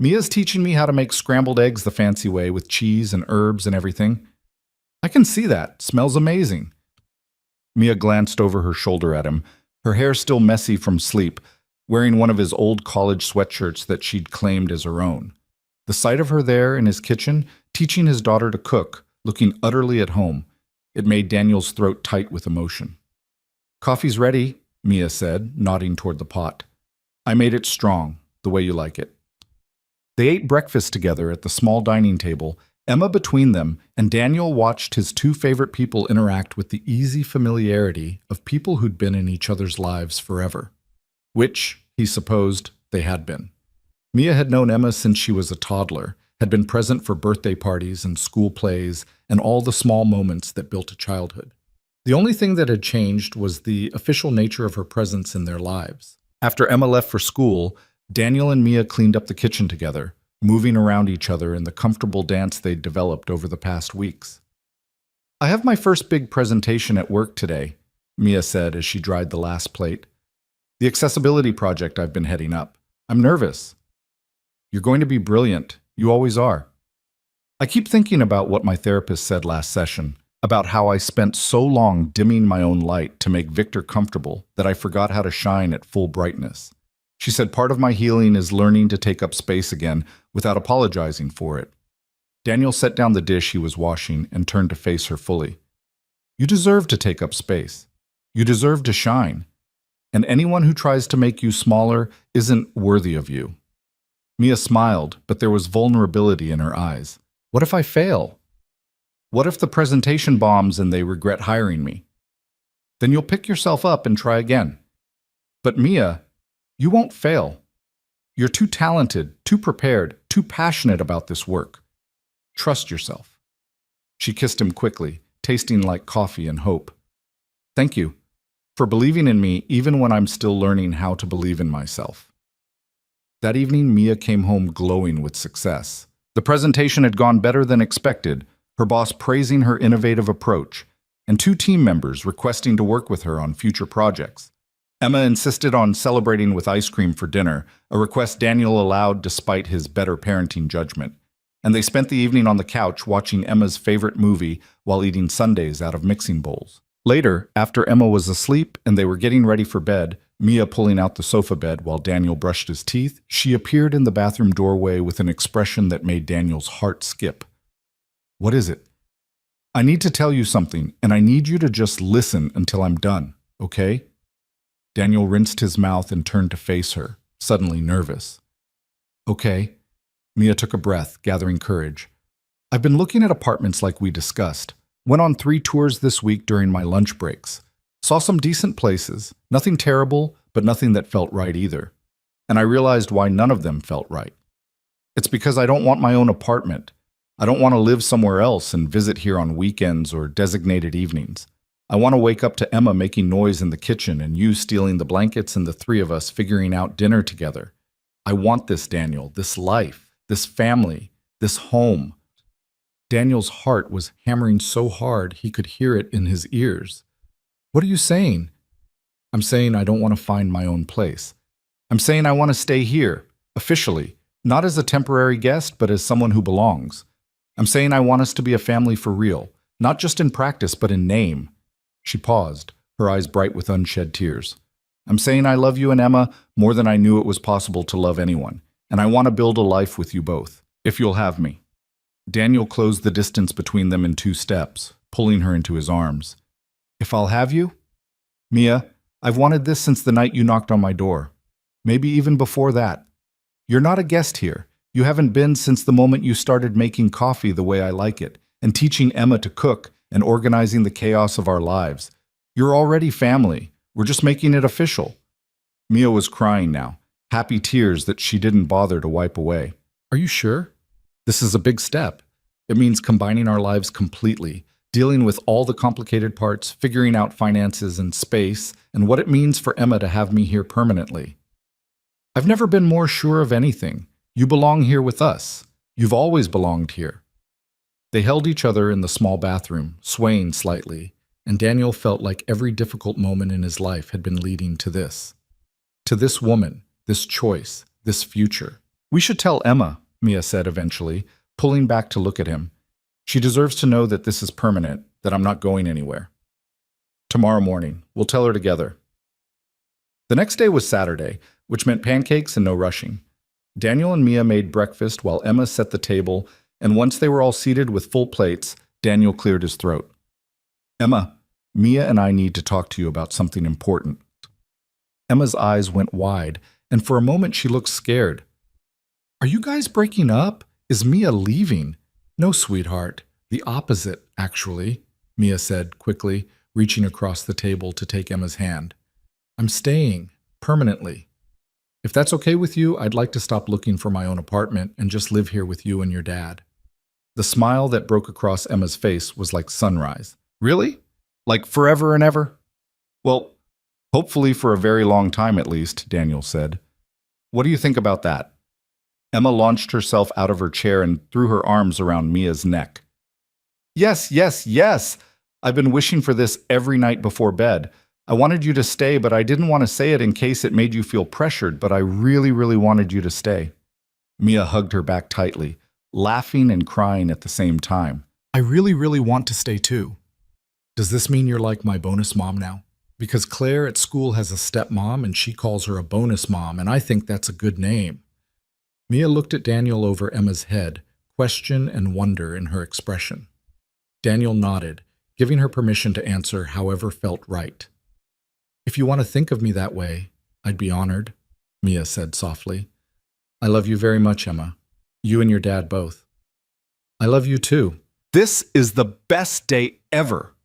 "Mia's teaching me how to make scrambled eggs the fancy way with cheese and herbs and everything." "I can see that. Smells amazing." Mia glanced over her shoulder at him, her hair still messy from sleep, wearing one of his old college sweatshirts that she'd claimed as her own. The sight of her there in his kitchen, teaching his daughter to cook, looking utterly at home, it made Daniel's throat tight with emotion. "Coffee's ready," Mia said, nodding toward the pot. "I made it strong, the way you like it." They ate breakfast together at the small dining table, Emma between them, and Daniel watched his two favorite people interact with the easy familiarity of people who'd been in each other's lives forever. Which, he supposed, they had been. Mia had known Emma since she was a toddler, had been present for birthday parties and school plays and all the small moments that built a childhood. The only thing that had changed was the official nature of her presence in their lives. After Emma left for school, Daniel and Mia cleaned up the kitchen together, moving around each other in the comfortable dance they'd developed over the past weeks. "I have my first big presentation at work today," Mia said as she dried the last plate. The accessibility project I've been heading up. I'm nervous. You're going to be brilliant. You always are. I keep thinking about what my therapist said last session, about how I spent so long dimming my own light to make Victor comfortable that I forgot how to shine at full brightness. She said part of my healing is learning to take up space again without apologizing for it. Daniel set down the dish he was washing and turned to face her fully. You deserve to take up space. You deserve to shine. And anyone who tries to make you smaller isn't worthy of you. Mia smiled, but there was vulnerability in her eyes. What if I fail? What if the presentation bombs and they regret hiring me? Then you'll pick yourself up and try again. But Mia, you won't fail. You're too talented, too prepared, too passionate about this work. Trust yourself. She kissed him quickly, tasting like coffee and hope. Thank you for believing in me even when I'm still learning how to believe in myself. That evening, Mia came home glowing with success. The presentation had gone better than expected, her boss praising her innovative approach, and 2 team members requesting to work with her on future projects. Emma insisted on celebrating with ice cream for dinner, a request Daniel allowed despite his better parenting judgment. And they spent the evening on the couch watching Emma's favorite movie while eating sundaes out of mixing bowls. Later, after Emma was asleep and they were getting ready for bed, Mia pulling out the sofa bed while Daniel brushed his teeth, she appeared in the bathroom doorway with an expression that made Daniel's heart skip. What is it? I need to tell you something, and I need you to just listen until I'm done, okay? Daniel rinsed his mouth and turned to face her, suddenly nervous. Okay. Mia took a breath, gathering courage. I've been looking at apartments like we discussed. Went on 3 tours this week during my lunch breaks. Saw some decent places, nothing terrible, but nothing that felt right either. And I realized why none of them felt right. It's because I don't want my own apartment. I don't want to live somewhere else and visit here on weekends or designated evenings. I want to wake up to Emma making noise in the kitchen and you stealing the blankets and the 3 of us figuring out dinner together. I want this, Daniel, this life, this family, this home. Daniel's heart was hammering so hard he could hear it in his ears. What are you saying? I'm saying I don't want to find my own place. I'm saying I want to stay here, officially, not as a temporary guest, but as someone who belongs. I'm saying I want us to be a family for real, not just in practice, but in name. She paused, her eyes bright with unshed tears. I'm saying I love you and Emma more than I knew it was possible to love anyone, and I want to build a life with you both, if you'll have me. Daniel closed the distance between them in 2 steps, pulling her into his arms. If I'll have you? Mia, I've wanted this since the night you knocked on my door. Maybe even before that. You're not a guest here. You haven't been since the moment you started making coffee the way I like it, and teaching Emma to cook, and organizing the chaos of our lives. You're already family. We're just making it official. Mia was crying now, happy tears that she didn't bother to wipe away. Are you sure? This is a big step. It means combining our lives completely, dealing with all the complicated parts, figuring out finances and space, and what it means for Emma to have me here permanently. I've never been more sure of anything. You belong here with us. You've always belonged here. They held each other in the small bathroom, swaying slightly, and Daniel felt like every difficult moment in his life had been leading to this. To this woman, this choice, this future. We should tell Emma, Mia said eventually, pulling back to look at him. She deserves to know that this is permanent, that I'm not going anywhere. Tomorrow morning, we'll tell her together. The next day was Saturday, which meant pancakes and no rushing. Daniel and Mia made breakfast while Emma set the table, and once they were all seated with full plates, Daniel cleared his throat. Emma, Mia and I need to talk to you about something important. Emma's eyes went wide, and for a moment she looked scared. Are you guys breaking up? Is Mia leaving? No, sweetheart. The opposite, actually, Mia said quickly, reaching across the table to take Emma's hand. I'm staying, permanently. If that's okay with you, I'd like to stop looking for my own apartment and just live here with you and your dad. The smile that broke across Emma's face was like sunrise. Really? Like forever and ever? Well, hopefully for a very long time at least, Daniel said. What do you think about that? Emma launched herself out of her chair and threw her arms around Mia's neck. Yes, yes, yes! I've been wishing for this every night before bed. I wanted you to stay, but I didn't want to say it in case it made you feel pressured, but I really, really wanted you to stay. Mia hugged her back tightly, laughing and crying at the same time. I really, really want to stay too. Does this mean you're like my bonus mom now? Because Claire at school has a stepmom and she calls her a bonus mom, and I think that's a good name. Mia looked at Daniel over Emma's head, question and wonder in her expression. Daniel nodded, giving her permission to answer however felt right. If you want to think of me that way, I'd be honored, Mia said softly. I love you very much, Emma. You and your dad both. I love you too. This is the best day ever.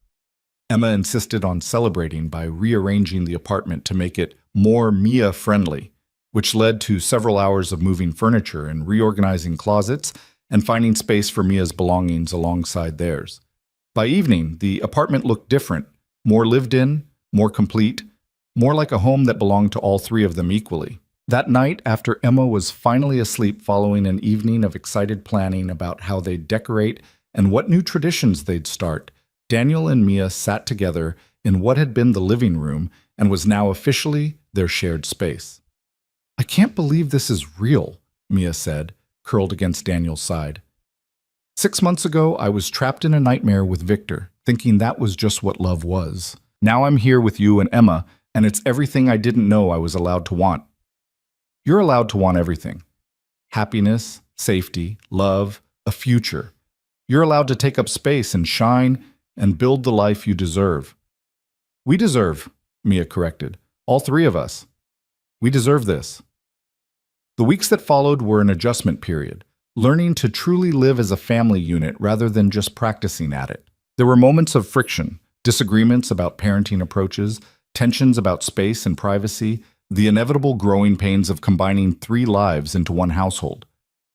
Emma insisted on celebrating by rearranging the apartment to make it more Mia-friendly, which led to several hours of moving furniture and reorganizing closets and finding space for Mia's belongings alongside theirs. By evening, the apartment looked different, more lived in, more complete, more like a home that belonged to all three of them equally. That night, after Emma was finally asleep following an evening of excited planning about how they'd decorate and what new traditions they'd start, Daniel and Mia sat together in what had been the living room and was now officially their shared space. I can't believe this is real, Mia said, curled against Daniel's side. 6 months ago, I was trapped in a nightmare with Victor, thinking that was just what love was. Now I'm here with you and Emma, and it's everything I didn't know I was allowed to want. You're allowed to want everything. Happiness, safety, love, a future. You're allowed to take up space and shine and build the life you deserve. We deserve, Mia corrected. All three of us. We deserve this. The weeks that followed were an adjustment period, learning to truly live as a family unit rather than just practicing at it. There were moments of friction, disagreements about parenting approaches, tensions about space and privacy, the inevitable growing pains of combining 3 lives into one household.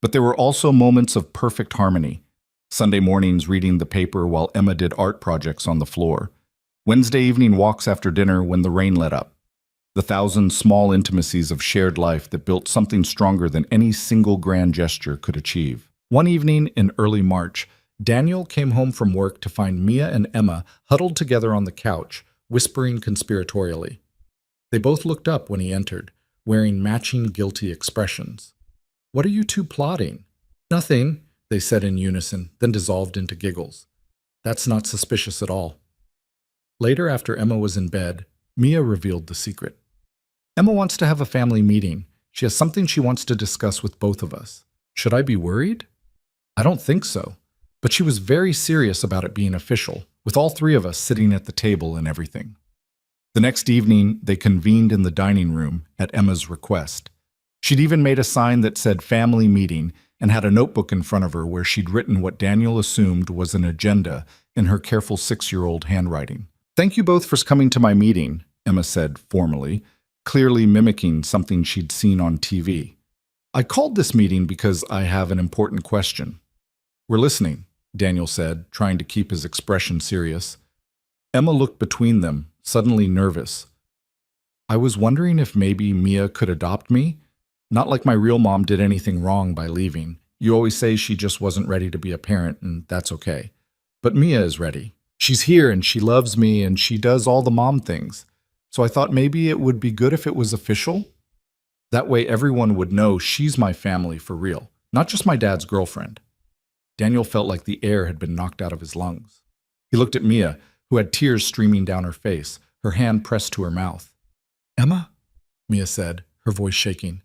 But there were also moments of perfect harmony. Sunday mornings reading the paper while Emma did art projects on the floor. Wednesday evening walks after dinner when the rain let up. The 1,000 small intimacies of shared life that built something stronger than any single grand gesture could achieve. One evening in early March, Daniel came home from work to find Mia and Emma huddled together on the couch, whispering conspiratorially. They both looked up when he entered, wearing matching guilty expressions. What are you two plotting? Nothing, they said in unison, then dissolved into giggles. That's not suspicious at all. Later, after Emma was in bed, Mia revealed the secret. Emma wants to have a family meeting. She has something she wants to discuss with both of us. Should I be worried? I don't think so. But she was very serious about it being official, with all three of us sitting at the table and everything. The next evening, they convened in the dining room at Emma's request. She'd even made a sign that said family meeting and had a notebook in front of her where she'd written what Daniel assumed was an agenda in her careful 6-year-old handwriting. Thank you both for coming to my meeting, Emma said formally, clearly mimicking something she'd seen on TV. I called this meeting because I have an important question. We're listening, Daniel said, trying to keep his expression serious. Emma looked between them, suddenly nervous. I was wondering if maybe Mia could adopt me? Not like my real mom did anything wrong by leaving. You always say she just wasn't ready to be a parent, and that's okay. But Mia is ready. She's here and she loves me and she does all the mom things. So I thought maybe it would be good if it was official. That way everyone would know she's my family for real, not just my dad's girlfriend. Daniel felt like the air had been knocked out of his lungs. He looked at Mia, who had tears streaming down her face, her hand pressed to her mouth. Emma, Mia said, her voice shaking.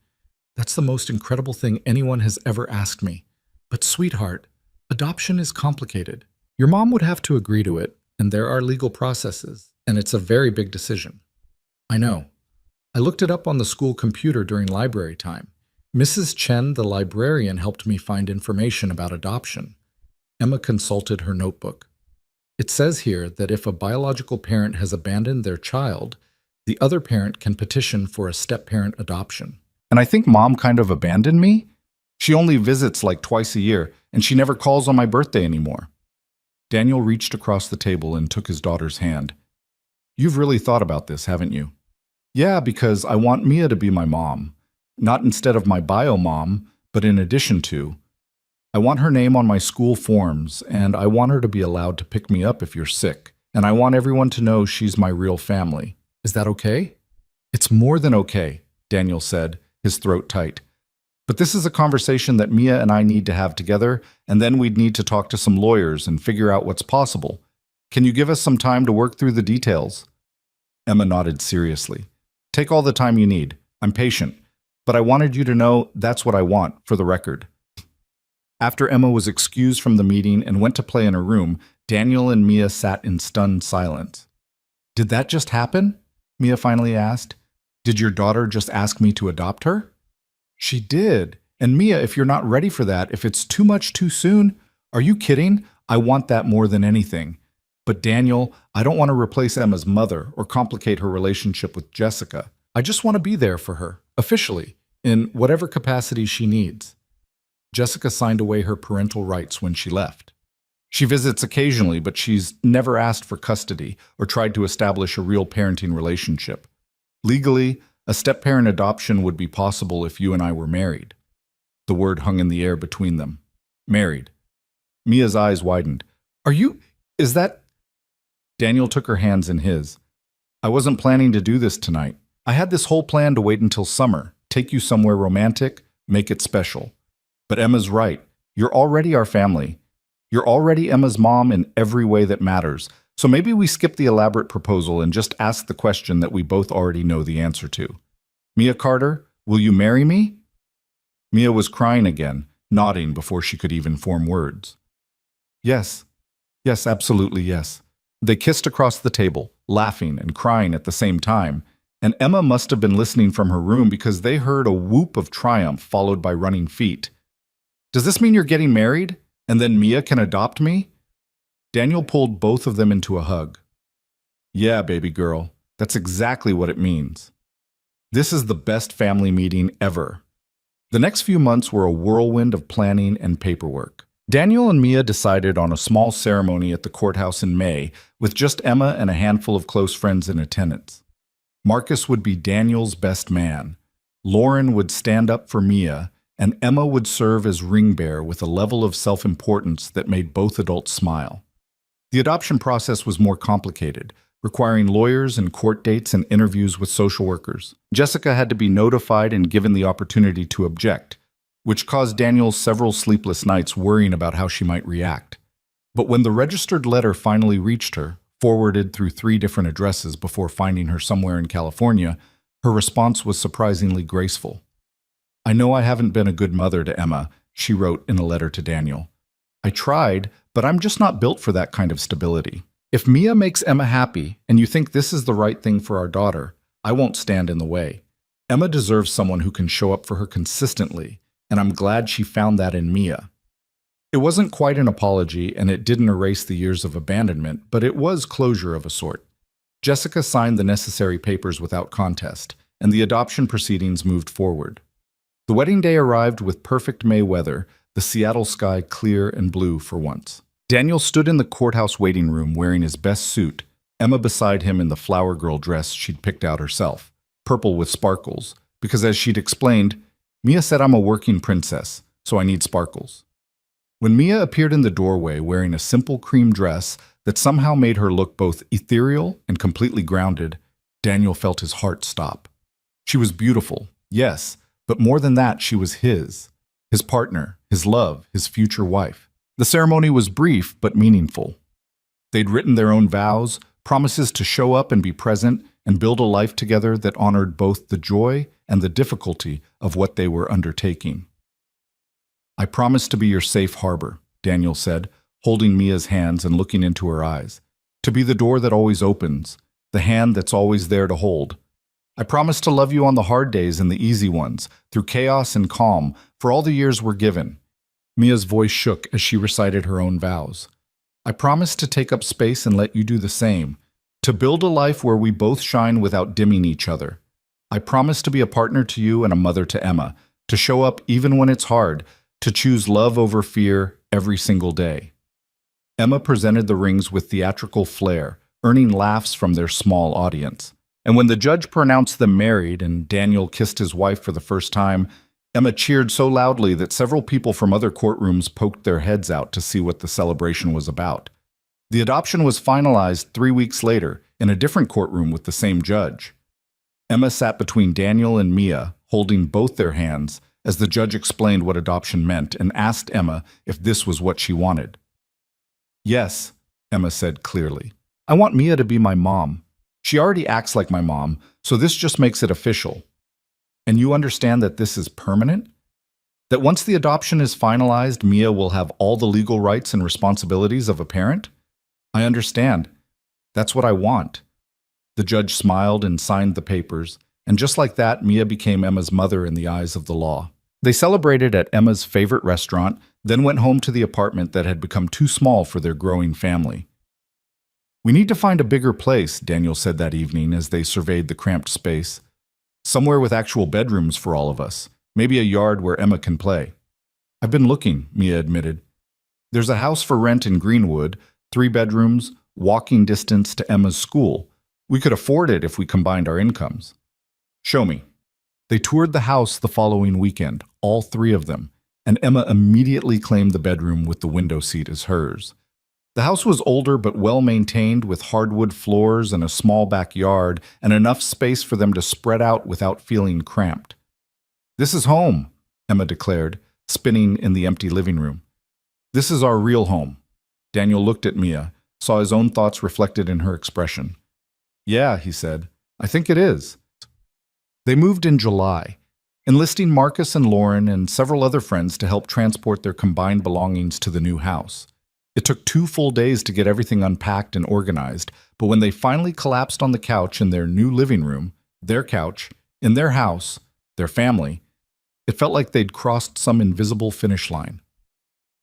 That's the most incredible thing anyone has ever asked me. But sweetheart, adoption is complicated. Your mom would have to agree to it, and there are legal processes, and it's a very big decision. I know. I looked it up on the school computer during library time. Mrs. Chen, the librarian, helped me find information about adoption. Emma consulted her notebook. It says here that if a biological parent has abandoned their child, the other parent can petition for a step-parent adoption. And I think mom kind of abandoned me? She only visits like twice a year, and she never calls on my birthday anymore. Daniel reached across the table and took his daughter's hand. You've really thought about this, haven't you? Yeah, because I want Mia to be my mom. Not instead of my bio mom, but in addition to. I want her name on my school forms, and I want her to be allowed to pick me up if you're sick. And I want everyone to know she's my real family. Is that okay? It's more than okay, Daniel said, his throat tight. But this is a conversation that Mia and I need to have together, and then we'd need to talk to some lawyers and figure out what's possible. Can you give us some time to work through the details? Emma nodded seriously. Take all the time you need. I'm patient. But I wanted you to know that's what I want, for the record. After Emma was excused from the meeting and went to play in her room, Daniel and Mia sat in stunned silence. Did that just happen? Mia finally asked. Did your daughter just ask me to adopt her? She did. And Mia, if you're not ready for that, if it's too much too soon, are you kidding? I want that more than anything. But Daniel, I don't want to replace Emma's mother or complicate her relationship with Jessica. I just want to be there for her, officially, in whatever capacity she needs. Jessica signed away her parental rights when she left. She visits occasionally, but she's never asked for custody or tried to establish a real parenting relationship. Legally, a step-parent adoption would be possible if you and I were married. The word hung in the air between them. Married. Mia's eyes widened. Is that... Daniel took her hands in his. I wasn't planning to do this tonight. I had this whole plan to wait until summer, take you somewhere romantic, make it special. But Emma's right. You're already our family. You're already Emma's mom in every way that matters. So maybe we skip the elaborate proposal and just ask the question that we both already know the answer to. Mia Carter, will you marry me? Mia was crying again, nodding before she could even form words. Yes. Yes, absolutely yes. They kissed across the table, laughing and crying at the same time, and Emma must have been listening from her room because they heard a whoop of triumph followed by running feet. Does this mean you're getting married? And then Mia can adopt me? Daniel pulled both of them into a hug. Yeah, baby girl, that's exactly what it means. This is the best family meeting ever. The next few months were a whirlwind of planning and paperwork. Daniel and Mia decided on a small ceremony at the courthouse in May, with just Emma and a handful of close friends in attendance. Marcus would be Daniel's best man. Lauren would stand up for Mia, and Emma would serve as ring bearer with a level of self-importance that made both adults smile. The adoption process was more complicated, requiring lawyers and court dates and interviews with social workers. Jessica had to be notified and given the opportunity to object, which caused Daniel several sleepless nights worrying about how she might react. But when the registered letter finally reached her, forwarded through 3 different addresses before finding her somewhere in California, her response was surprisingly graceful. I know I haven't been a good mother to Emma, she wrote in a letter to Daniel. I tried, but I'm just not built for that kind of stability. If Mia makes Emma happy, and you think this is the right thing for our daughter, I won't stand in the way. Emma deserves someone who can show up for her consistently, and I'm glad she found that in Mia. It wasn't quite an apology, and it didn't erase the years of abandonment, but it was closure of a sort. Jessica signed the necessary papers without contest, and the adoption proceedings moved forward. The wedding day arrived with perfect May weather, the Seattle sky clear and blue for once. Daniel stood in the courthouse waiting room wearing his best suit, Emma beside him in the flower girl dress she'd picked out herself, purple with sparkles, because as she'd explained, Mia said I'm a working princess, so I need sparkles. When Mia appeared in the doorway wearing a simple cream dress that somehow made her look both ethereal and completely grounded, Daniel felt his heart stop. She was beautiful, yes, but more than that, she was his partner, his love, his future wife. The ceremony was brief but meaningful. They'd written their own vows, promises to show up and be present and build a life together that honored both the joy and the difficulty of what they were undertaking. I promise to be your safe harbor, Daniel said, holding Mia's hands and looking into her eyes. To be the door that always opens, the hand that's always there to hold. I promise to love you on the hard days and the easy ones, through chaos and calm, for all the years we're given. Mia's voice shook as she recited her own vows. I promise to take up space and let you do the same, to build a life where we both shine without dimming each other. I promise to be a partner to you and a mother to Emma, to show up even when it's hard, to choose love over fear every single day. Emma presented the rings with theatrical flair, earning laughs from their small audience. And when the judge pronounced them married and Daniel kissed his wife for the first time, Emma cheered so loudly that several people from other courtrooms poked their heads out to see what the celebration was about. The adoption was finalized 3 weeks later, in a different courtroom with the same judge. Emma sat between Daniel and Mia, holding both their hands, as the judge explained what adoption meant and asked Emma if this was what she wanted. "Yes," Emma said clearly. "I want Mia to be my mom. She already acts like my mom, so this just makes it official. And you understand that this is permanent? That once the adoption is finalized, Mia will have all the legal rights and responsibilities of a parent? I understand. That's what I want." The judge smiled and signed the papers, and just like that, Mia became Emma's mother in the eyes of the law. They celebrated at Emma's favorite restaurant, then went home to the apartment that had become too small for their growing family. "We need to find a bigger place," Daniel said that evening as they surveyed the cramped space. "Somewhere with actual bedrooms for all of us. Maybe a yard where Emma can play." "I've been looking," Mia admitted. "There's a house for rent in Greenwood, 3 bedrooms, walking distance to Emma's school. We could afford it if we combined our incomes." "Show me." They toured the house the following weekend, all 3 of them, and Emma immediately claimed the bedroom with the window seat as hers. The house was older but well-maintained, with hardwood floors and a small backyard and enough space for them to spread out without feeling cramped. "This is home," Emma declared, spinning in the empty living room. "This is our real home." Daniel looked at Mia, saw his own thoughts reflected in her expression. "Yeah," he said, "I think it is." They moved in July, enlisting Marcus and Lauren and several other friends to help transport their combined belongings to the new house. It took 2 full days to get everything unpacked and organized, but when they finally collapsed on the couch in their new living room, their couch, in their house, their family, it felt like they'd crossed some invisible finish line.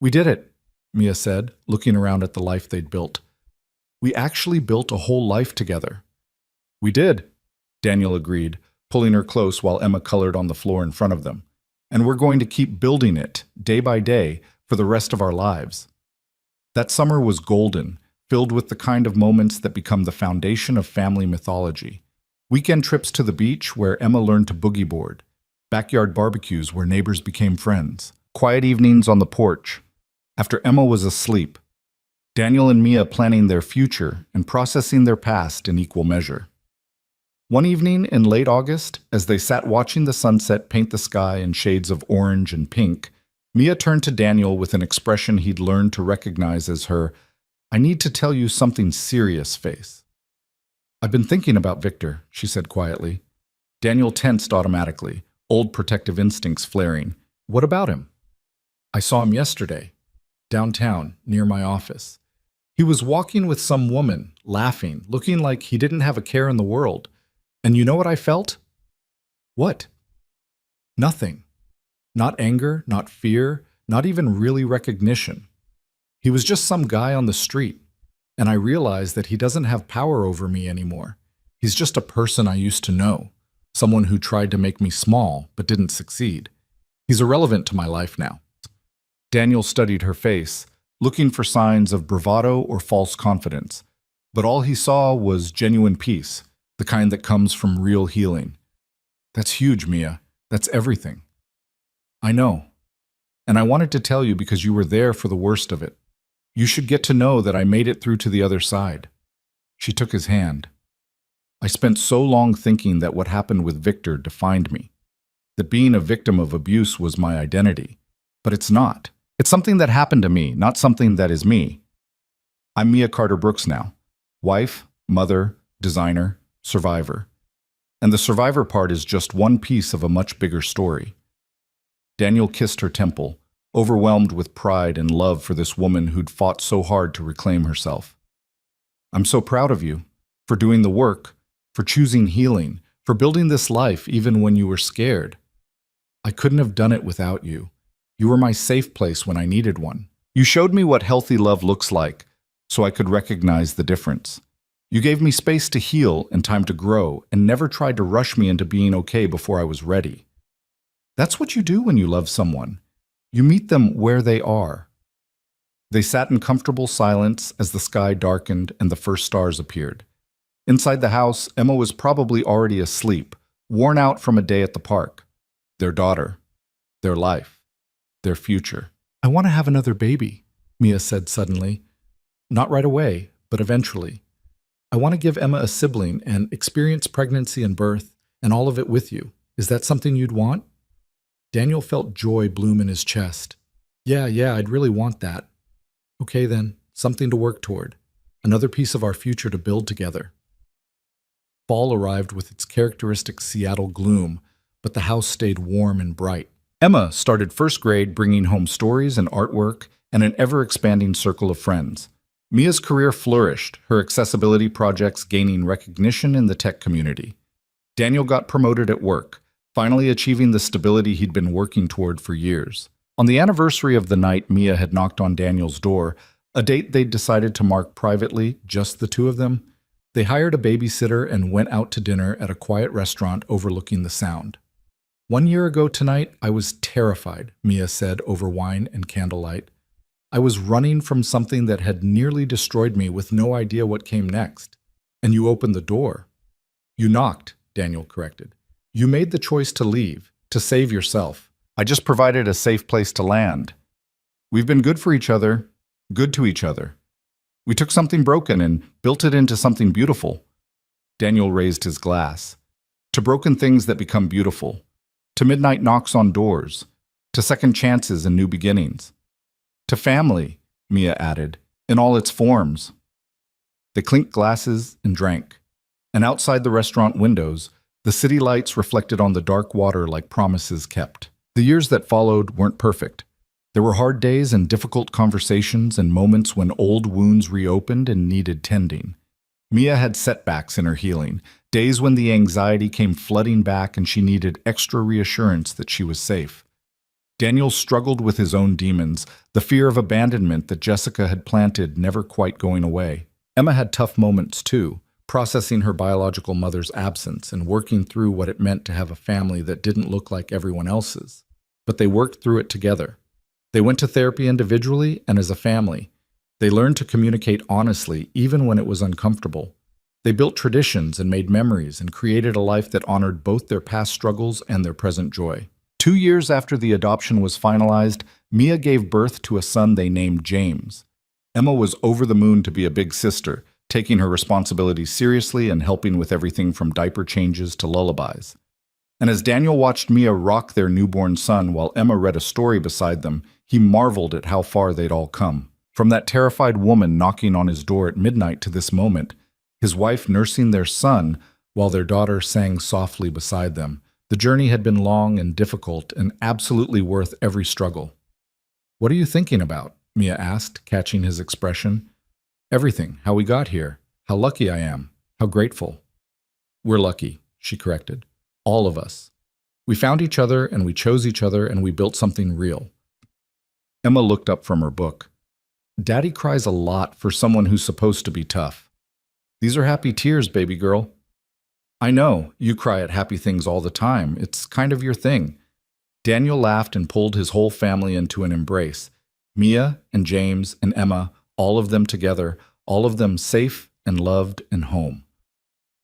"We did it," Mia said, looking around at the life they'd built. "We actually built a whole life together." "We did," Daniel agreed, pulling her close while Emma colored on the floor in front of them. "And we're going to keep building it, day by day, for the rest of our lives." That summer was golden, filled with the kind of moments that become the foundation of family mythology. Weekend trips to the beach where Emma learned to boogie board, backyard barbecues where neighbors became friends, quiet evenings on the porch, after Emma was asleep, Daniel and Mia planning their future and processing their past in equal measure. One evening in late August, as they sat watching the sunset paint the sky in shades of orange and pink, Mia turned to Daniel with an expression he'd learned to recognize as her "I need to tell you something serious" face. "I've been thinking about Victor," she said quietly. Daniel tensed automatically, old protective instincts flaring. "What about him?" "I saw him yesterday, downtown, near my office. He was walking with some woman, laughing, looking like he didn't have a care in the world. And you know what I felt?" "What?" "Nothing. Not anger, not fear, not even really recognition. He was just some guy on the street, and I realized that he doesn't have power over me anymore. He's just a person I used to know, someone who tried to make me small but didn't succeed. He's irrelevant to my life now." Daniel studied her face, looking for signs of bravado or false confidence, but all he saw was genuine peace, the kind that comes from real healing. "That's huge, Mia. That's everything." "I know. And I wanted to tell you because you were there for the worst of it. You should get to know that I made it through to the other side." She took his hand. "I spent so long thinking that what happened with Victor defined me, that being a victim of abuse was my identity. But it's not. It's something that happened to me, not something that is me. I'm Mia Carter Brooks now. Wife, mother, designer, survivor. And the survivor part is just one piece of a much bigger story." Daniel kissed her temple, overwhelmed with pride and love for this woman who'd fought so hard to reclaim herself. "I'm so proud of you, for doing the work, for choosing healing, for building this life even when you were scared. I couldn't have done it without you. You were my safe place when I needed one. You showed me what healthy love looks like, so I could recognize the difference. You gave me space to heal and time to grow, and never tried to rush me into being okay before I was ready. That's what you do when you love someone. You meet them where they are." They sat in comfortable silence as the sky darkened and the first stars appeared. Inside the house, Emma was probably already asleep, worn out from a day at the park. Their daughter, their life, their future. "I want to have another baby," Mia said suddenly. "Not right away, but eventually. I want to give Emma a sibling and experience pregnancy and birth and all of it with you. Is that something you'd want? Daniel felt joy bloom in his chest. Yeah, I'd really want that. Okay then, something to work toward. Another piece of our future to build together. Fall arrived with its characteristic Seattle gloom, but the house stayed warm and bright. Emma started first grade bringing home stories and artwork and an ever-expanding circle of friends. Mia's career flourished, her accessibility projects gaining recognition in the tech community. Daniel got promoted at work, finally achieving the stability he'd been working toward for years. On the anniversary of the night Mia had knocked on Daniel's door, a date they'd decided to mark privately, just the two of them, they hired a babysitter and went out to dinner at a quiet restaurant overlooking the Sound. 1 year ago tonight, I was terrified, Mia said over wine and candlelight. I was running from something that had nearly destroyed me with no idea what came next. And you opened the door. You knocked, Daniel corrected. You made the choice to leave, to save yourself. I just provided a safe place to land. We've been good for each other, good to each other. We took something broken and built it into something beautiful. Daniel raised his glass. To broken things that become beautiful. To midnight knocks on doors. To second chances and new beginnings. To family, Mia added, in all its forms. They clinked glasses and drank. And outside the restaurant windows, the city lights reflected on the dark water like promises kept. The years that followed weren't perfect. There were hard days and difficult conversations and moments when old wounds reopened and needed tending. Mia had setbacks in her healing, days when the anxiety came flooding back and she needed extra reassurance that she was safe. Daniel struggled with his own demons, the fear of abandonment that Jessica had planted never quite going away. Emma had tough moments too, processing her biological mother's absence and working through what it meant to have a family that didn't look like everyone else's. But they worked through it together. They went to therapy individually and as a family. They learned to communicate honestly, even when it was uncomfortable. They built traditions and made memories and created a life that honored both their past struggles and their present joy. 2 years after the adoption was finalized, Mia gave birth to a son they named James. Emma was over the moon to be a big sister, taking her responsibilities seriously and helping with everything from diaper changes to lullabies. And as Daniel watched Mia rock their newborn son while Emma read a story beside them, he marveled at how far they'd all come. From that terrified woman knocking on his door at midnight to this moment, his wife nursing their son while their daughter sang softly beside them. The journey had been long and difficult and absolutely worth every struggle. "What are you thinking about?" Mia asked, catching his expression. "Everything, how we got here, how lucky I am, how grateful." "We're lucky," she corrected. "All of us. We found each other and we chose each other and we built something real." Emma looked up from her book. "Daddy cries a lot for someone who's supposed to be tough." "These are happy tears, baby girl." "I know, you cry at happy things all the time. It's kind of your thing." Daniel laughed and pulled his whole family into an embrace. Mia and James and Emma, all of them together, all of them safe and loved and home.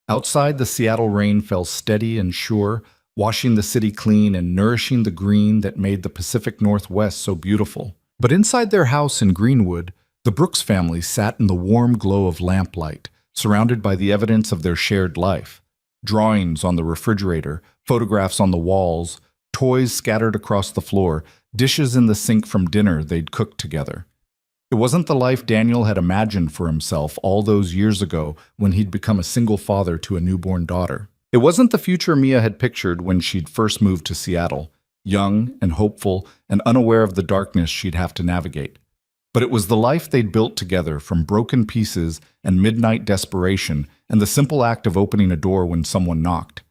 Outside, the Seattle rain fell steady and sure, washing the city clean and nourishing the green that made the Pacific Northwest so beautiful. But inside their house in Greenwood, the Brooks family sat in the warm glow of lamplight, surrounded by the evidence of their shared life. Drawings on the refrigerator, photographs on the walls, toys scattered across the floor, dishes in the sink from dinner they'd cooked together. It wasn't the life Daniel had imagined for himself all those years ago when he'd become a single father to a newborn daughter. It wasn't the future Mia had pictured when she'd first moved to Seattle, young and hopeful and unaware of the darkness she'd have to navigate. But it was the life they'd built together from broken pieces and midnight desperation and the simple act of opening a door when someone knocked.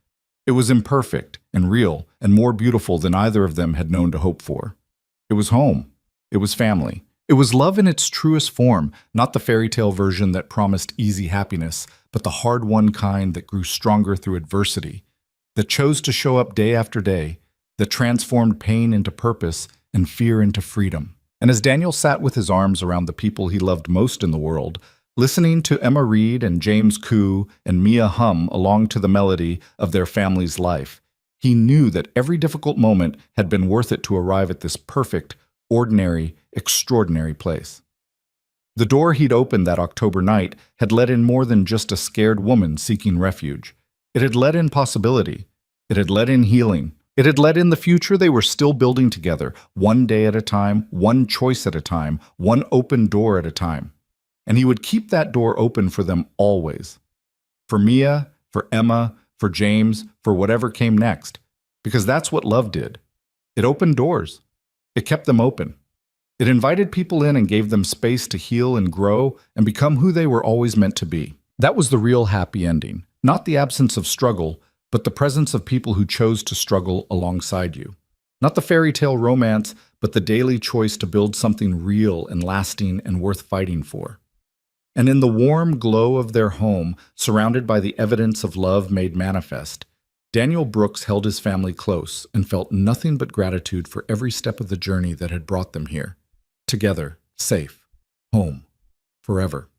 It was imperfect and real and more beautiful than either of them had known to hope for. It was home. It was family. It was love in its truest form, not the fairy tale version that promised easy happiness, but the hard-won kind that grew stronger through adversity, that chose to show up day after day, that transformed pain into purpose and fear into freedom. And as Daniel sat with his arms around the people he loved most in the world, listening to Emma read and James coo and Mia hum along to the melody of their family's life, he knew that every difficult moment had been worth it to arrive at this perfect, ordinary, extraordinary place. The door he'd opened that October night had let in more than just a scared woman seeking refuge. It had let in possibility. It had let in healing. It had let in the future they were still building together, one day at a time, one choice at a time, one open door at a time. And he would keep that door open for them always. For Mia, for Emma, for James, for whatever came next. Because that's what love did. It opened doors. It kept them open. It invited people in and gave them space to heal and grow and become who they were always meant to be. That was the real happy ending. Not the absence of struggle, but the presence of people who chose to struggle alongside you. Not the fairy tale romance, but the daily choice to build something real and lasting and worth fighting for. And in the warm glow of their home, surrounded by the evidence of love made manifest, Daniel Brooks held his family close and felt nothing but gratitude for every step of the journey that had brought them here. Together, safe, home, forever.